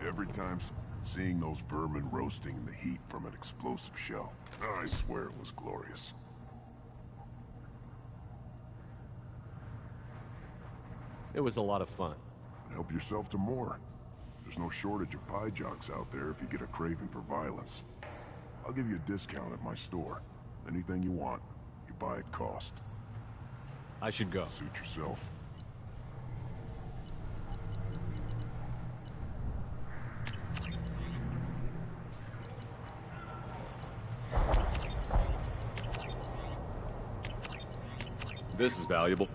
Every time seeing those vermin roasting in the heat from an explosive shell, I swear it was glorious. It was a lot of fun. Help yourself to more. There's no shortage of pie jocks out there if you get a craving for violence. I'll give you a discount at my store. Anything you want, you buy at cost. I should go. Suit yourself. This is valuable.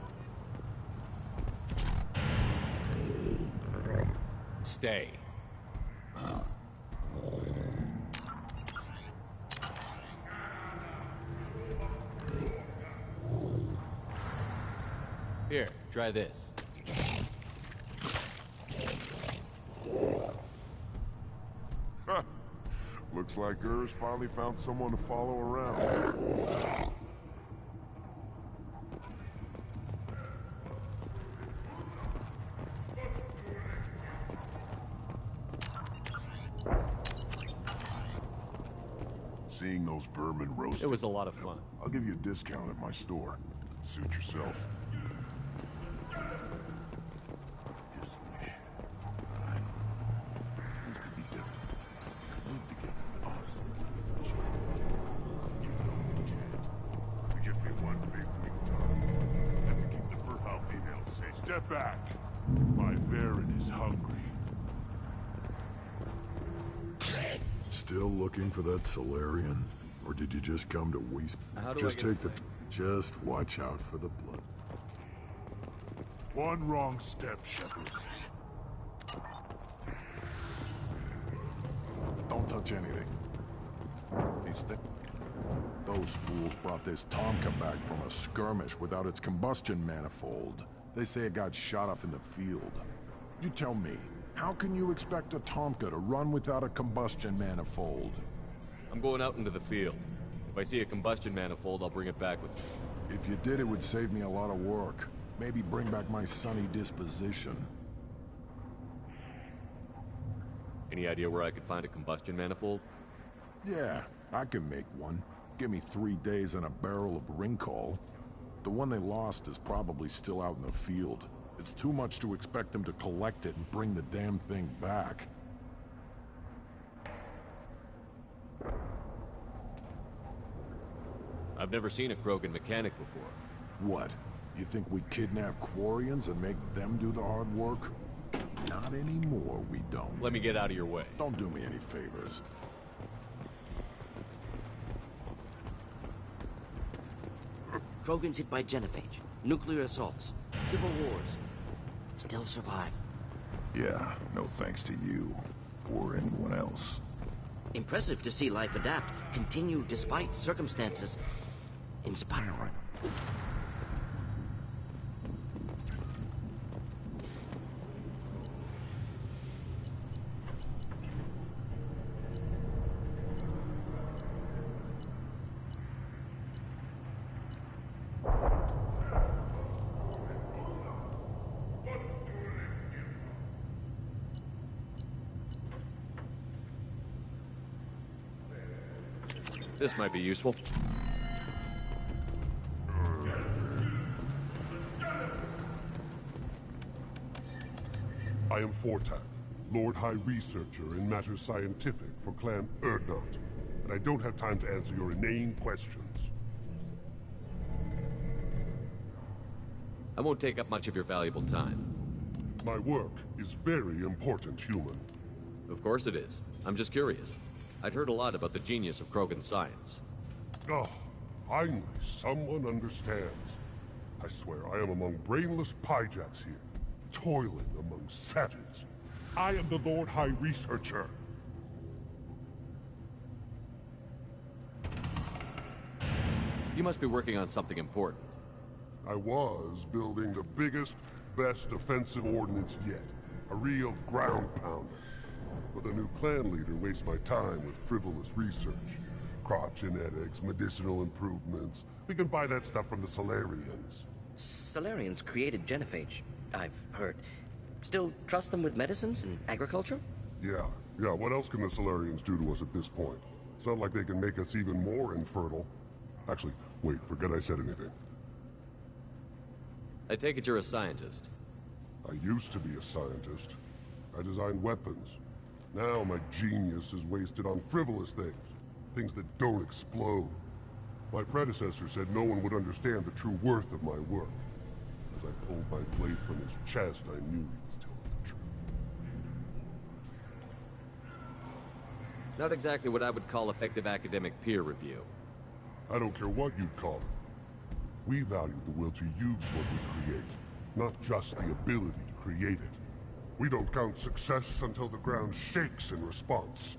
Stay. Here, try this. Looks like Urs finally found someone to follow around. Seeing those vermin roasted. It was a lot of fun. I'll give you a discount at my store. Suit yourself. Just wish. Things could be different. Live together, honestly. You know we can't. We just be one big weak dog. Have to keep the fertile females safe. Step back. My Varen is hungry. Still looking for that Solarian? Or did you just come to waste? Just take the... Just watch out for the blood. One wrong step, Shepard. Don't touch anything. Those fools brought this Tomka back from a skirmish without its combustion manifold. They say it got shot off in the field. You tell me, how can you expect a Tomka to run without a combustion manifold? I'm going out into the field. If I see a combustion manifold, I'll bring it back with me. If you did, it would save me a lot of work. Maybe bring back my sunny disposition. Any idea where I could find a combustion manifold? Yeah, I can make one. Give me 3 days and a barrel of Ringcall. The one they lost is probably still out in the field. It's too much to expect them to collect it and bring the damn thing back. I've never seen a Krogan mechanic before. What? You think we kidnap Quarians and make them do the hard work? Not anymore, we don't. Let me get out of your way. Don't do me any favors. Krogan's hit by genophage, nuclear assaults, civil wars. Still survive. Yeah, no thanks to you. Or anyone else. Impressive to see life adapt, continue despite circumstances. Inspiring. This might be useful. I am Fortak, Lord High Researcher in matters scientific for Clan Urdnot, and I don't have time to answer your inane questions. I won't take up much of your valuable time. My work is very important, human. Of course it is. I'm just curious. I'd heard a lot about the genius of Krogan science. Oh, finally, someone understands. I swear I am among brainless pyjacks here, toiling among savages. I am the Lord High Researcher. You must be working on something important. I was building the biggest, best offensive ordnance yet. A real ground pounder. But the new clan leader wastes my time with frivolous research. Crop genetics, medicinal improvements. We can buy that stuff from the Solarians. Solarians created genophage, I've heard. Still trust them with medicines and agriculture? Yeah. What else can the Solarians do to us at this point? It's not like they can make us even more infertile. Actually, wait, forget I said anything. I take it you're a scientist. I used to be a scientist. I designed weapons. Now my genius is wasted on frivolous things. Things that don't explode. My predecessor said no one would understand the true worth of my work. As I pulled my blade from his chest, I knew he was telling the truth. Not exactly what I would call effective academic peer review. I don't care what you'd call it. We value the will to use what we create, not just the ability to create it. We don't count success until the ground shakes in response.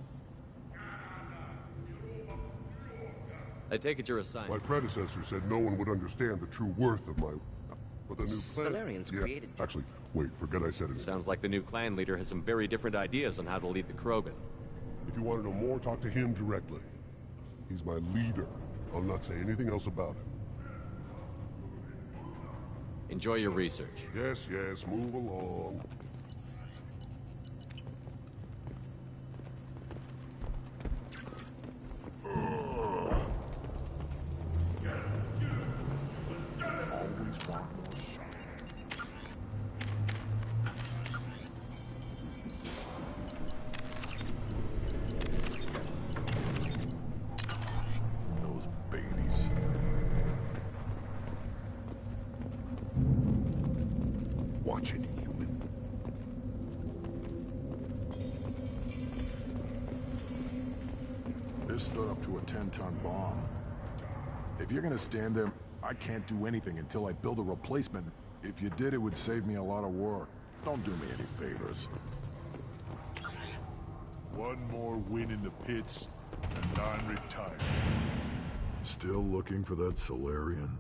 I take it you're a scientist. My predecessor said no one would understand the true worth of my... But the new clan... Solarians created... Actually, wait, forget I said it. Sounds like the new clan leader has some very different ideas on how to lead the Krogan. If you want to know more, talk to him directly. He's my leader. I'll not say anything else about him. Enjoy your research. Yes, move along. Watch it, human. stood up to a 10-ton bomb. If you're gonna stand there, I can't do anything until I build a replacement. If you did, it would save me a lot of work. Don't do me any favors. One more win in the pits, and I'm retired. Still looking for that Solarian?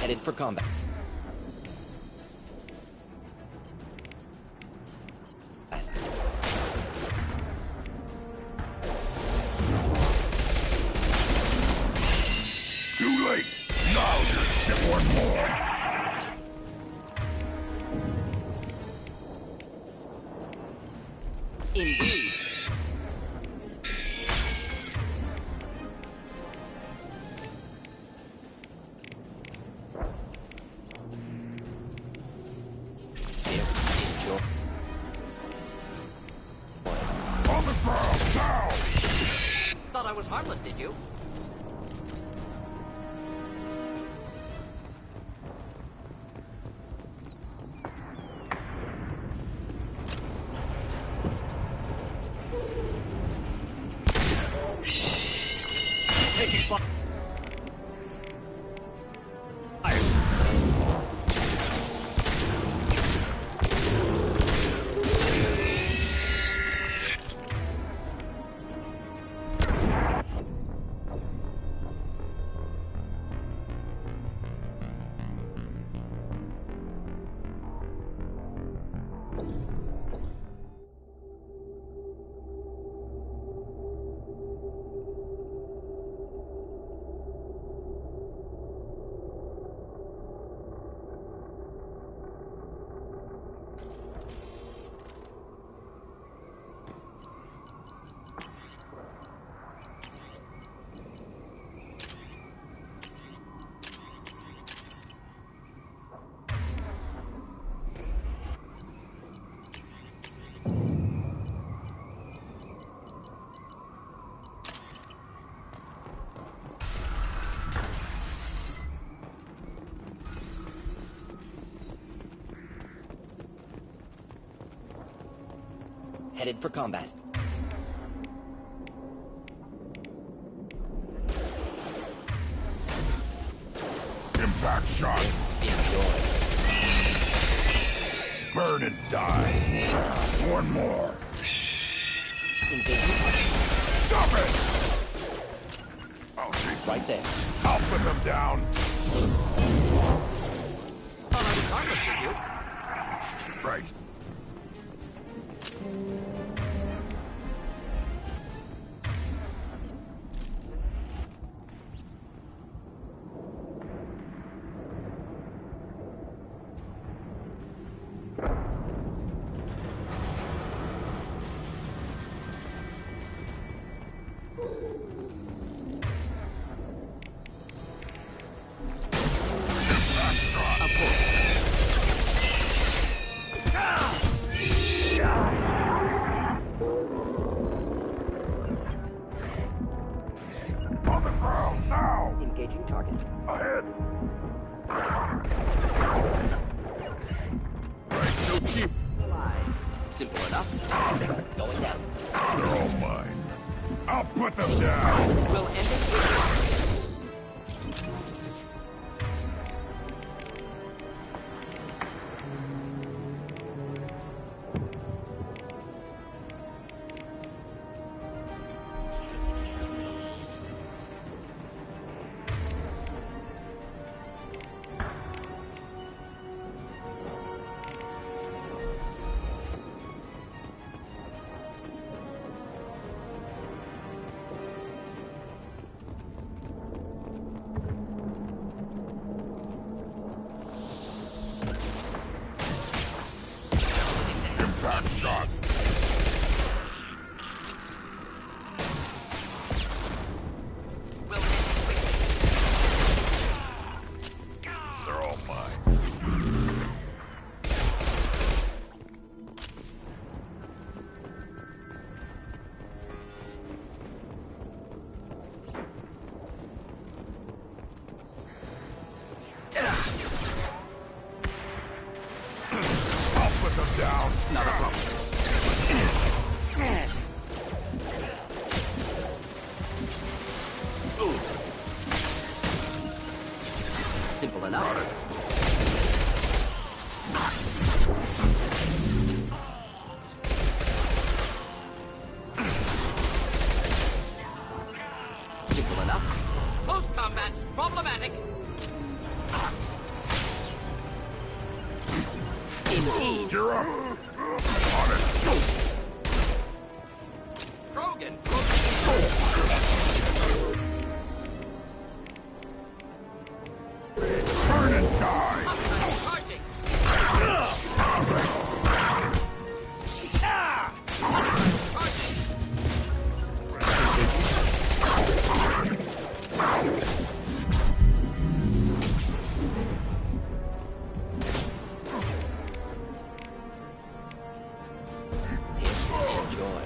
Headed for combat. Too late! Now just get one more! Indeed. Thought I was harmless, did you? Taking fire. Headed for combat. Impact shot. Enjoy. Burn and die. One more. Engaging. Stop it! I'll take Right there. I'll put them down. Right. Engaging target. Ahead. No cheap. Simple enough. Going down. They're all mine. I'll put them down. We'll end it with Impact shot. They're all mine. I'll put them down. not a problem. Simple enough. Simple enough. Close combat's problematic. Indeed. You're up. On it. Krogan. Burn and die. Enjoy.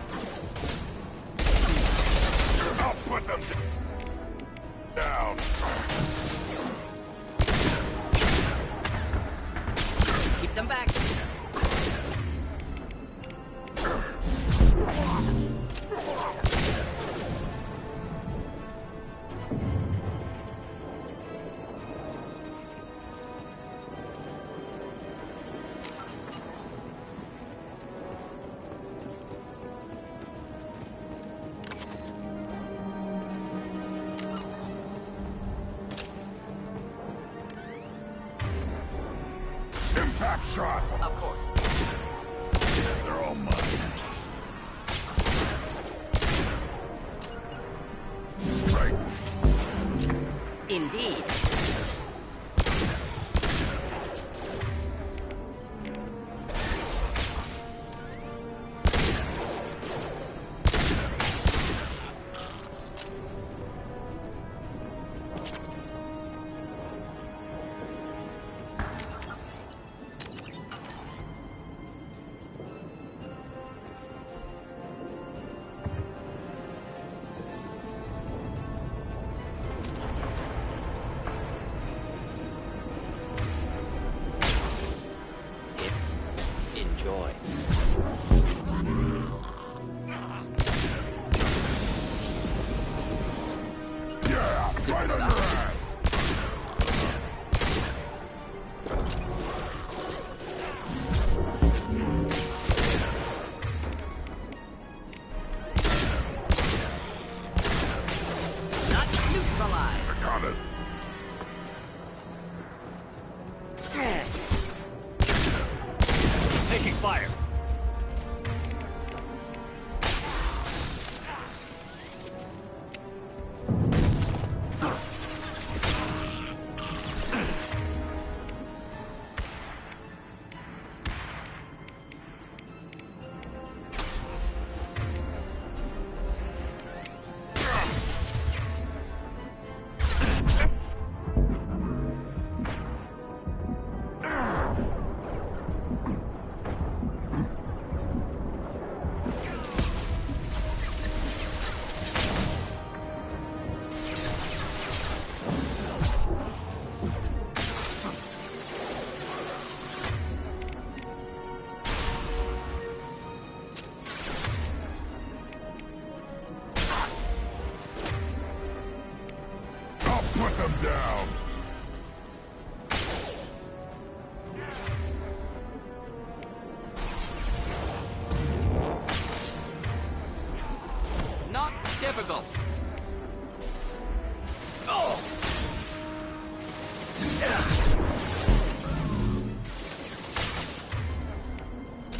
I'll put them down. Keep them back. Impact shot. Of course. They're all mine. Right. Indeed. Right on your ass! Not neutralized. I got it. Taking fire. Put them down! Not difficult.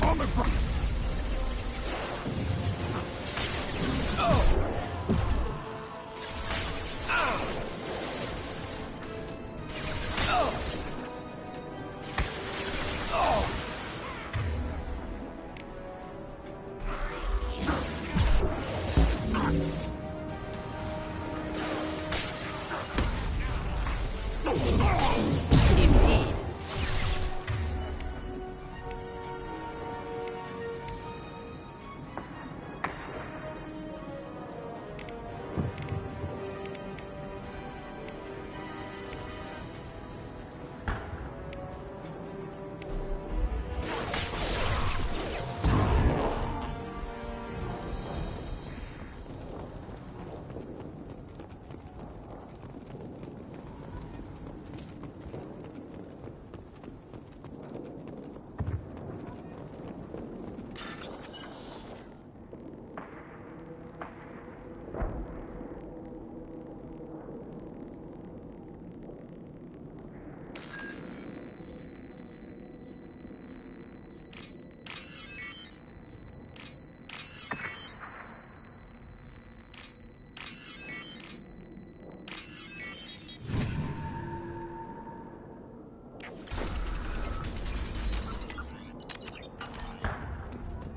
On the ground! Indeed.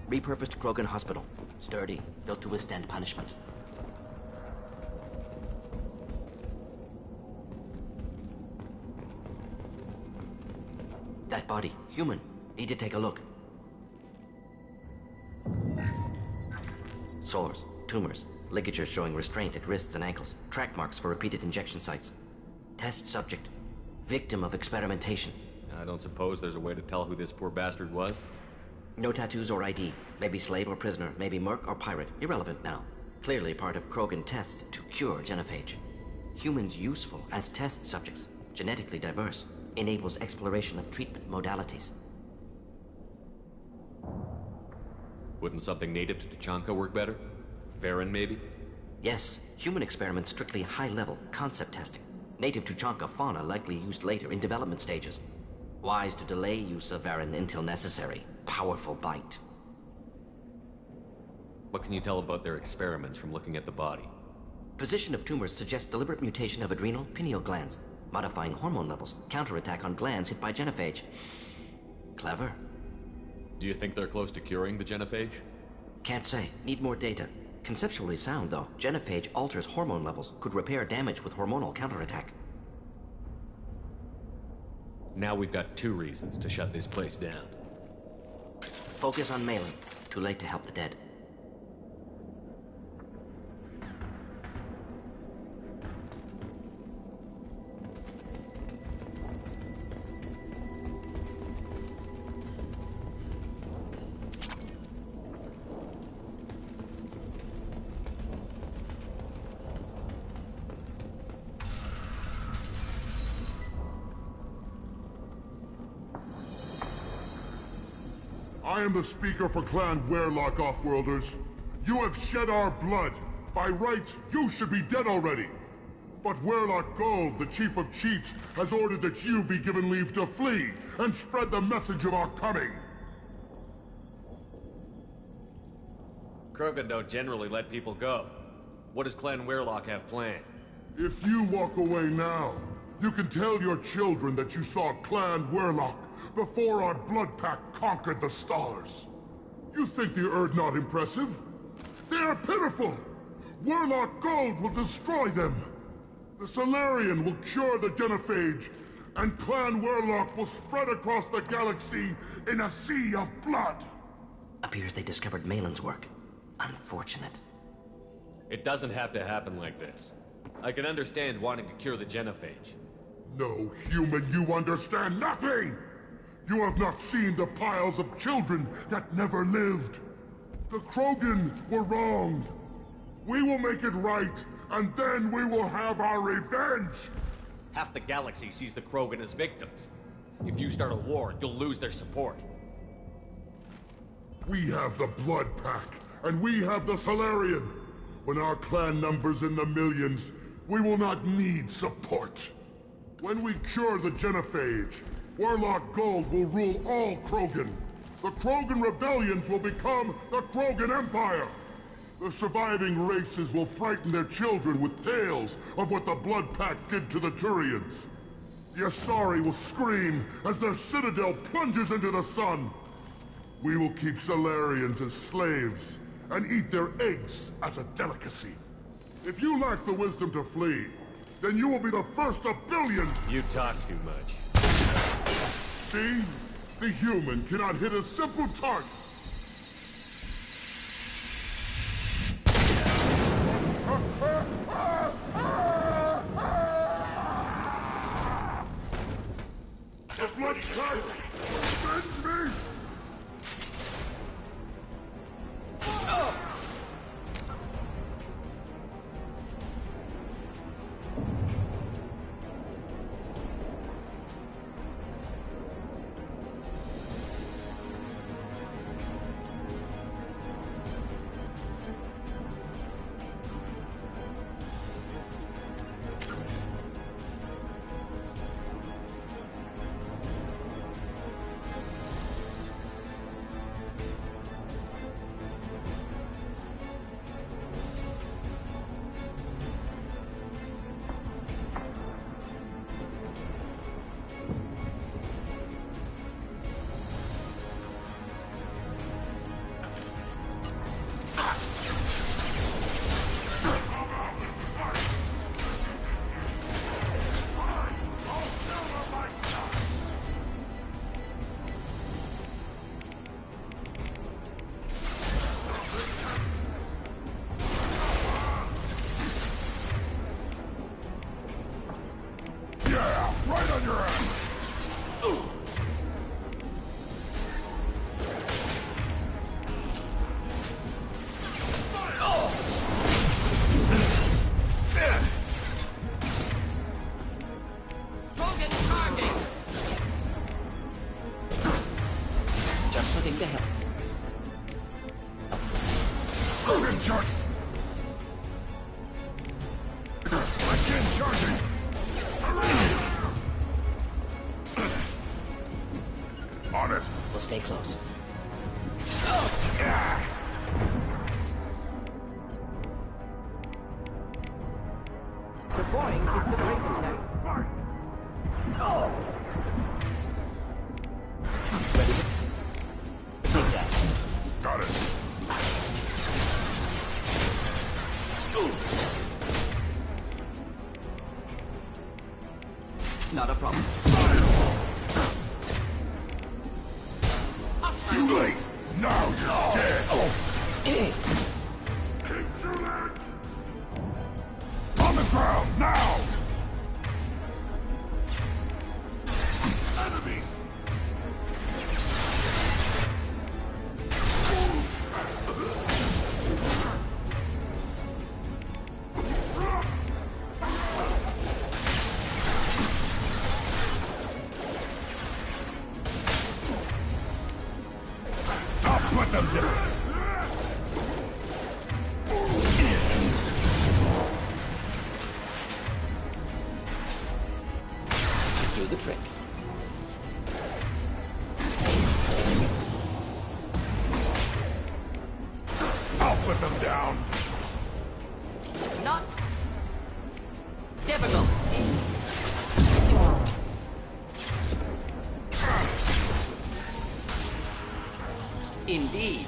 Repurposed Krogan Hospital. Sturdy, built to withstand punishment. That body, human. Need to take a look. Sores, tumors, ligatures showing restraint at wrists and ankles, track marks for repeated injection sites. Test subject. Victim of experimentation. I don't suppose there's a way to tell who this poor bastard was? No tattoos or ID. Maybe slave or prisoner, maybe merc or pirate. Irrelevant now. Clearly part of Krogan tests to cure genophage. Humans useful as test subjects. Genetically diverse. Enables exploration of treatment modalities. Wouldn't something native to Tuchanka work better? Varen, maybe? Yes. Human experiments strictly high-level concept testing. Native Tuchanka fauna likely used later in development stages. Wise to delay use of Varen until necessary. Powerful bite. What can you tell about their experiments from looking at the body? Position of tumors suggests deliberate mutation of adrenal, pineal glands, modifying hormone levels, counterattack on glands hit by genophage. Clever. Do you think they're close to curing the genophage? Can't say. Need more data. Conceptually sound, though. Genophage alters hormone levels, could repair damage with hormonal counterattack. Now we've got 2 reasons to shut this place down. Focus on Malin. Too late to help the dead. I am the speaker for Clan Weyrloc, Offworlders. You have shed our blood. By rights, you should be dead already. But Weyrloc Gold, the Chief of Chiefs, has ordered that you be given leave to flee and spread the message of our coming. Krogan don't generally let people go. What does Clan Weyrloc have planned? If you walk away now, you can tell your children that you saw Clan Weyrloc before our Blood Pack conquered the stars. You think the Erd not impressive? They are pitiful! Weyrloc Gold will destroy them! The Solarian will cure the Genophage, and Clan Weyrloc will spread across the galaxy in a sea of blood! Appears they discovered Malin's work. Unfortunate. It doesn't have to happen like this. I can understand wanting to cure the Genophage. No, human, you understand nothing! You have not seen the piles of children that never lived. The Krogan were wronged. We will make it right, and then we will have our revenge! Half the galaxy sees the Krogan as victims. If you start a war, you'll lose their support. We have the Blood Pack, and we have the Solarian. When our clan numbers in the millions, we will not need support. When we cure the Genophage, Weyrloc Gold will rule all Krogan. The Krogan rebellions will become the Krogan Empire. The surviving races will frighten their children with tales of what the Blood Pack did to the Turians. The Asari will scream as their citadel plunges into the sun. We will keep Solarians as slaves and eat their eggs as a delicacy. If you lack the wisdom to flee, then you will be the first of billions! You talk too much. See? The human cannot hit a simple target. The Blood Pack! Defend me! We'll stay close. Deploying incineration tank. Ready? Take that. Got it. Not a problem. Too late! Now you're dead! On the ground, now! Enemy! Do the trick. I'll put them down. Not difficult. Indeed.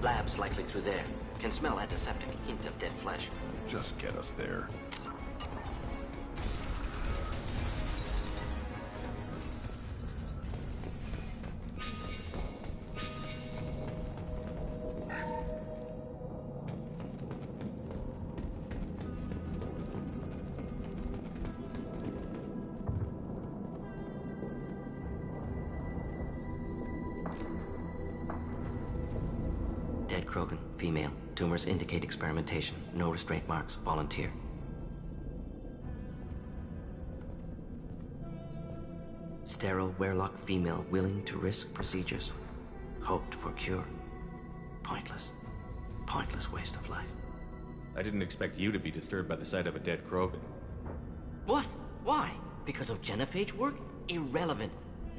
Lab's likely through there. Can smell antiseptic, hint of dead flesh. Just get us there. Dead Krogan, female. Tumors indicate experimentation. No restraint marks. Volunteer. Sterile Werelock female willing to risk procedures. Hoped for cure. Pointless. Pointless waste of life. I didn't expect you to be disturbed by the sight of a dead Krogan. What? Why? Because of genophage work? Irrelevant.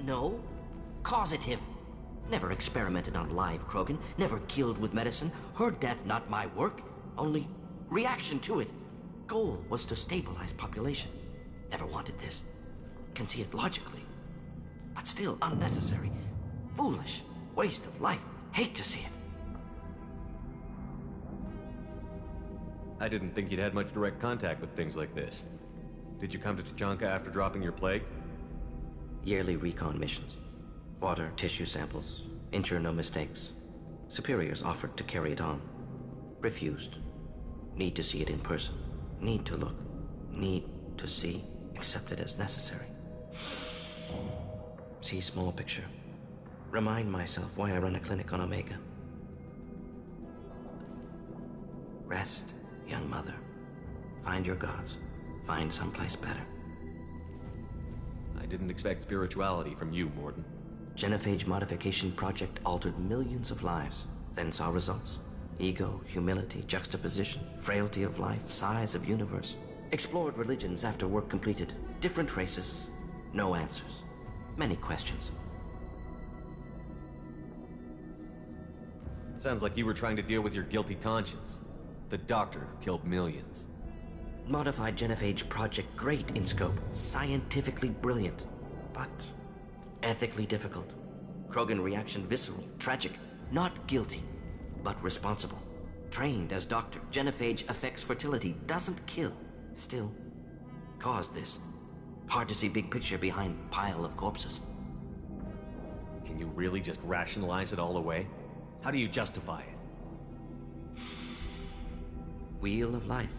No. Causative. Never experimented on live Krogan. Never killed with medicine. Her death not my work. Only reaction to it. Goal was to stabilize population. Never wanted this. Can see it logically. But still unnecessary. Foolish. Waste of life. Hate to see it. I didn't think you'd had much direct contact with things like this. Did you come to Tuchanka after dropping your plague? Yearly recon missions. Water, tissue samples. Ensure no mistakes. Superiors offered to carry it on. Refused. Need to see it in person. Need to look. Need to see. Accepted as necessary. See small picture. Remind myself why I run a clinic on Omega. Rest, young mother. Find your gods. Find someplace better. I didn't expect spirituality from you, Mordin. Genophage modification project altered millions of lives, then saw results. Ego, humility, juxtaposition, frailty of life, size of universe. Explored religions after work completed. Different races. No answers. Many questions. Sounds like you were trying to deal with your guilty conscience. The doctor killed millions. Modified genophage project great in scope. Scientifically brilliant. But ethically difficult. Krogan reaction visceral, tragic. Not guilty, but responsible. Trained as doctor, genophage affects fertility, doesn't kill. Still, caused this. Hard to see big picture behind pile of corpses. Can you really just rationalize it all away? How do you justify it? Wheel of life.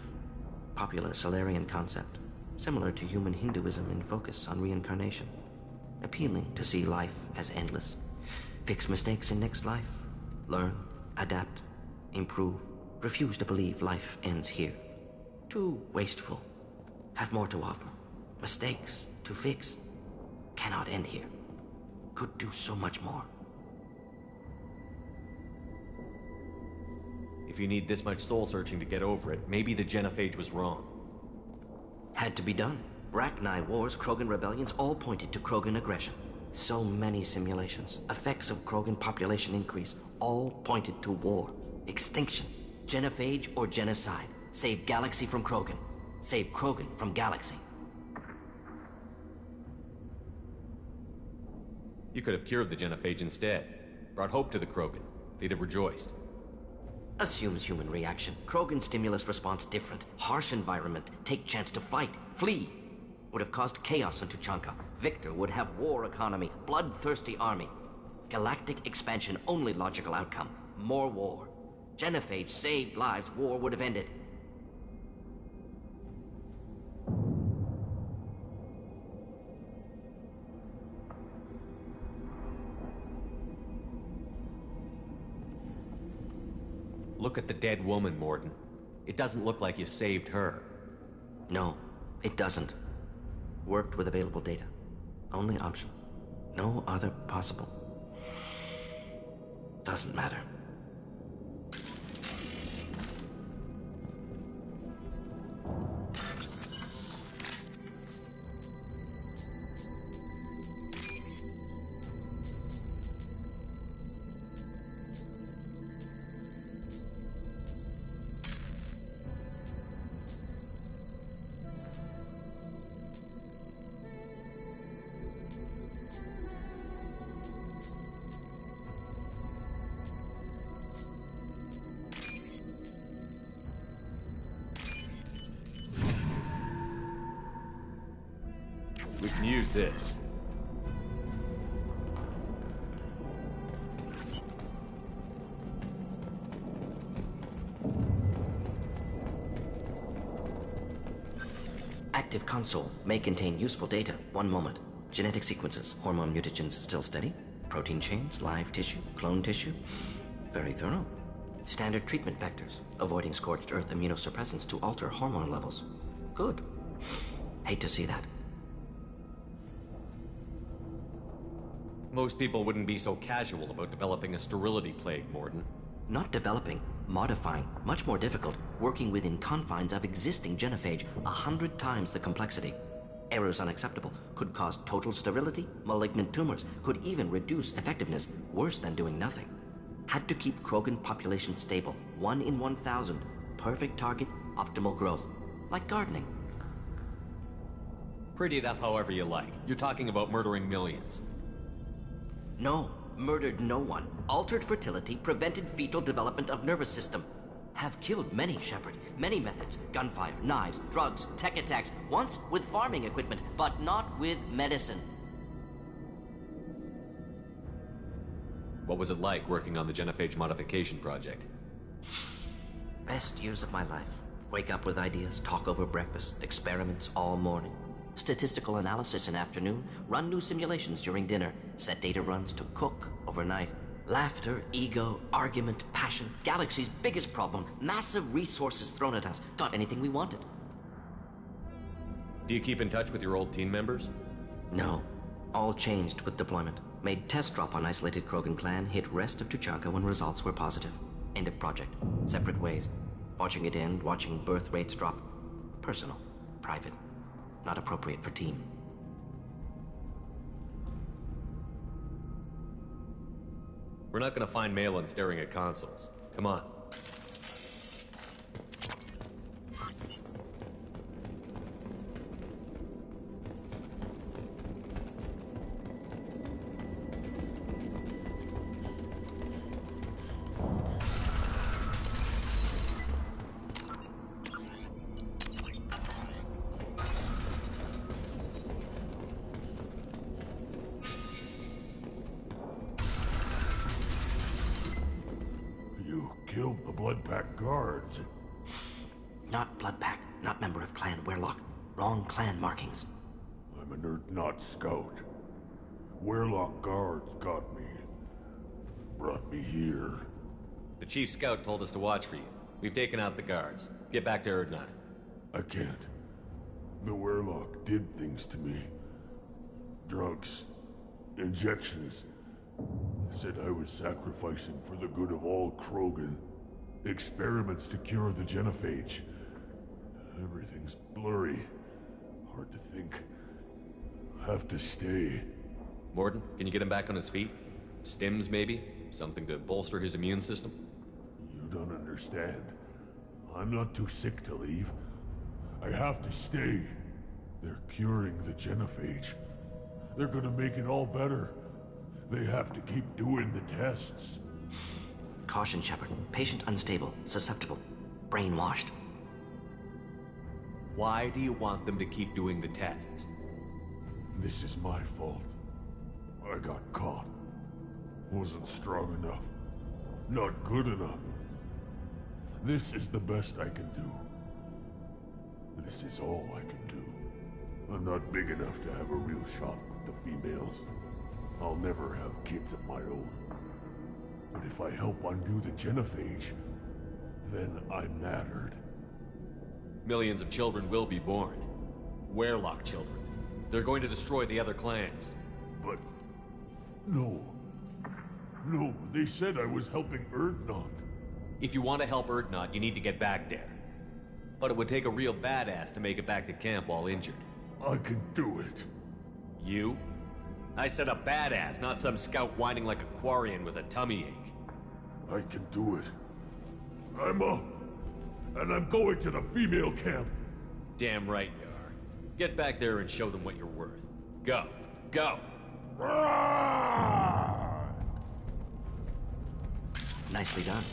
Popular Solarian concept. Similar to human Hinduism in focus on reincarnation. Appealing to see life as endless. Fix mistakes in next life. Learn, adapt, improve. Refuse to believe life ends here. Too wasteful. Have more to offer. Mistakes to fix. Cannot end here. Could do so much more. If you need this much soul-searching to get over it, maybe the genophage was wrong. Had to be done. Rachni wars, Krogan rebellions, all pointed to Krogan aggression. So many simulations. Effects of Krogan population increase, all pointed to war. Extinction. Genophage or genocide. Save galaxy from Krogan. Save Krogan from galaxy. You could have cured the genophage instead. Brought hope to the Krogan. They'd have rejoiced. Assumes human reaction. Krogan stimulus response different. Harsh environment. Take chance to fight. Flee. Would have caused chaos on Tuchanka. Victor would have war economy. Bloodthirsty army. Galactic expansion only logical outcome. More war. Genophage saved lives. War would have ended. Look at the dead woman, Mordin. It doesn't look like you saved her. No, it doesn't. Worked with available data. Only option. No other possible. Doesn't matter. We can use this. Active console may contain useful data. One moment. Genetic sequences, hormone mutagens still steady. Protein chains, live tissue, clone tissue. Very thorough. Standard treatment vectors, avoiding scorched earth immunosuppressants to alter hormone levels. Good. Hate to see that. Most people wouldn't be so casual about developing a sterility plague, Mordin. Not developing, modifying, much more difficult, working within confines of existing genophage, 100 times the complexity. Errors unacceptable, could cause total sterility, malignant tumors, could even reduce effectiveness, worse than doing nothing. Had to keep Krogan population stable, 1 in 1,000, perfect target, optimal growth, like gardening. Pretty it up however you like. You're talking about murdering millions. No, murdered no one. Altered fertility, prevented fetal development of nervous system. Have killed many, Shepard. Many methods. Gunfire, knives, drugs, tech attacks. Once with farming equipment, but not with medicine. What was it like working on the genophage modification project? Best years of my life. Wake up with ideas, talk over breakfast, experiments all morning. Statistical analysis in afternoon, run new simulations during dinner, set data runs to cook overnight. Laughter, ego, argument, passion, galaxy's biggest problem, massive resources thrown at us. Got anything we wanted. Do you keep in touch with your old team members? No. All changed with deployment. Made test drop on isolated Krogan clan, hit rest of Tuchanka when results were positive. End of project. Separate ways. Watching it end, watching birth rates drop. Personal. Private. Not appropriate for team. We're not gonna find Malin staring at consoles. Come on. Killed the Bloodpack guards. Not Bloodpack, not member of Clan Werlock. Wrong clan markings. I'm a nerd, not scout. Werlock guards got me. Brought me here. The chief scout told us to watch for you. We've taken out the guards. Get back to Erdnot. I can't. The Werlock did things to me. Drugs. Injections. Said I was sacrificing for the good of all Krogan. Experiments to cure the genophage. Everything's blurry. Hard to think. Have to stay. Mordin, can you get him back on his feet? Stims, maybe? Something to bolster his immune system? You don't understand. I'm not too sick to leave. I have to stay. They're curing the genophage. They're gonna make it all better. They have to keep doing the tests. Caution, Shepard. Patient unstable, susceptible, brainwashed. Why do you want them to keep doing the tests? This is my fault. I got caught. Wasn't strong enough. Not good enough. This is the best I can do. This is all I can do. I'm not big enough to have a real shot with the females. I'll never have kids of my own. But if I help undo the genophage, Then I mattered. Millions of children will be born. Werelock children. They're going to destroy the other clans. But... no. No, they said I was helping Urdnot. If you want to help Urdnot, you need to get back there. But it would take a real badass to make it back to camp while injured. I can do it. You? I said a badass, not some scout whining like a Quarian with a tummy ache. I can do it. I'm up. And I'm going to the female camp. Damn right you are. Get back there and show them what you're worth. Go. Go! Nicely done.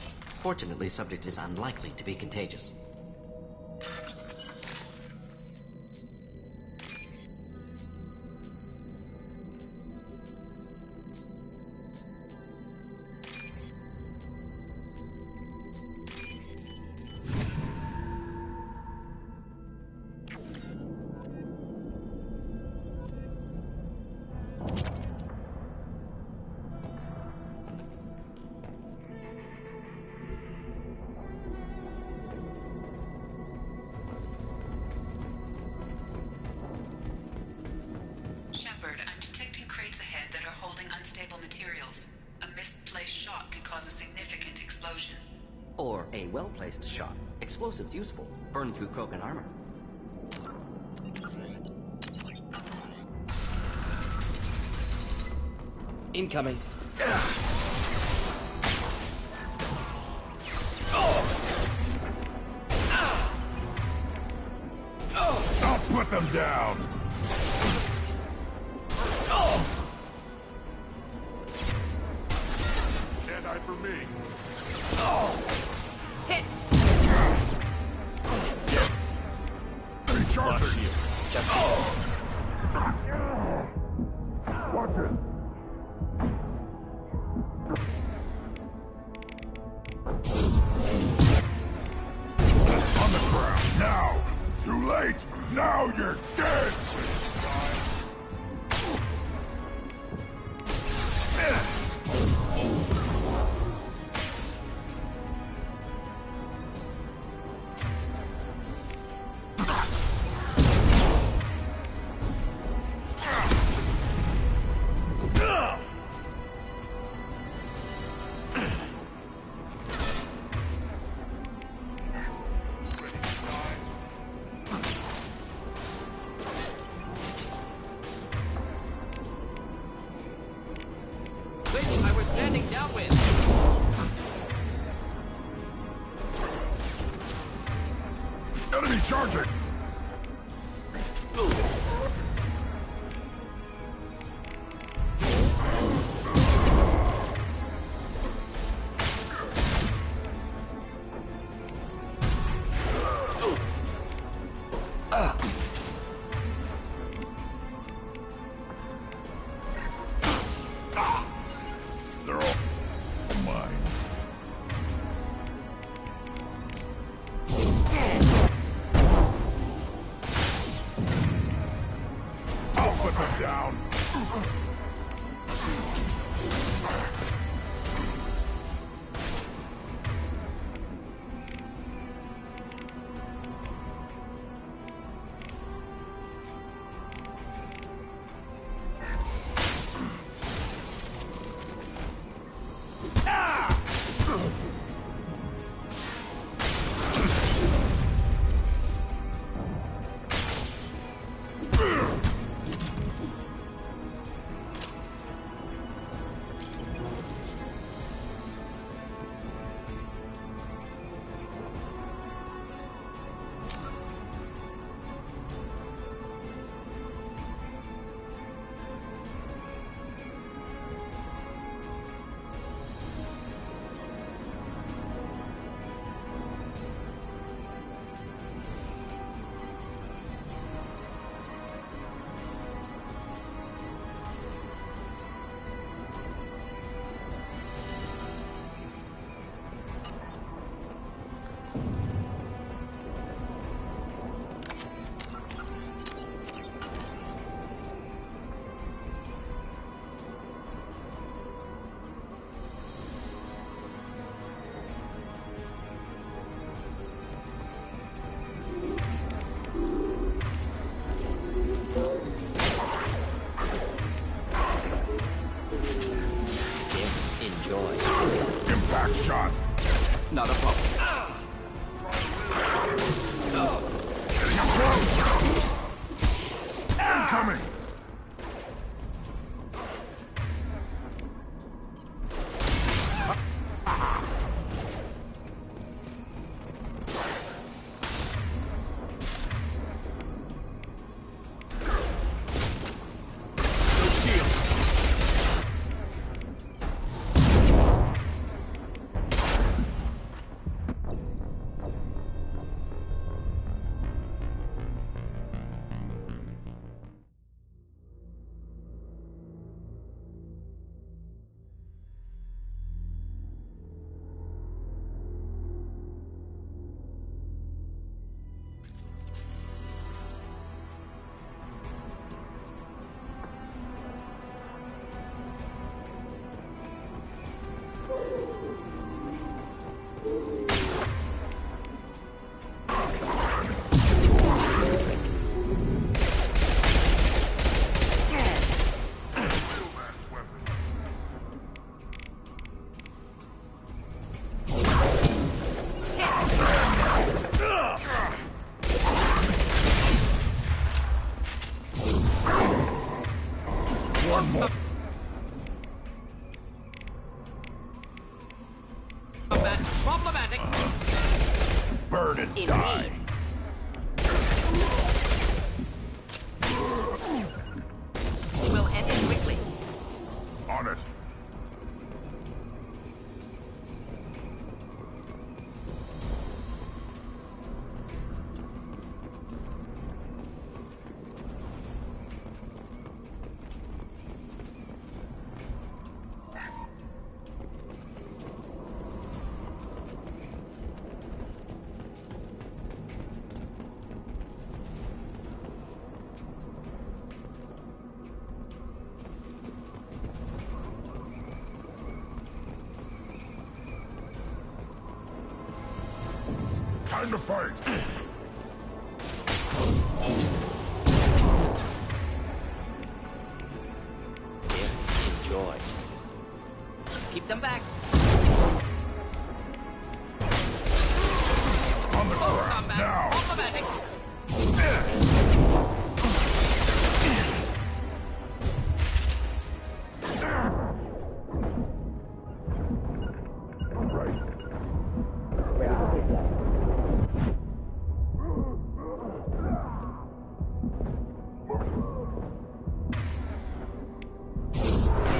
Fortunately, subject is unlikely to be contagious. Shepard, I'm detecting crates ahead that are holding unstable materials. A misplaced shot could cause a significant explosion. Or a well-placed shot. Explosives useful. Burn through Krogan armor. Incoming. I'll put them down! Can't hide from me. Hit! Recharging you. Watch it. On the ground, now! Too late! Now you're dead! I was standing downwind. Enemy charging! They're all mine. Back shot. Not a problem. Getting up close. Incoming. One more. Problematic. Burn and die. We'll end it quickly. On it. Time to fight! Enjoy. Keep them back. On the ground, combat. now! Problematic.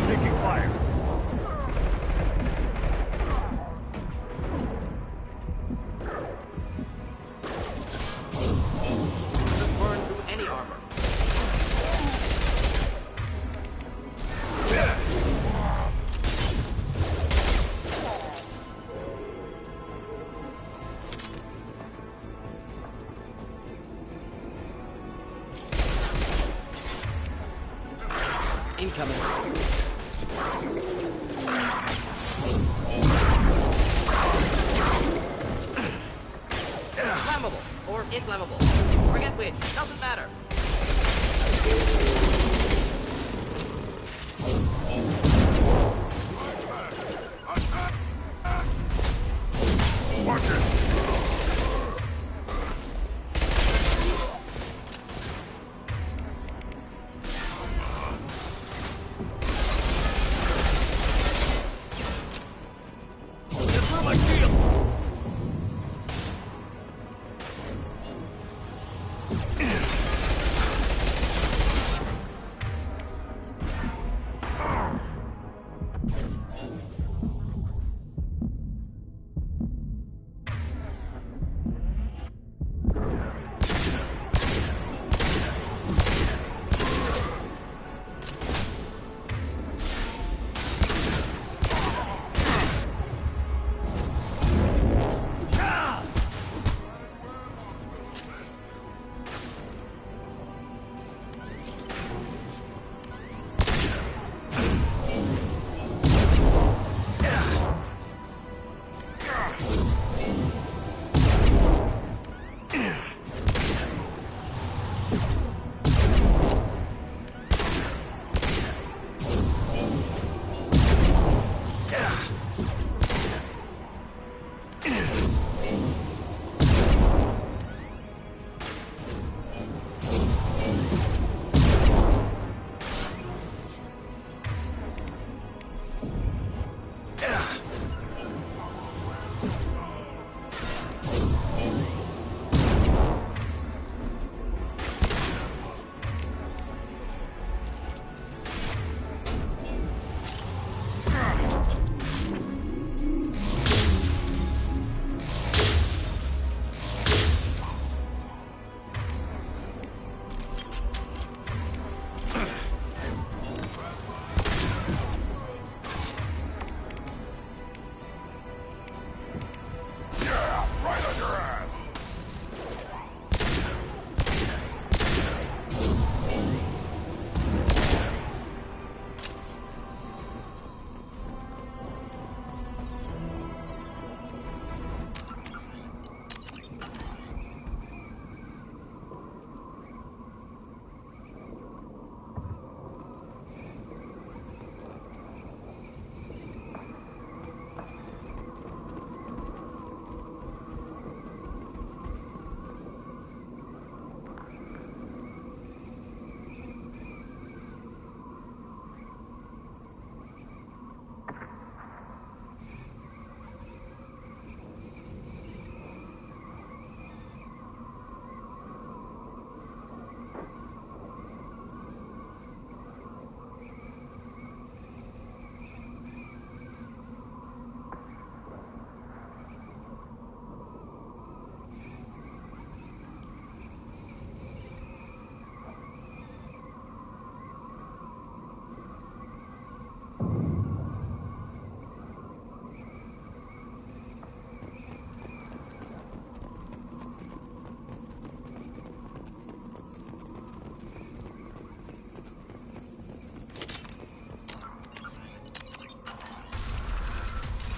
Taking fire. Doesn't burn through any armor. Incoming. Flammable or inflammable. Forget which. Doesn't matter. Watch it!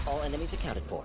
All enemies accounted for.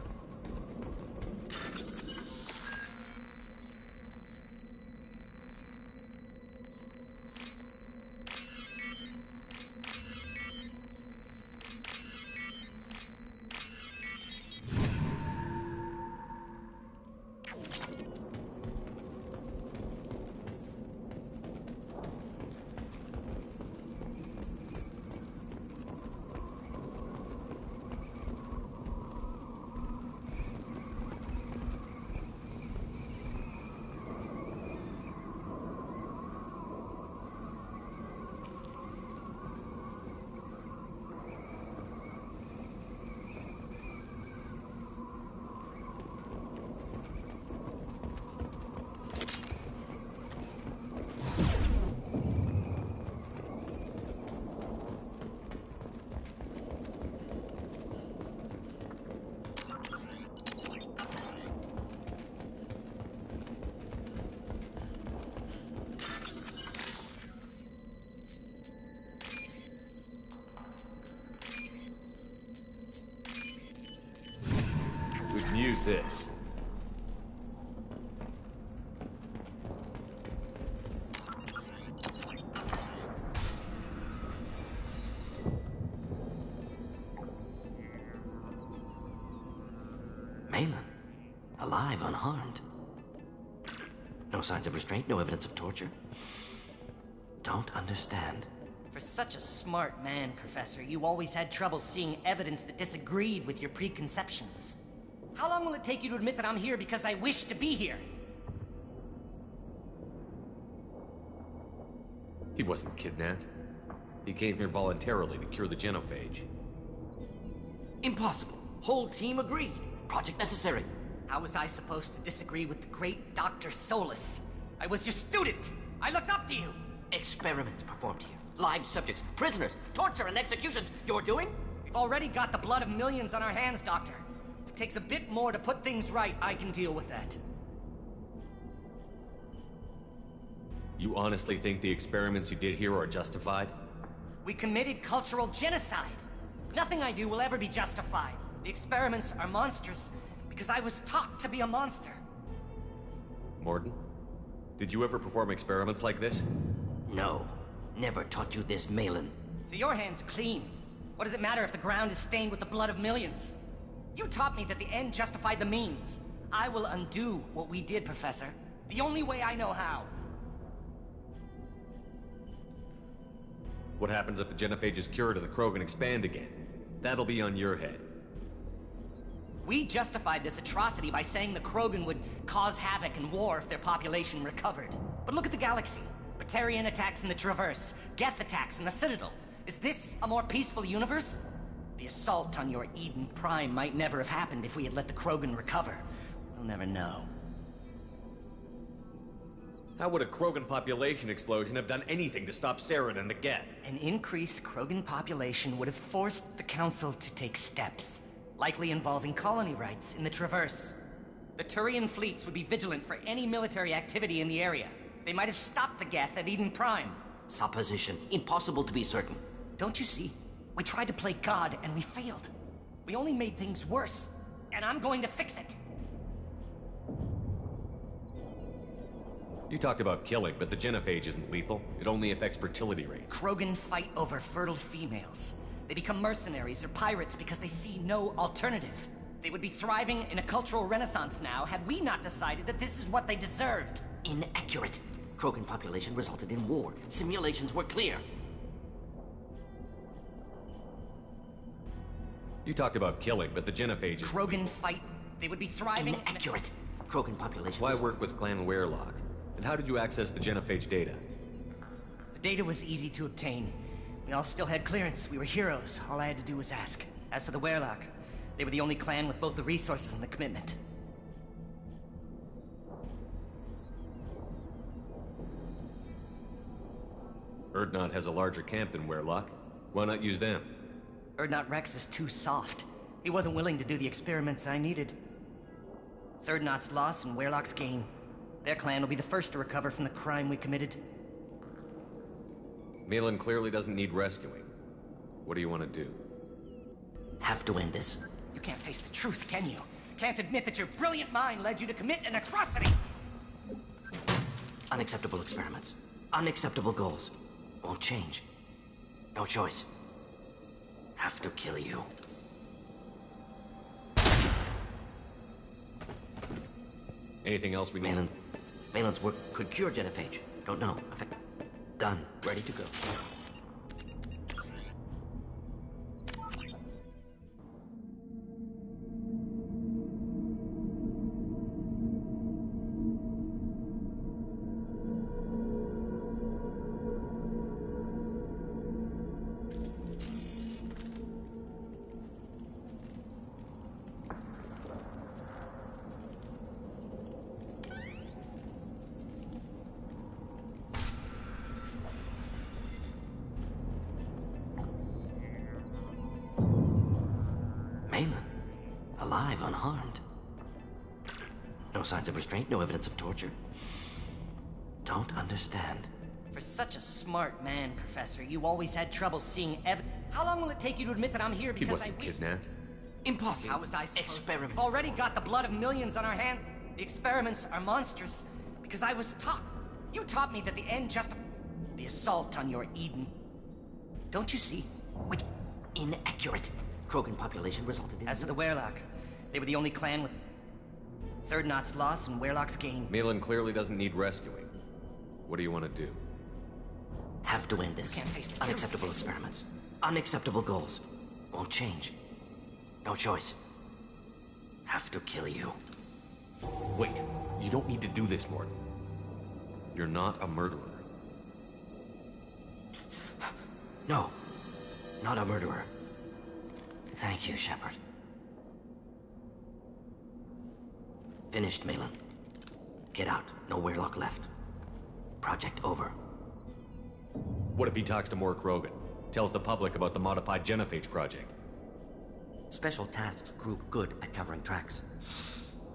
Use this. Malin. Alive, unharmed. No signs of restraint, no evidence of torture. Don't understand. For such a smart man, Professor, you always had trouble seeing evidence that disagreed with your preconceptions. How long will it take you to admit that I'm here because I wish to be here? He wasn't kidnapped. He came here voluntarily to cure the genophage. Impossible. Whole team agreed. Project necessary. How was I supposed to disagree with the great Dr. Solus? I was your student! I looked up to you! Experiments performed here. Live subjects, prisoners, torture and executions. You're doing? We've already got the blood of millions on our hands, Doctor. If it takes a bit more to put things right, I can deal with that. You honestly think the experiments you did here are justified? We committed cultural genocide. Nothing I do will ever be justified. The experiments are monstrous because I was taught to be a monster. Mordin, did you ever perform experiments like this? No. Never taught you this, Malin. So your hands are clean. What does it matter if the ground is stained with the blood of millions? You taught me that the end justified the means. I will undo what we did, Professor. The only way I know how. What happens if the genophage is cured and the Krogan expand again? That'll be on your head. We justified this atrocity by saying the Krogan would cause havoc and war if their population recovered. But look at the galaxy. Batarian attacks in the Traverse, Geth attacks in the Citadel. Is this a more peaceful universe? The assault on your Eden Prime might never have happened if we had let the Krogan recover. We'll never know. How would a Krogan population explosion have done anything to stop Saren and the Geth? An increased Krogan population would have forced the Council to take steps, likely involving colony rights in the Traverse. The Turian fleets would be vigilant for any military activity in the area. They might have stopped the Geth at Eden Prime. Supposition. Impossible to be certain. Don't you see? We tried to play God and we failed. We only made things worse. And I'm going to fix it. You talked about killing, but the genophage isn't lethal. It only affects fertility rates. Krogan fight over fertile females. They become mercenaries or pirates because they see no alternative. They would be thriving in a cultural renaissance now had we not decided that this is what they deserved. Inaccurate. Krogan population resulted in war. Simulations were clear. You talked about killing, but the genophage is... Krogan fight. They would be thriving... Inaccurate. Krogan population... Why work with Clan Weyrloc? And how did you access the genophage data? The data was easy to obtain. We all still had clearance. We were heroes. All I had to do was ask. As for the Weyrloc, they were the only clan with both the resources and the commitment. Urdnot has a larger camp than Weyrloc. Why not use them? Urdnot Rex is too soft. He wasn't willing to do the experiments I needed. It's Urdnot's loss and Weyrloc's gain. Their clan will be the first to recover from the crime we committed. Malin clearly doesn't need rescuing. What do you want to do? Have to end this. You can't face the truth, can you? Can't admit that your brilliant mind led you to commit an atrocity! Unacceptable experiments. Unacceptable goals. Won't change. No choice. Have to kill you. Anything else we need? Malin's work could cure genophage. Don't know. Done. Ready to go. Alive, unharmed. No signs of restraint, no evidence of torture. Don't understand. For such a smart man, Professor, you always had trouble seeing evidence. How long will it take you to admit that I'm here because He wasn't kidnapped. Impossible. How was I supposed Experiment. We've already got the blood of millions on our hand. The experiments are monstrous because I was taught. You taught me that the end justifies the assault on your Eden. Don't you see? Which inaccurate Krogan population resulted in. As for the Werlock, they were the only clan with Third Knot's loss and Werlock's gain. Malin clearly doesn't need rescuing. What do you want to do? Have to end this. Can't face the Unacceptable truth. experiments. Unacceptable goals. Won't change. No choice. Have to kill you. Wait, you don't need to do this, Morton. You're not a murderer. No. Not a murderer. Thank you, Shepard. Finished, Malin. Get out. No Werlock left. Project over. What if he talks to more Krogan? Tells the public about the modified genophage project? Special Tasks Group good at covering tracks.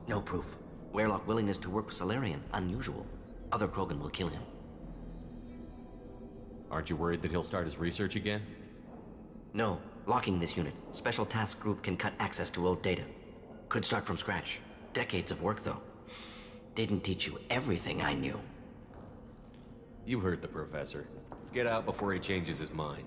No proof. Werlock willingness to work with Salarian, unusual. Other Krogan will kill him. Aren't you worried that he'll start his research again? No. Locking this unit. Special Task Group can cut access to old data. Could start from scratch. Decades of work, though. Didn't teach you everything I knew. You heard the professor. Get out before he changes his mind.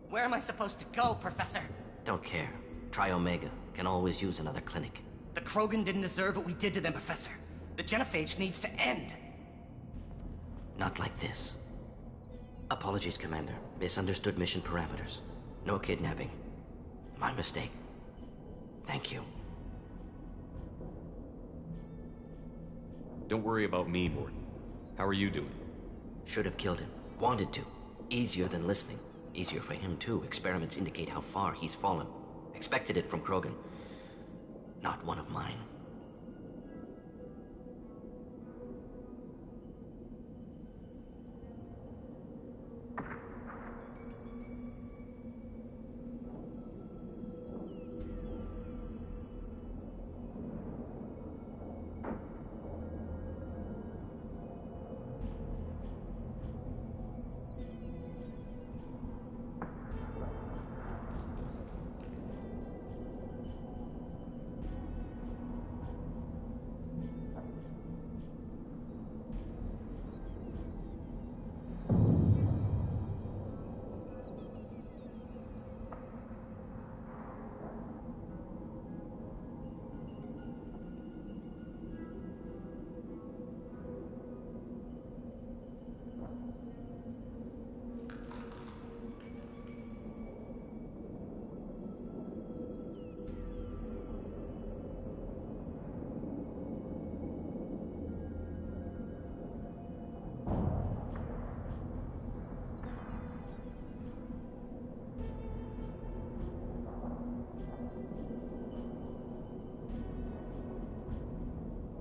Where am I supposed to go, Professor? Don't care. Try Omega. Can always use another clinic. The Krogan didn't deserve what we did to them, Professor. The genophage needs to end. Not like this. Apologies, Commander. Misunderstood mission parameters. No kidnapping. My mistake. Thank you. Don't worry about me, Morton. How are you doing? Should have killed him. Wanted to. Easier than listening. Easier for him, too. Experiments indicate how far he's fallen. Expected it from Krogan. Not one of mine.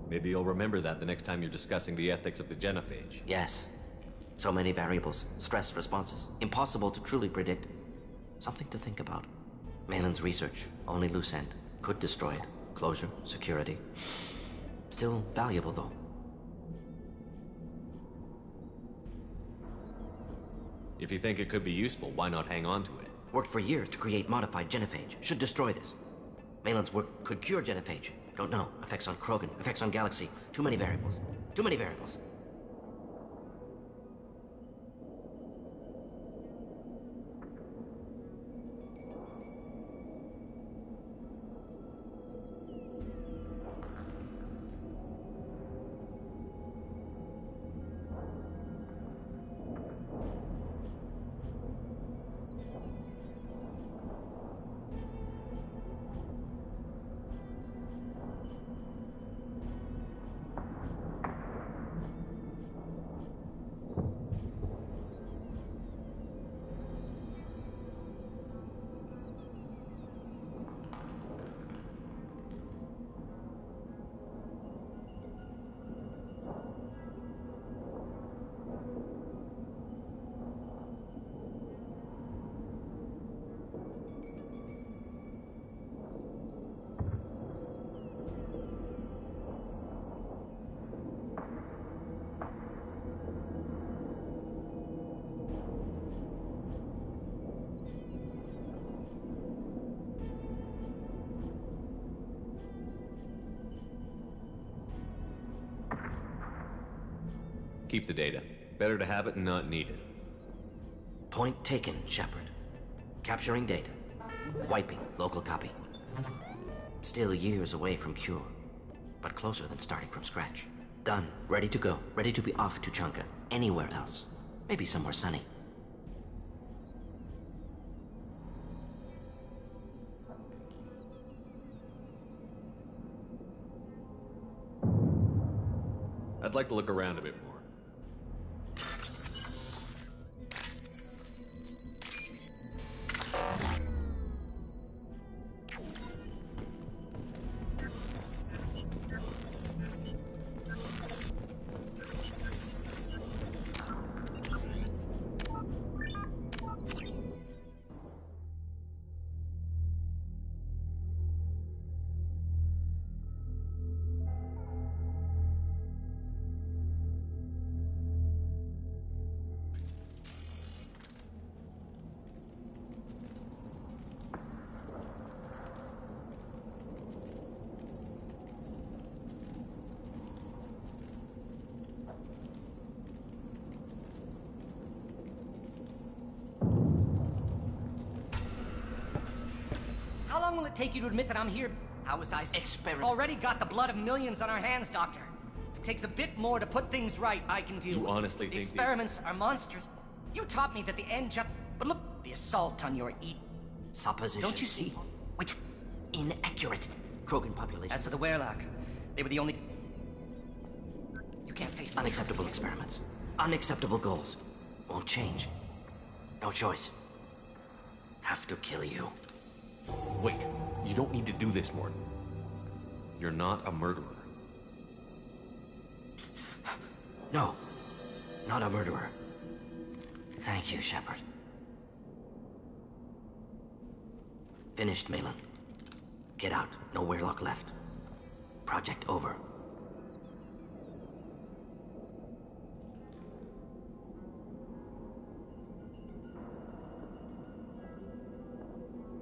Maybe you'll remember that the next time you're discussing the ethics of the genophage. Yes. So many variables. Stress responses. Impossible to truly predict. Something to think about. Malin's research. Only loose end. Could destroy it. Closure. Security. Still valuable, though. If you think it could be useful, why not hang on to it? Worked for years to create modified genophage. Should destroy this. Malin's work could cure genophage. Don't know. Effects on Krogan, effects on Galaxy. Too many variables. Too many variables. Keep the data. Better to have it and not need it. Point taken, Shepard. Capturing data. Wiping local copy. Still years away from cure, but closer than starting from scratch. Done. Ready to go. Ready to be off to Chunka. Anywhere else. Maybe somewhere sunny. I'd like to look around a bit more. How long will it take you to admit that I'm here? How was I? Experiment. Already got the blood of millions on our hands, Doctor. If it takes a bit more to put things right, I can deal You with honestly the think experiments are monstrous. You taught me that the end just... But look, the assault on your Supposition. Don't you see? Which... inaccurate. Krogan population. As for the Wehrlock, they were the only... You can't face the Unacceptable truth. experiments. Unacceptable goals. Won't change. No choice. Have to kill you. Wait, you don't need to do this, Morton. You're not a murderer. No. Not a murderer. Thank you, Shepard. Finished, Malin. Get out. No Wehrlock left. Project over.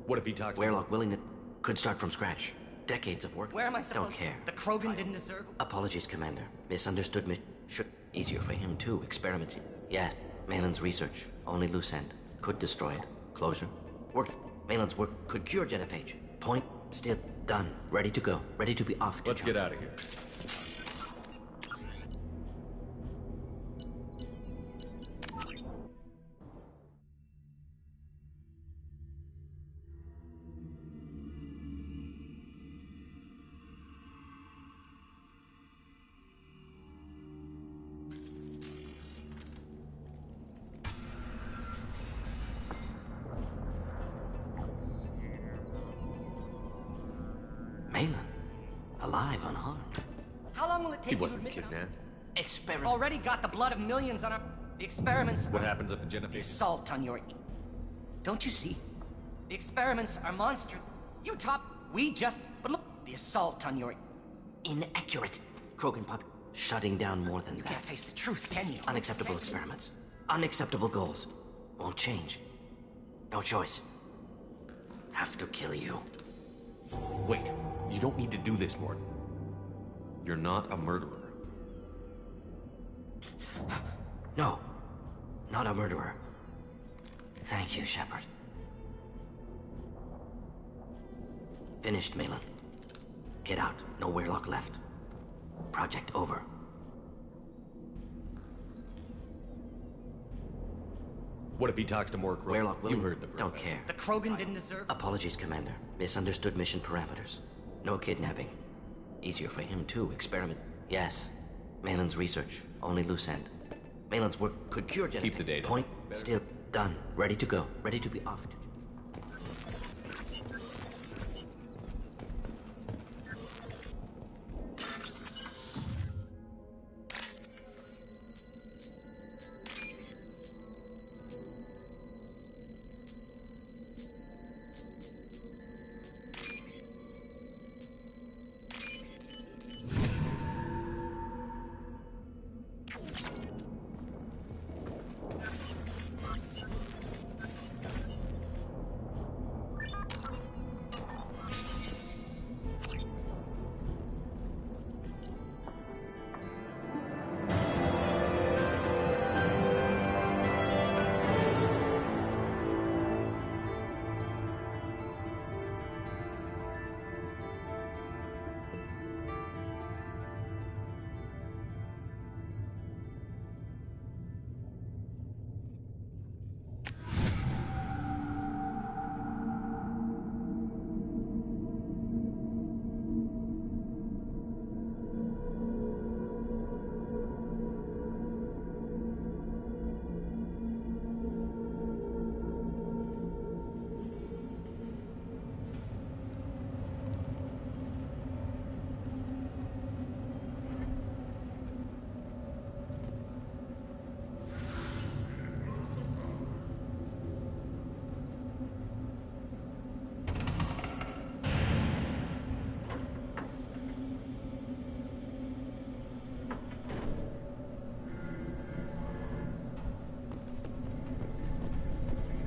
What if he talks Wehrlock willing to... could start from scratch. Decades of work. Where am I supposed Don't care. The Krogan didn't deserve... Apologies, Commander. Misunderstood me. Should... Easier for him, too. Experimenting. Yes. Malin's research. Only loose end. Could destroy it. Closure. Work... Malin's work could cure genophage. Point. Still. Done. Ready to go. Ready to be off to Let's get out of here. Malin. Alive, unharmed. How long will it take He you to wasn't admit that I'm- kidnapped. Experiment. Already got the blood of millions on our... The experiments... What happens if the The genophage... assault on your... Don't you see? The experiments are monstrous. You taught... We just... But look, the assault on your... Inaccurate. Krogan pop... Shutting down more than You that. can't face the truth, can you? Unacceptable experiments. Unacceptable goals. Won't change. No choice. Have to kill you. Wait, you don't need to do this, Morton. You're not a murderer. No, not a murderer. Thank you, Shepard. Finished, Malin. Get out. No Weirlock left. Project over. What if he talks to more Krogan? Weirlock will. You heard the Don't care. The Krogan didn't deserve... Apologies, Commander. Misunderstood mission parameters. No kidnapping. Easier for him, too. Experiment. Yes. Malin's research. Only loose end. Malin's work could cure Jennifer. Keep the data. Point. Still. Done. Ready to go. Ready to be off.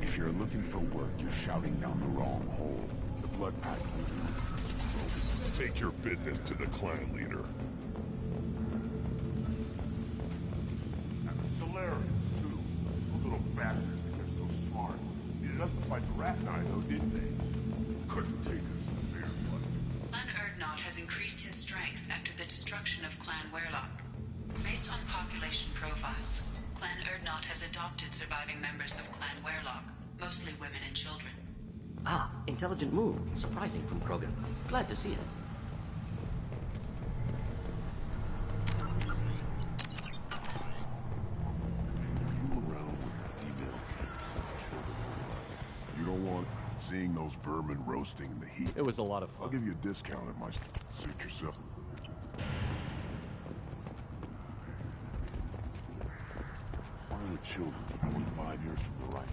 If you're looking for work, you're shouting down the wrong hole. The Blood Pack leader. Take your business to the clan leader. And the Solarians, too. Those little bastards think they're so smart. Needed us to fight the Rachni, though, didn't they? Couldn't take us in a fair fight. Clan Urdnot has increased in strength after the destruction of Clan Weirlock. Based on population profiles, Clan Urdnot has adopted surviving members of Clan Weirlock, mostly women and children. Ah, intelligent move. Surprising from Krogan. Glad to see it. You don't want seeing those vermin roasting in the heat. It was a lot of fun. I'll give you a discount at my... Suit yourself. One of the children, only 5 years from the right.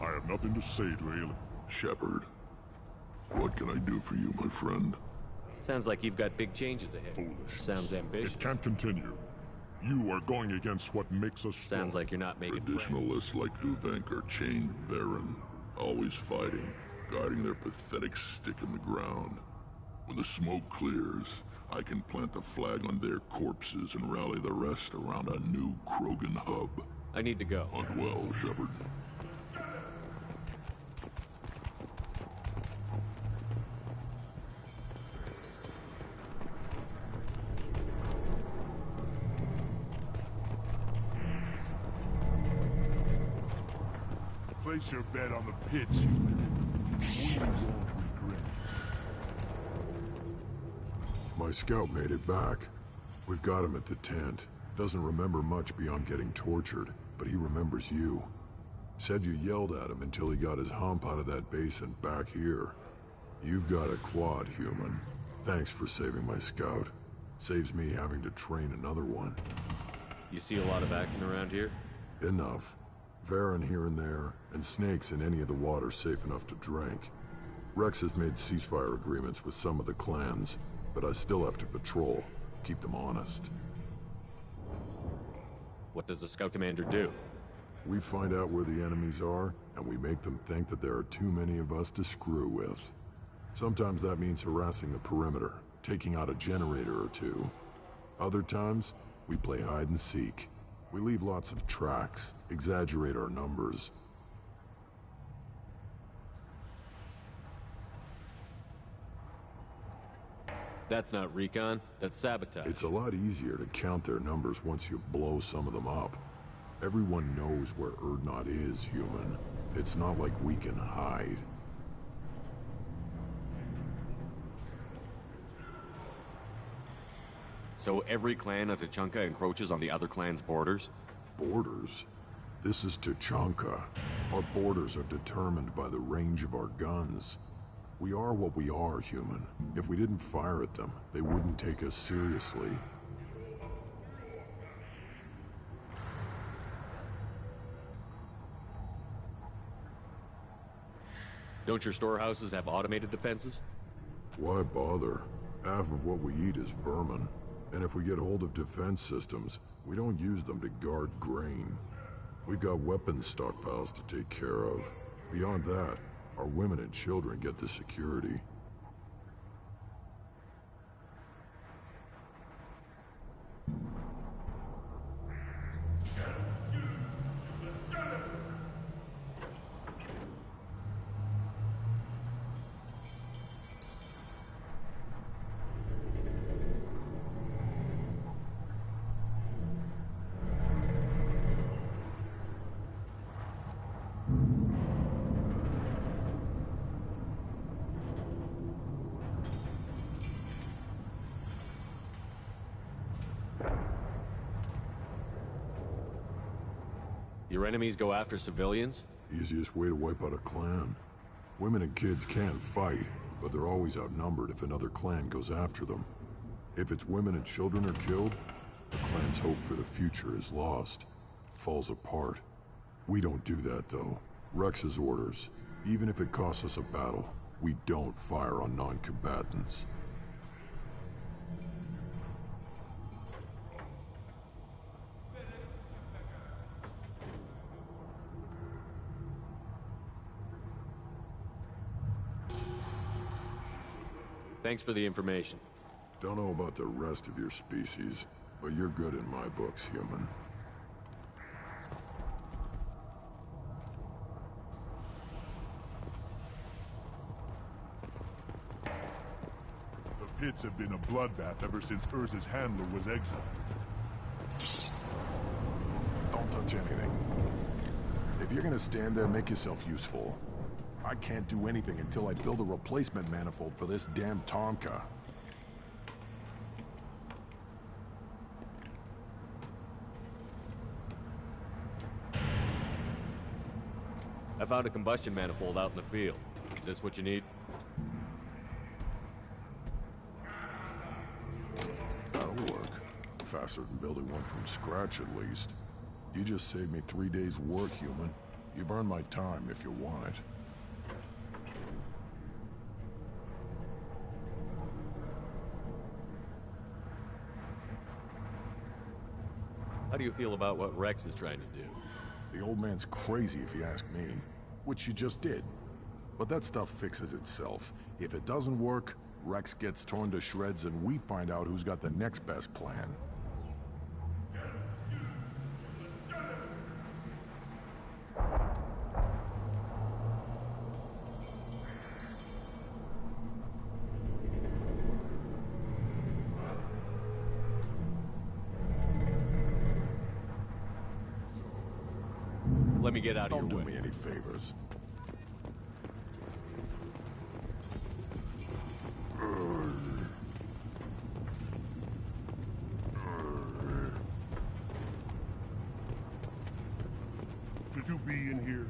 I have nothing to say to Aelin. Shepard, what can I do for you, my friend? Sounds like you've got big changes ahead. Foolish. Sounds ambitious. It can't continue. You are going against what makes us strong. Sounds like you're not making Traditionalists like Uvenk are chained Varen, always fighting, guiding their pathetic stick in the ground. When the smoke clears, I can plant the flag on their corpses and rally the rest around a new Krogan hub. I need to go. Hunt well, Shepard. Place your bet on the pits, human. We won't regret. My scout made it back. We've got him at the tent. Doesn't remember much beyond getting tortured, but he remembers you. Said you yelled at him until he got his hump out of that basin back here. You've got a quad, human. Thanks for saving my scout. Saves me having to train another one. You see a lot of action around here? Enough. Varen here and there, and snakes in any of the water safe enough to drink. Rex has made ceasefire agreements with some of the clans, but I still have to patrol, keep them honest. What does the scout commander do? We find out where the enemies are, and we make them think that there are too many of us to screw with. Sometimes that means harassing the perimeter, taking out a generator or two. Other times, we play hide and seek. We leave lots of tracks, exaggerate our numbers. That's not recon, that's sabotage. It's a lot easier to count their numbers once you blow some of them up. Everyone knows where Urdnot is, human. It's not like we can hide. So every clan of Tuchanka encroaches on the other clan's borders? Borders? This is Tuchanka. Our borders are determined by the range of our guns. We are what we are, human. If we didn't fire at them, they wouldn't take us seriously. Don't your storehouses have automated defenses? Why bother? Half of what we eat is vermin. And if we get hold of defense systems, we don't use them to guard grain. We've got weapons stockpiles to take care of. Beyond that, our women and children get the security. Your enemies go after civilians? Easiest way to wipe out a clan. Women and kids can fight, but they're always outnumbered if another clan goes after them. If its women and children are killed, the clan's hope for the future is lost. It falls apart. We don't do that, though. Rex's orders. Even if it costs us a battle, we don't fire on non-combatants. Thanks for the information. Don't know about the rest of your species, but you're good in my books, human. The pits have been a bloodbath ever since Urza's handler was exiled. Don't touch anything. If you're gonna stand there, make yourself useful. I can't do anything until I build a replacement manifold for this damn Tonka. I found a combustion manifold out in the field. Is this what you need? That'll work. Faster than building one from scratch, at least. You just saved me 3 days' work, human. You've earned my time if you want it. How do you feel about what Rex is trying to do? The old man's crazy if you ask me. Which you just did. But that stuff fixes itself. If it doesn't work, Rex gets torn to shreds and we find out who's got the next best plan. Let me get out of your way. Don't do me any favors. Should you be in here?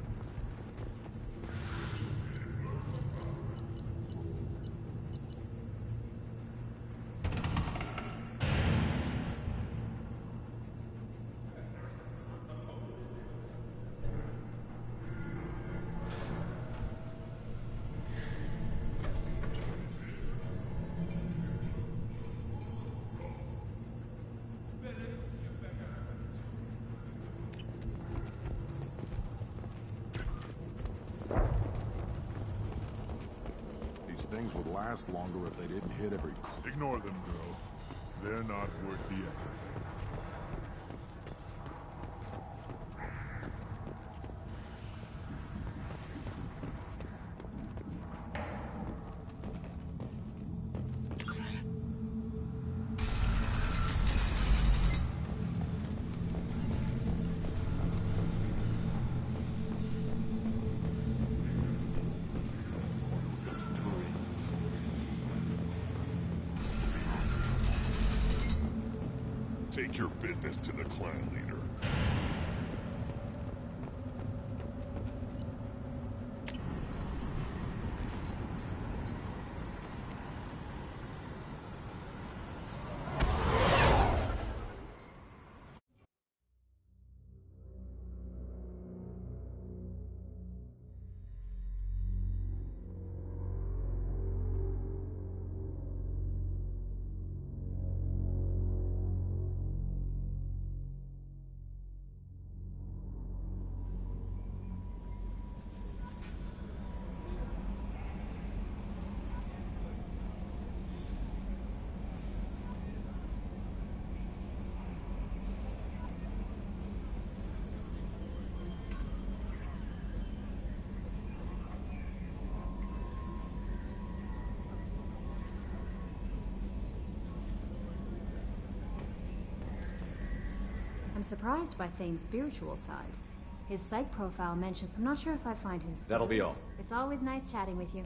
things would last longer if they didn't hit every... Ignore them, girl. They're not worth the effort. Take your business to the clan leader. I'm surprised by Thane's spiritual side. His psych profile mentioned... I'm not sure if I find him That'll be all. It's always nice chatting with you.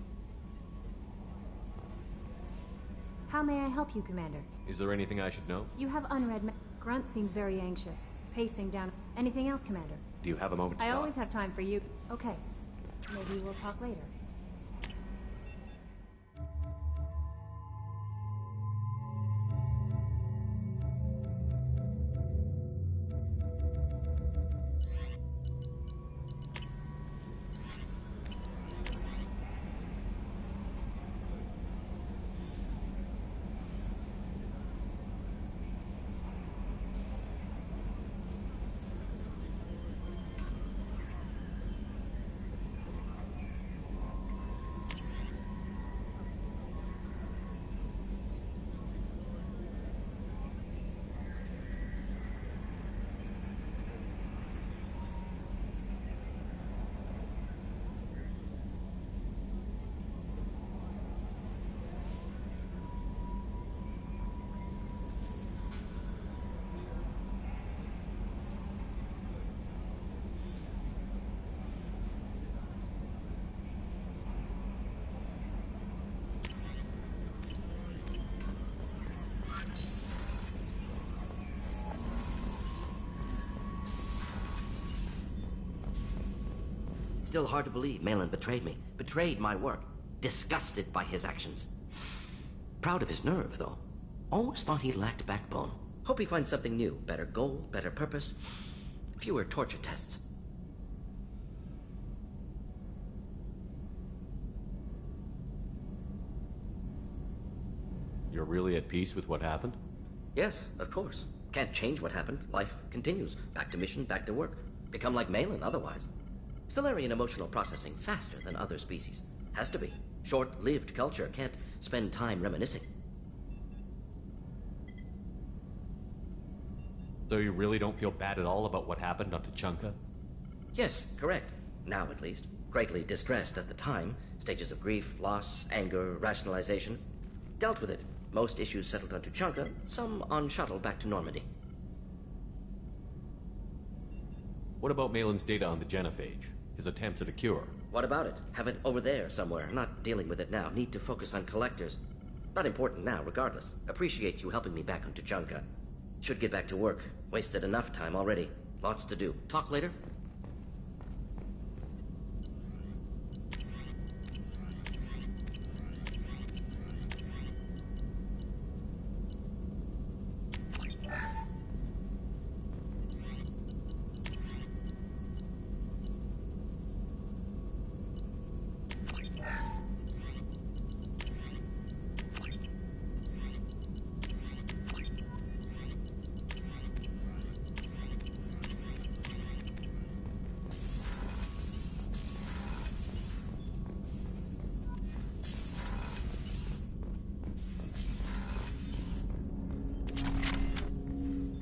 How may I help you, Commander? Is there anything I should know? You have unread... Grunt seems very anxious. Pacing down... Anything else, Commander? Do you have a moment to I talk? always have time for you. Okay. Maybe we'll talk later. Still hard to believe Malin betrayed me. Betrayed my work. Disgusted by his actions. Proud of his nerve, though. Almost thought he lacked backbone. Hope he finds something new. Better goal, better purpose. Fewer torture tests. You're really at peace with what happened? Yes, of course. Can't change what happened. Life continues. Back to mission, back to work. Become like Malin otherwise. Salarian emotional processing faster than other species. Has to be. Short-lived culture can't spend time reminiscing. So you really don't feel bad at all about what happened on Tuchanka? Yes, correct. Now at least. Greatly distressed at the time. Stages of grief, loss, anger, rationalization. Dealt with it. Most issues settled on Tuchanka, some on shuttle back to Normandy. What about Malin's data on the genophage? His attempts at a cure? What about it? Have it over there somewhere. Not dealing with it now. Need to focus on collectors. Not important now, regardless. Appreciate you helping me back on Tuchanka. Should get back to work. Wasted enough time already. Lots to do. Talk later?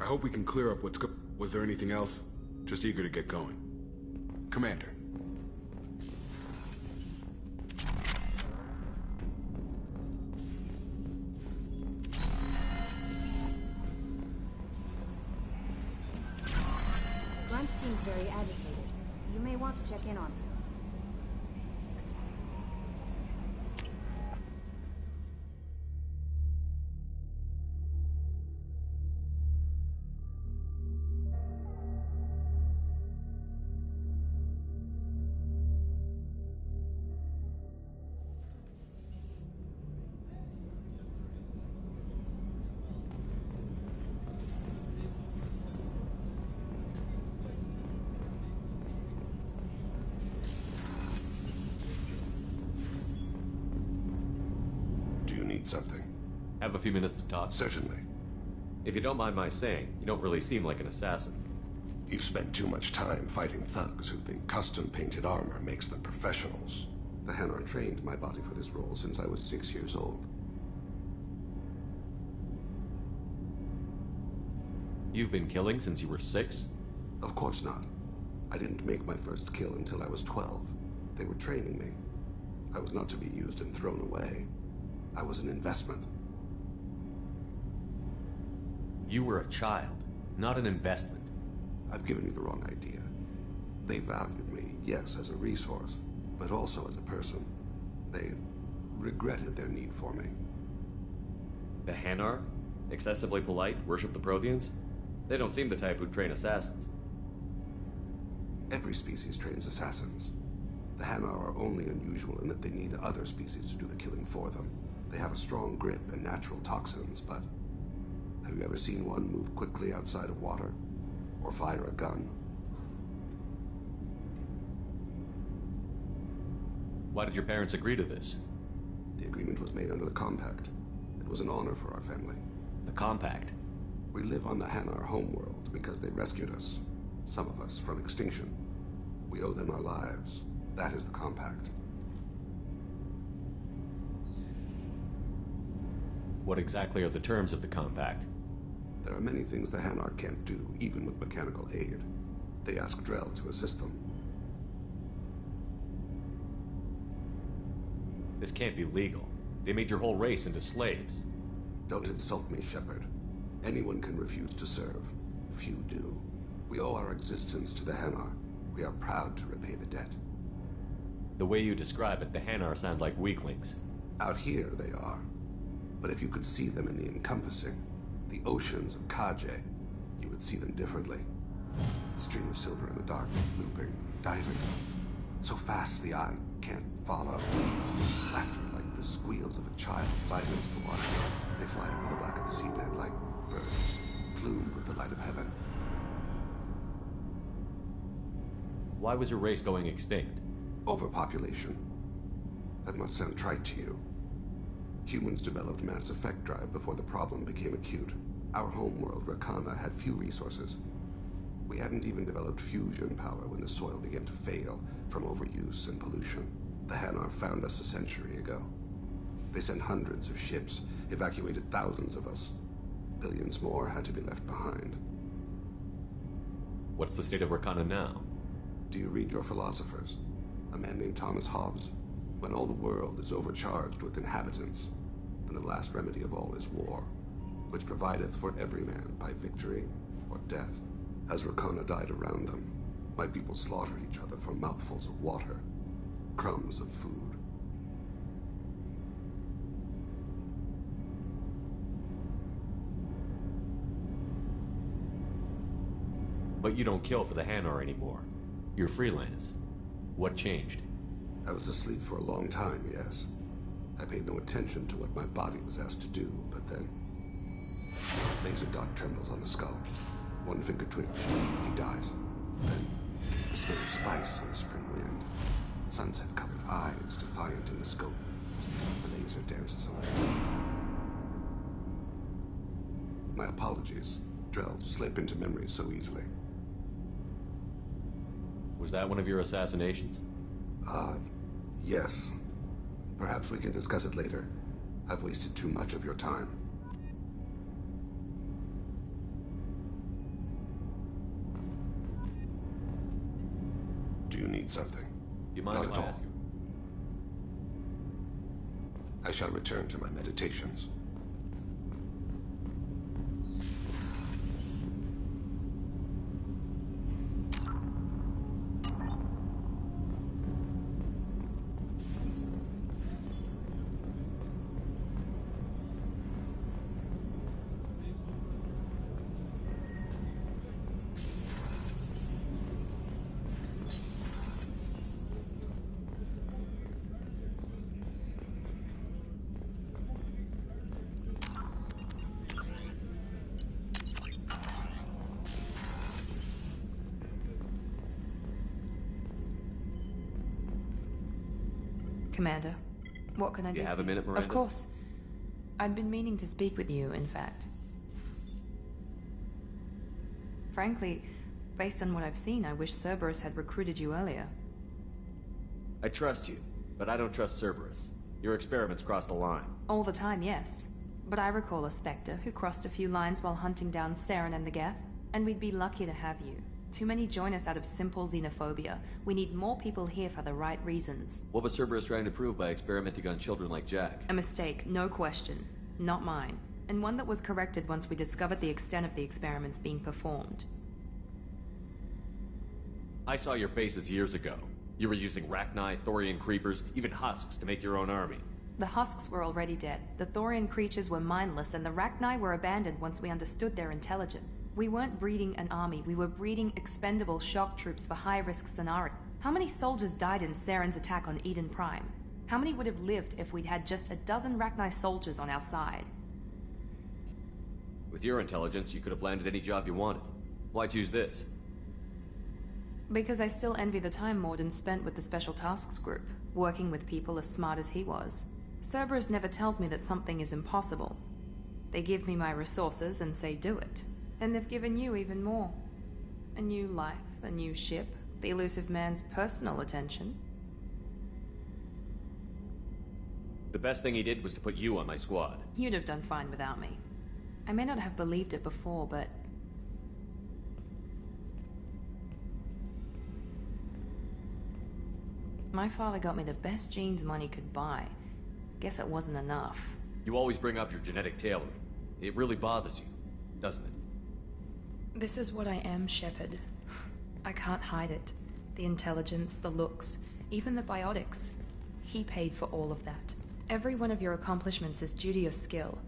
I hope we can clear up what's Was there anything else? Just eager to get going. Commander. Grunt seems very agitated. You may want to check in on him. Something. Have a few minutes to talk? Certainly. If you don't mind my saying, you don't really seem like an assassin. You've spent too much time fighting thugs who think custom-painted armor makes them professionals. The Hanar trained my body for this role since I was 6 years old. You've been killing since you were 6? Of course not. I didn't make my first kill until I was 12. They were training me. I was not to be used and thrown away. I was an investment. You were a child, not an investment. I've given you the wrong idea. They valued me, yes, as a resource, but also as a person. They regretted their need for me. The Hanar? Excessively polite, worship the Protheans? They don't seem the type who'd train assassins. Every species trains assassins. The Hanar are only unusual in that they need other species to do the killing for them. They have a strong grip and natural toxins, but have you ever seen one move quickly outside of water? Or fire a gun? Why did your parents agree to this? The agreement was made under the Compact. It was an honor for our family. The Compact? We live on the Hanar homeworld because they rescued us. Some of us from extinction. We owe them our lives. That is the Compact. What exactly are the terms of the Compact? There are many things the Hanar can't do, even with mechanical aid. They ask Drell to assist them. This can't be legal. They made your whole race into slaves. Don't insult me, Shepard. Anyone can refuse to serve. Few do. We owe our existence to the Hanar. We are proud to repay the debt. The way you describe it, the Hanar sound like weaklings. Out here, they are. But if you could see them in the encompassing, the oceans of Kaje, you would see them differently. A stream of silver in the dark, looping, diving. So fast the eye can't follow. Laughter like the squeals of a child fly against the water. They fly over the black of the seabed like birds, plumed with the light of heaven. Why was your race going extinct? Overpopulation. That must sound trite to you. Humans developed mass effect drive before the problem became acute. Our homeworld, Rakana, had few resources. We hadn't even developed fusion power when the soil began to fail from overuse and pollution. The Hanar found us a century ago. They sent hundreds of ships, evacuated thousands of us. Billions more had to be left behind. What's the state of Rakana now? Do you read your philosophers? A man named Thomas Hobbes? When all the world is overcharged with inhabitants, and the last remedy of all is war, which provideth for every man by victory or death. As Rakana died around them, my people slaughtered each other for mouthfuls of water, crumbs of food. But you don't kill for the Hanar anymore. You're freelance. What changed? I was asleep for a long time, yes. I paid no attention to what my body was asked to do, but then... Laser dot trembles on the skull. One finger twitch, he dies. Then, the smell of spice on the spring wind. Sunset-colored eyes defiant in the scope. The laser dances away. My apologies. Drell slip into memory so easily. Was that one of your assassinations? Yes. Perhaps we can discuss it later. I've wasted too much of your time. you need something? You mind Not if at I all. ask you? I shall return to my meditations. Commander, what can I do? You have for a minute, Miranda? Of course. I'd been meaning to speak with you, in fact. Frankly, based on what I've seen, I wish Cerberus had recruited you earlier. I trust you, but I don't trust Cerberus. Your experiments crossed the line. All the time, yes. But I recall a Spectre who crossed a few lines while hunting down Saren and the Geth, and we'd be lucky to have you. Too many join us out of simple xenophobia. We need more people here for the right reasons. What was Cerberus trying to prove by experimenting on children like Jack? A mistake, no question. Not mine. And one that was corrected once we discovered the extent of the experiments being performed. I saw your bases years ago. You were using Rachni, Thorian creepers, even husks to make your own army. The husks were already dead. The Thorian creatures were mindless, and the Rachni were abandoned once we understood their intelligence. We weren't breeding an army, we were breeding expendable shock troops for high-risk scenarios. How many soldiers died in Saren's attack on Eden Prime? How many would have lived if we'd had just a dozen Rachni soldiers on our side? With your intelligence, you could have landed any job you wanted. Why choose this? Because I still envy the time Morden spent with the Special Tasks Group, working with people as smart as he was. Cerberus never tells me that something is impossible. They give me my resources and say do it. And they've given you even more. A new life, a new ship, the elusive man's personal attention. The best thing he did was to put you on my squad. You'd have done fine without me. I may not have believed it before, but... my father got me the best genes money could buy. Guess it wasn't enough. You always bring up your genetic tailoring. It really bothers you, doesn't it? This is what I am, Shepard. I can't hide it. The intelligence, the looks, even the biotics. He paid for all of that. Every one of your accomplishments is due to your skill.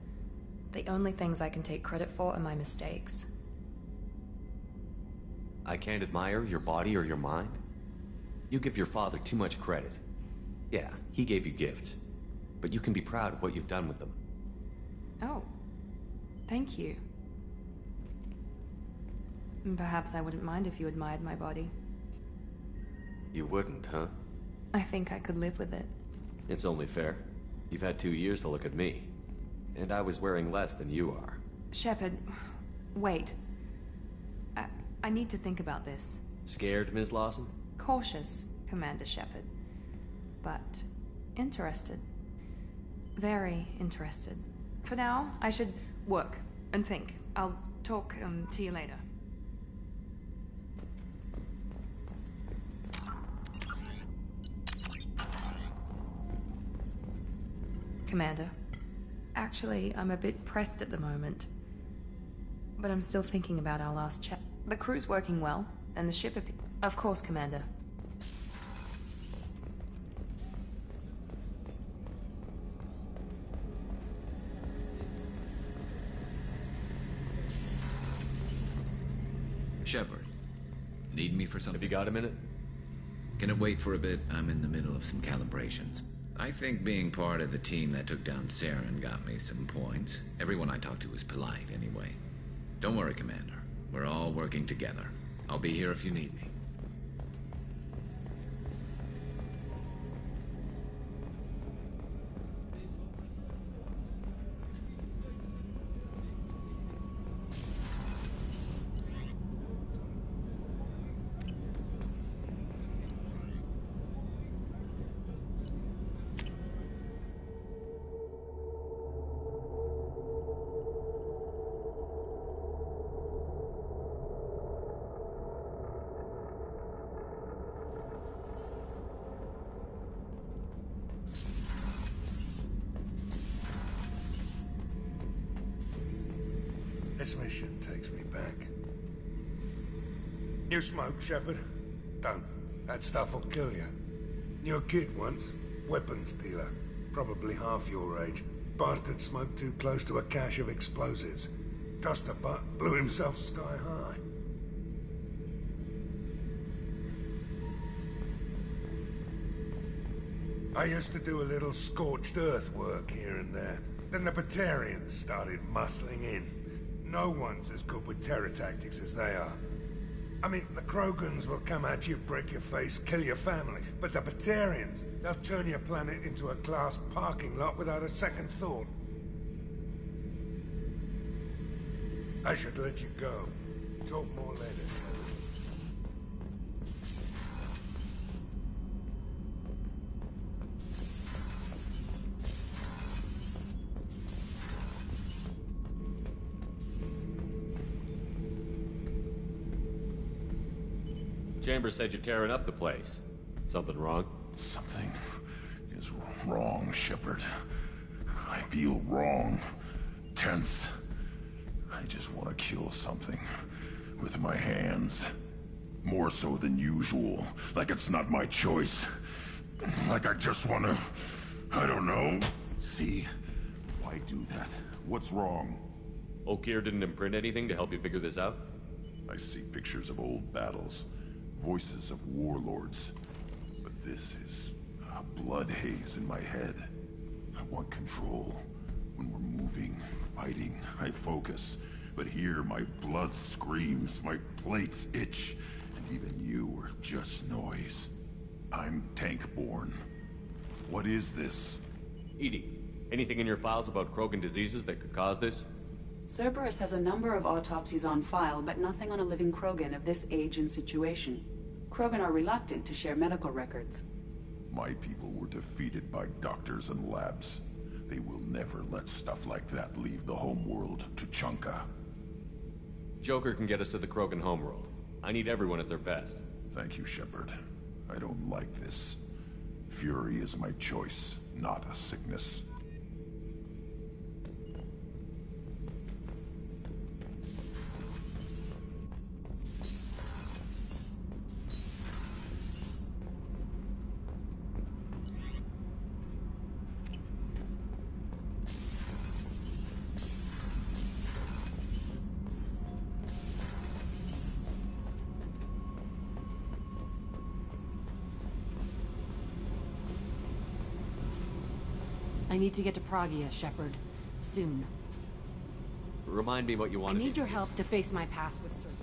The only things I can take credit for are my mistakes. I can't admire your body or your mind? You give your father too much credit. Yeah, he gave you gifts. But you can be proud of what you've done with them. Oh. Thank you. Perhaps I wouldn't mind if you admired my body. You wouldn't, huh? I think I could live with it. It's only fair. You've had 2 years to look at me. And I was wearing less than you are. Shepard, wait. I need to think about this. Scared, Ms. Lawson? Cautious, Commander Shepard. But interested. Very interested. For now, I should work and think. I'll talk to you later. Commander. Actually, I'm a bit pressed at the moment. But I'm still thinking about our last chat. The crew's working well, and the ship... Of course, Commander. Shepard, need me for something? Have you got a minute? Can it wait for a bit? I'm in the middle of some calibrations. I think being part of the team that took down Saren got me some points. Everyone I talked to was polite anyway. Don't worry, Commander. We're all working together. I'll be here if you need me. This mission takes me back. You smoke, Shepard? Don't. That stuff will kill you. You're a kid once. Weapons dealer. Probably half your age. Bastard smoked too close to a cache of explosives. Tossed a butt, blew himself sky high. I used to do a little scorched earth work here and there. Then the Batarians started muscling in. No one's as good with terror tactics as they are. I mean, the Krogans will come at you, break your face, kill your family. But the Batarians, they'll turn your planet into a glass parking lot without a second thought. I should let you go. Talk more later. Chambers said you're tearing up the place. Something wrong? Something is wrong, Shepard. I feel wrong. Tense. I just want to kill something. With my hands. More so than usual. Like it's not my choice. Like I just want to... I don't know. See? Why do that? What's wrong? Okeer didn't imprint anything to help you figure this out? I see pictures of old battles. Voices of warlords. But this is a blood haze in my head. I want control. When we're moving, fighting, I focus. But here my blood screams, my plates itch, and even you are just noise. I'm tank-born. What is this? EDI, anything in your files about Krogan diseases that could cause this? Cerberus has a number of autopsies on file, but nothing on a living Krogan of this age and situation. Krogan are reluctant to share medical records. My people were defeated by doctors and labs. They will never let stuff like that leave the homeworld to Chunka. Joker can get us to the Krogan homeworld. I need everyone at their best. Thank you, Shepard. I don't like this. Fury is my choice, not a sickness. I need to get to Pragia, Shepard. Soon. Remind me what you want I to need your help to face my past with Cerberus.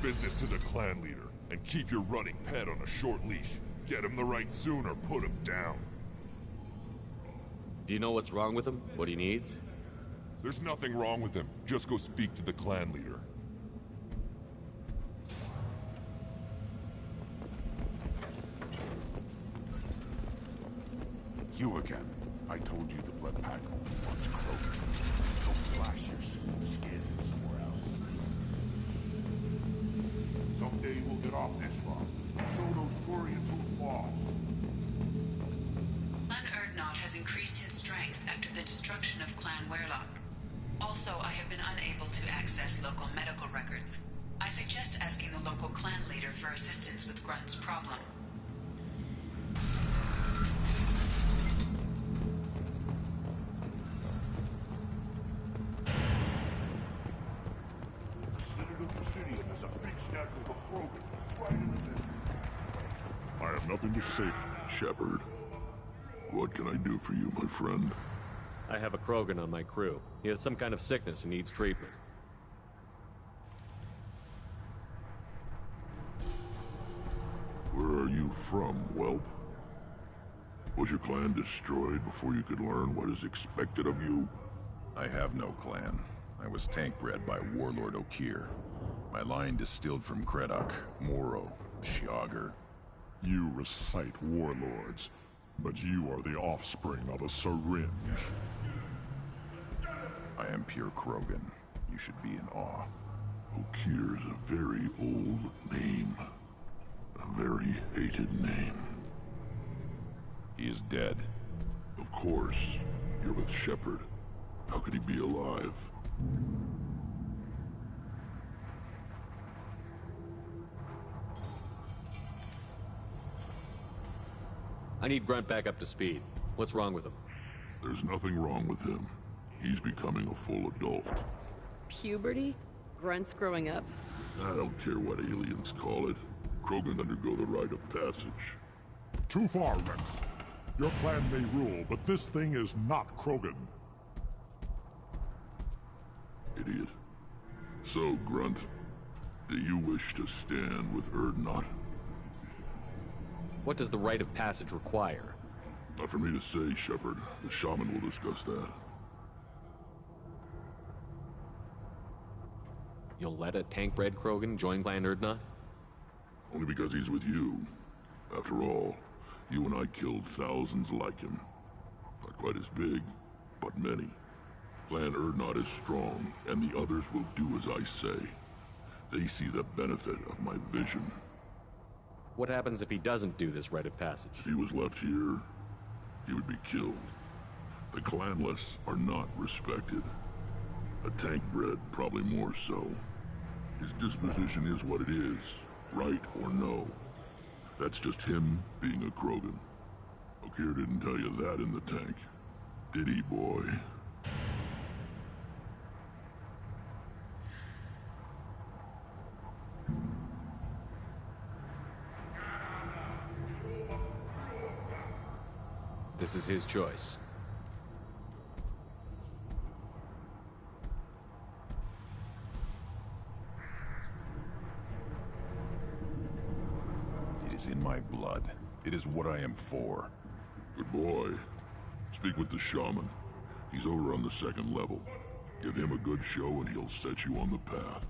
business to the clan leader, and keep your running pet on a short leash. Get him the right soon or put him down. Do you know what's wrong with him? What he needs? There's nothing wrong with him. Just go speak to the clan leader. You again. I told you the Blood Pack wants Krogan. Go flash your smooth skin somewhere else. Someday we'll get off this rock. Show those Turians who's boss. Clan Urdnot has increased in strength after the destruction of Clan Werlock. Also, I have been unable to access local medical records. I suggest asking the local clan leader for assistance with Grunt's problem. There's a big statue of a Krogan right in the middle. I have nothing to say, Shepard. What can I do for you, my friend? I have a Krogan on my crew. He has some kind of sickness and needs treatment. Where are you from, whelp? Was your clan destroyed before you could learn what is expected of you? I have no clan. I was tank bred by Warlord Okeer. My line distilled from Kredok, Moro, Shiagar. You recite warlords, but you are the offspring of a syringe. I am pure Krogan. You should be in awe. Okeer is a very old name. A very hated name. He is dead. Of course. You're with Shepard. How could he be alive? I need Grunt back up to speed. What's wrong with him? There's nothing wrong with him. He's becoming a full adult. Puberty? Grunt's growing up? I don't care what aliens call it. Krogan undergo the rite of passage. Too far, Rex. Your clan may rule, but this thing is not Krogan. Idiot. So, Grunt, do you wish to stand with Urdnot? What does the rite of passage require? Not for me to say, Shepard. The shaman will discuss that. You'll let a tank-bred Krogan join Clan Urdnot? Only because he's with you. After all, you and I killed thousands like him. Not quite as big, but many. Clan Urdnot is strong, and the others will do as I say. They see the benefit of my vision. What happens if he doesn't do this rite of passage? If he was left here, he would be killed. The clanless are not respected. A tank-bred, probably more so. His disposition is what it is, right or no. That's just him being a Krogan. Okeer didn't tell you that in the tank, did he, boy? This is his choice. It is in my blood. It is what I am for. Good boy. Speak with the shaman. He's over on the second level. Give him a good show and he'll set you on the path.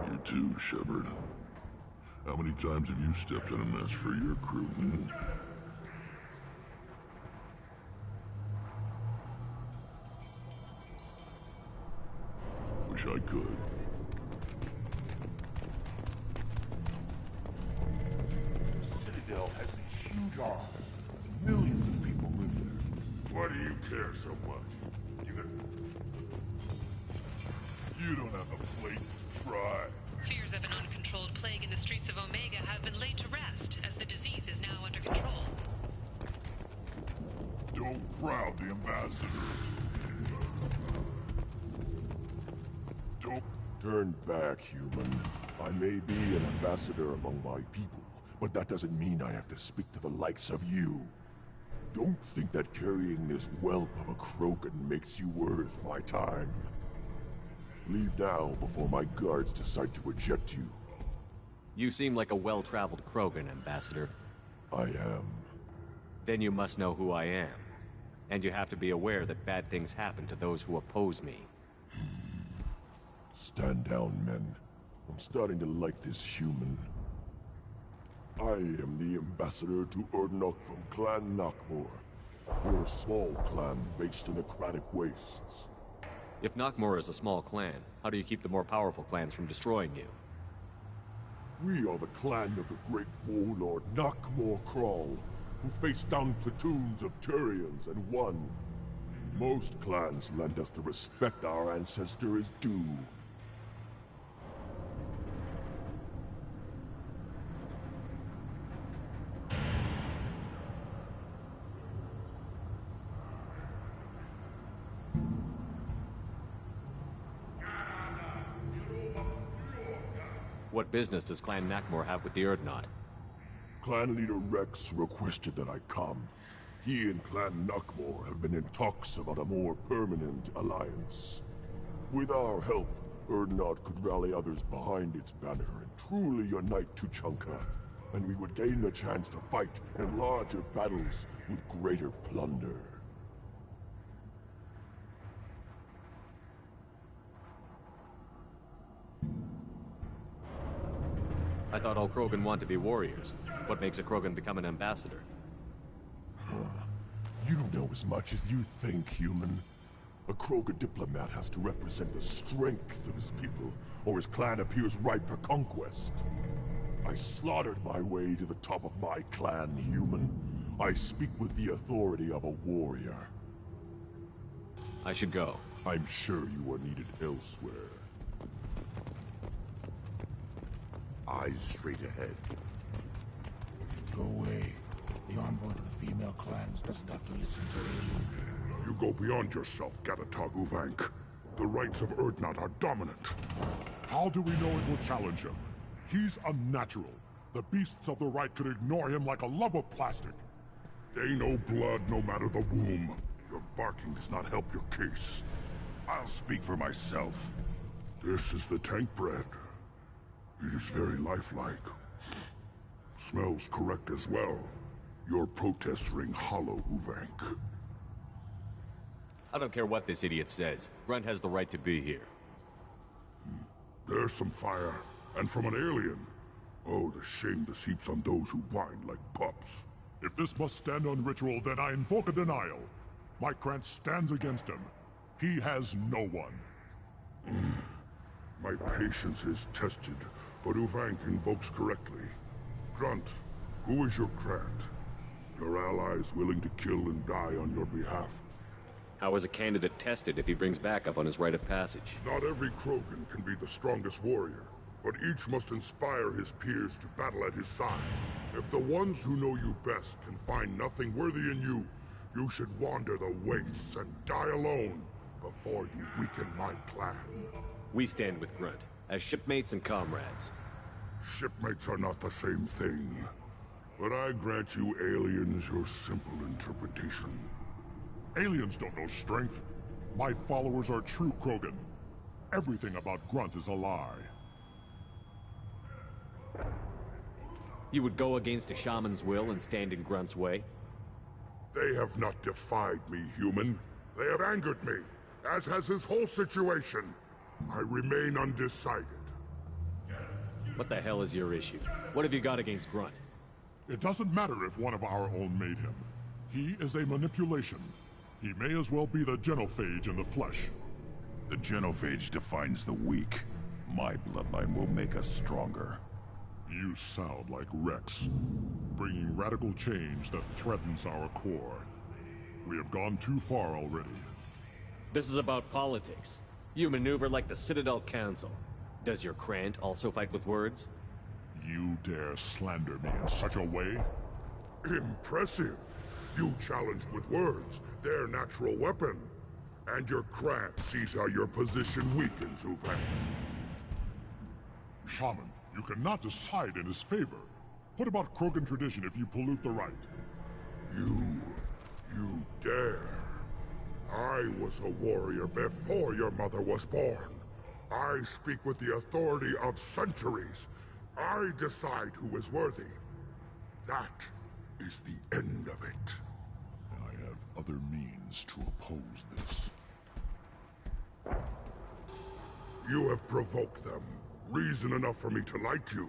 You too, Shepard. How many times have you stepped in a mess for your crew, hmm? Wish I could. The Citadel has these huge arms. Millions of people live there. Why do you care so much? You don't have the plates to try. Fears of an uncontrolled plague in the streets of Omega have been laid to rest, as the disease is now under control. Don't crowd the ambassador. Don't turn back, human. I may be an ambassador among my people, but that doesn't mean I have to speak to the likes of you. Don't think that carrying this whelp of a Krogan makes you worth my time. Leave now before my guards decide to eject you. You seem like a well-traveled Krogan, Ambassador. I am. Then you must know who I am. And you have to be aware that bad things happen to those who oppose me. Stand down, men. I'm starting to like this human. I am the ambassador to Urdnot from Clan Nakmor. We're a small clan based in the Kratic Wastes. If Nakmor is a small clan, how do you keep the more powerful clans from destroying you? We are the clan of the great warlord Nakmor Kral, who faced down platoons of Turians and won. Most clans lend us the respect our ancestor is due. What business does Clan Nakmor have with the Urdnot? Clan leader Rex requested that I come. He and Clan Nakmor have been in talks about a more permanent alliance. With our help, Urdnot could rally others behind its banner and truly unite Tuchanka, and we would gain the chance to fight in larger battles with greater plunder. I thought all Krogan want to be warriors. What makes a Krogan become an ambassador? You don't know as much as you think, human. A Krogan diplomat has to represent the strength of his people, or his clan appears ripe for conquest. I slaughtered my way to the top of my clan, human. I speak with the authority of a warrior. I should go. I'm sure you are needed elsewhere. Eyes straight ahead. Go away. The envoy to the female clans doesn't have to listen to you. You go beyond yourself, Gatatog Uvank. The rights of Urdnot are dominant. How do we know it will challenge him? He's unnatural. The beasts of the right could ignore him like a lump of plastic. They know blood no matter the womb. Your barking does not help your case. I'll speak for myself. This is the tank bread. It is very lifelike. Smells correct as well. Your protests ring hollow, Uvank. I don't care what this idiot says. Grunt has the right to be here. There's some fire, and from an alien. Oh, the shame this heaps on those who whine like pups. If this must stand on ritual, then I invoke a denial. My Krantz stands against him. He has no one. My patience is tested, but Uvank invokes correctly. Grunt, who is your Krant? Your allies willing to kill and die on your behalf? How is a candidate tested if he brings backup on his rite of passage? Not every Krogan can be the strongest warrior, but each must inspire his peers to battle at his side. If the ones who know you best can find nothing worthy in you, you should wander the wastes and die alone before you weaken my clan. We stand with Grunt, as shipmates and comrades. Shipmates are not the same thing. But I grant you aliens your simple interpretation. Aliens don't know strength. My followers are true Krogan. Everything about Grunt is a lie. You would go against a shaman's will and stand in Grunt's way? They have not defied me, human. They have angered me, as has his whole situation. I remain undecided. What the hell is your issue? What have you got against Grunt? It doesn't matter if one of our own made him. He is a manipulation. He may as well be the genophage in the flesh. The genophage defines the weak. My bloodline will make us stronger. You sound like Rex, bringing radical change that threatens our core. We have gone too far already. This is about politics. You maneuver like the Citadel Council. Does your Krant also fight with words? You dare slander me in such a way? Impressive. You challenged with words, their natural weapon. And your Krant sees how your position weakens, Uvank. Shaman, you cannot decide in his favor. What about Krogan tradition if you pollute the rite? You dare. I was a warrior before your mother was born. I speak with the authority of centuries. I decide who is worthy. That is the end of it. I have other means to oppose this. You have provoked them. Reason enough for me to like you.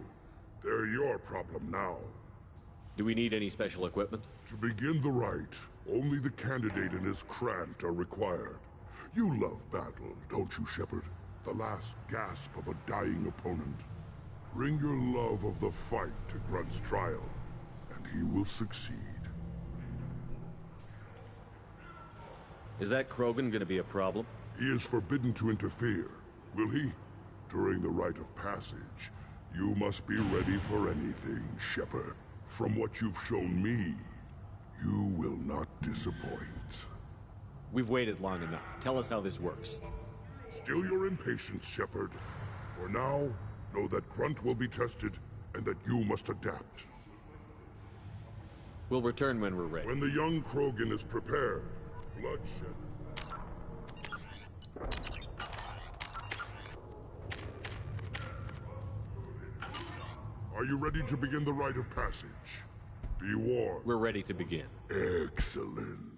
They're your problem now. Do we need any special equipment? To begin the rite, only the candidate and his Krant are required. You love battle, don't you, Shepard? The last gasp of a dying opponent. Bring your love of the fight to Grunt's trial, and he will succeed. Is that Krogan gonna be a problem? He is forbidden to interfere. Will he? During the rite of passage, you must be ready for anything, Shepard. From what you've shown me, you will not disappoint. We've waited long enough. Tell us how this works. Still your impatience, Shepard. For now, know that Grunt will be tested, and that you must adapt. We'll return when we're ready. When the young Krogan is prepared, bloodshed. Are you ready to begin the rite of passage? Be warned. We're ready to begin. Excellent.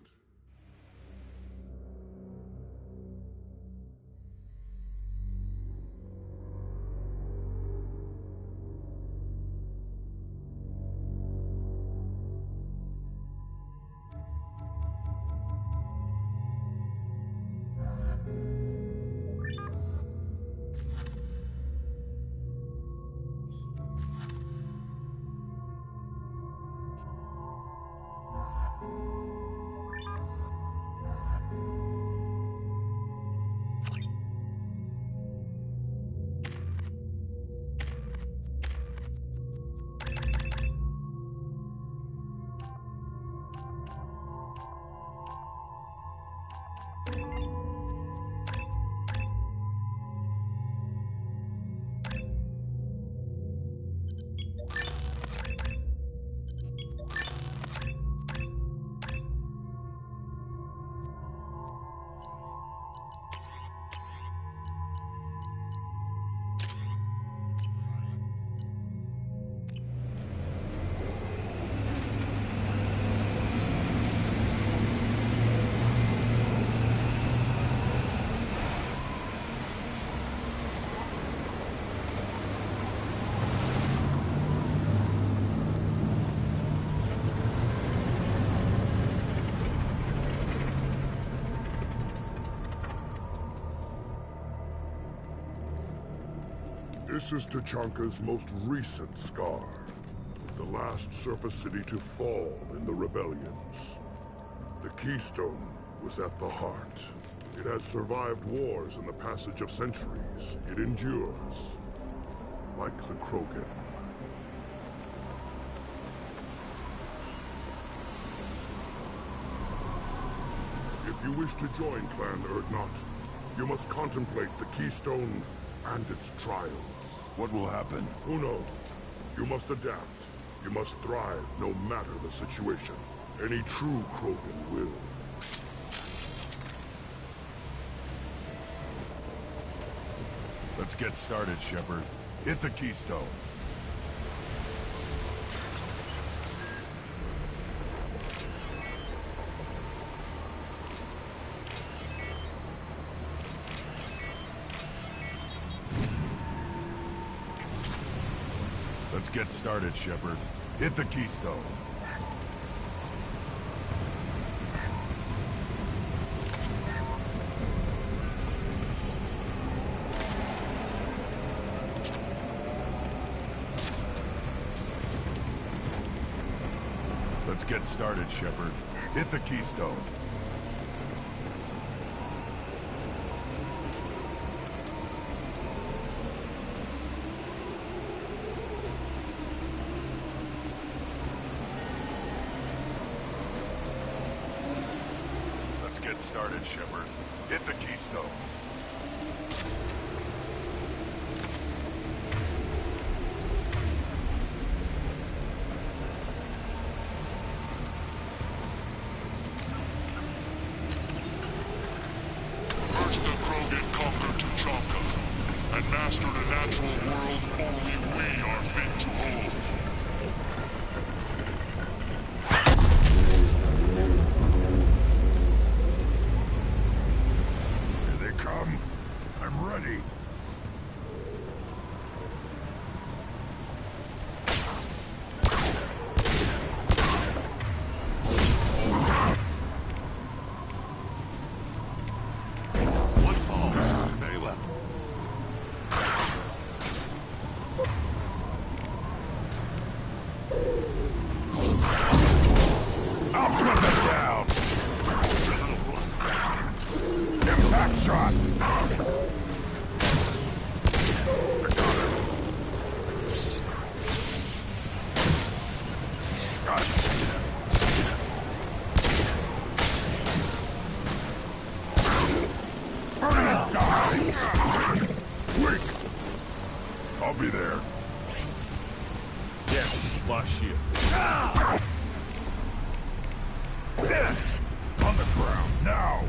This is Tuchanka's most recent scar. The last Surface City to fall in the rebellions. The Keystone was at the heart. It has survived wars and the passage of centuries. It endures. Like the Krogan. If you wish to join Clan Urdnot, you must contemplate the Keystone and its trials. What will happen? Who knows? You must adapt. You must thrive no matter the situation. Any true Krogan will. Let's get started, Shepard. Hit the Keystone. Let's get started, Shepard. Hit the Keystone. Let's get started, Shepard. Hit the Keystone. Get started, Shepard. Hit the Keystone. First the Krogan conquered Tuchanka. I'll be there. Yes, flash shield. On the ground, now!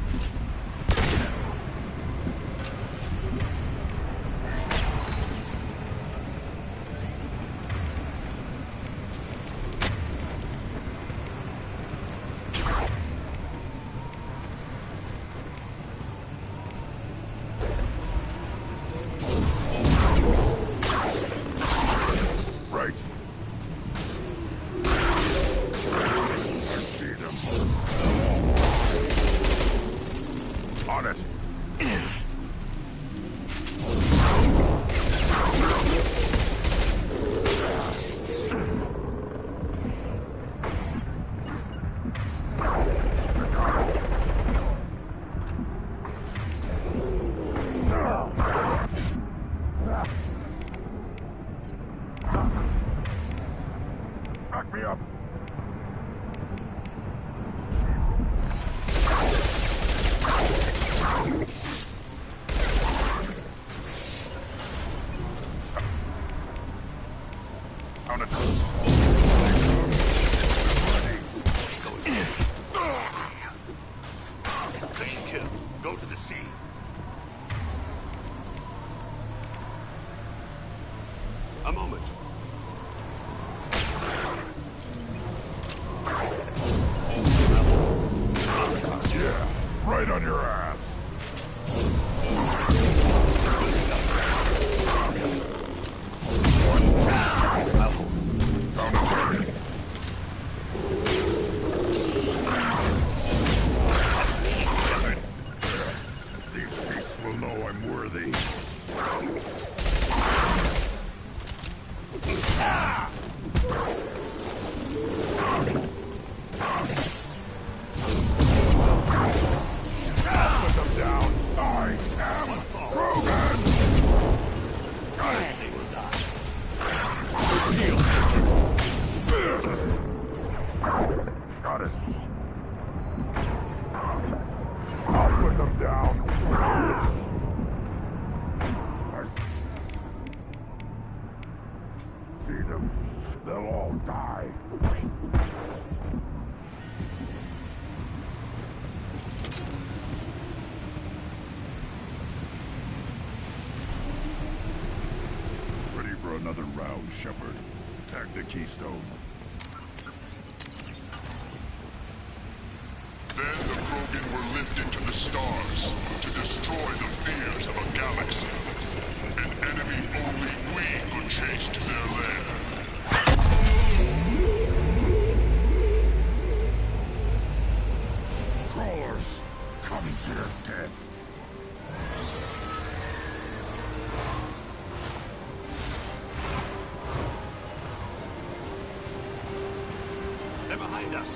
A moment. Yeah, right on your ass. Found a target. These beasts will know I'm worthy. Put them down. I am Krogan! They will die. Got it. I'll put them down. I see them. They'll all die. Ready for another round, Shepard. Attack the Keystone. Then the Krogan were lifted to the stars to destroy the fears of a galaxy. An enemy only we could chase to their lair. Crawlers, come to your death. They're behind us.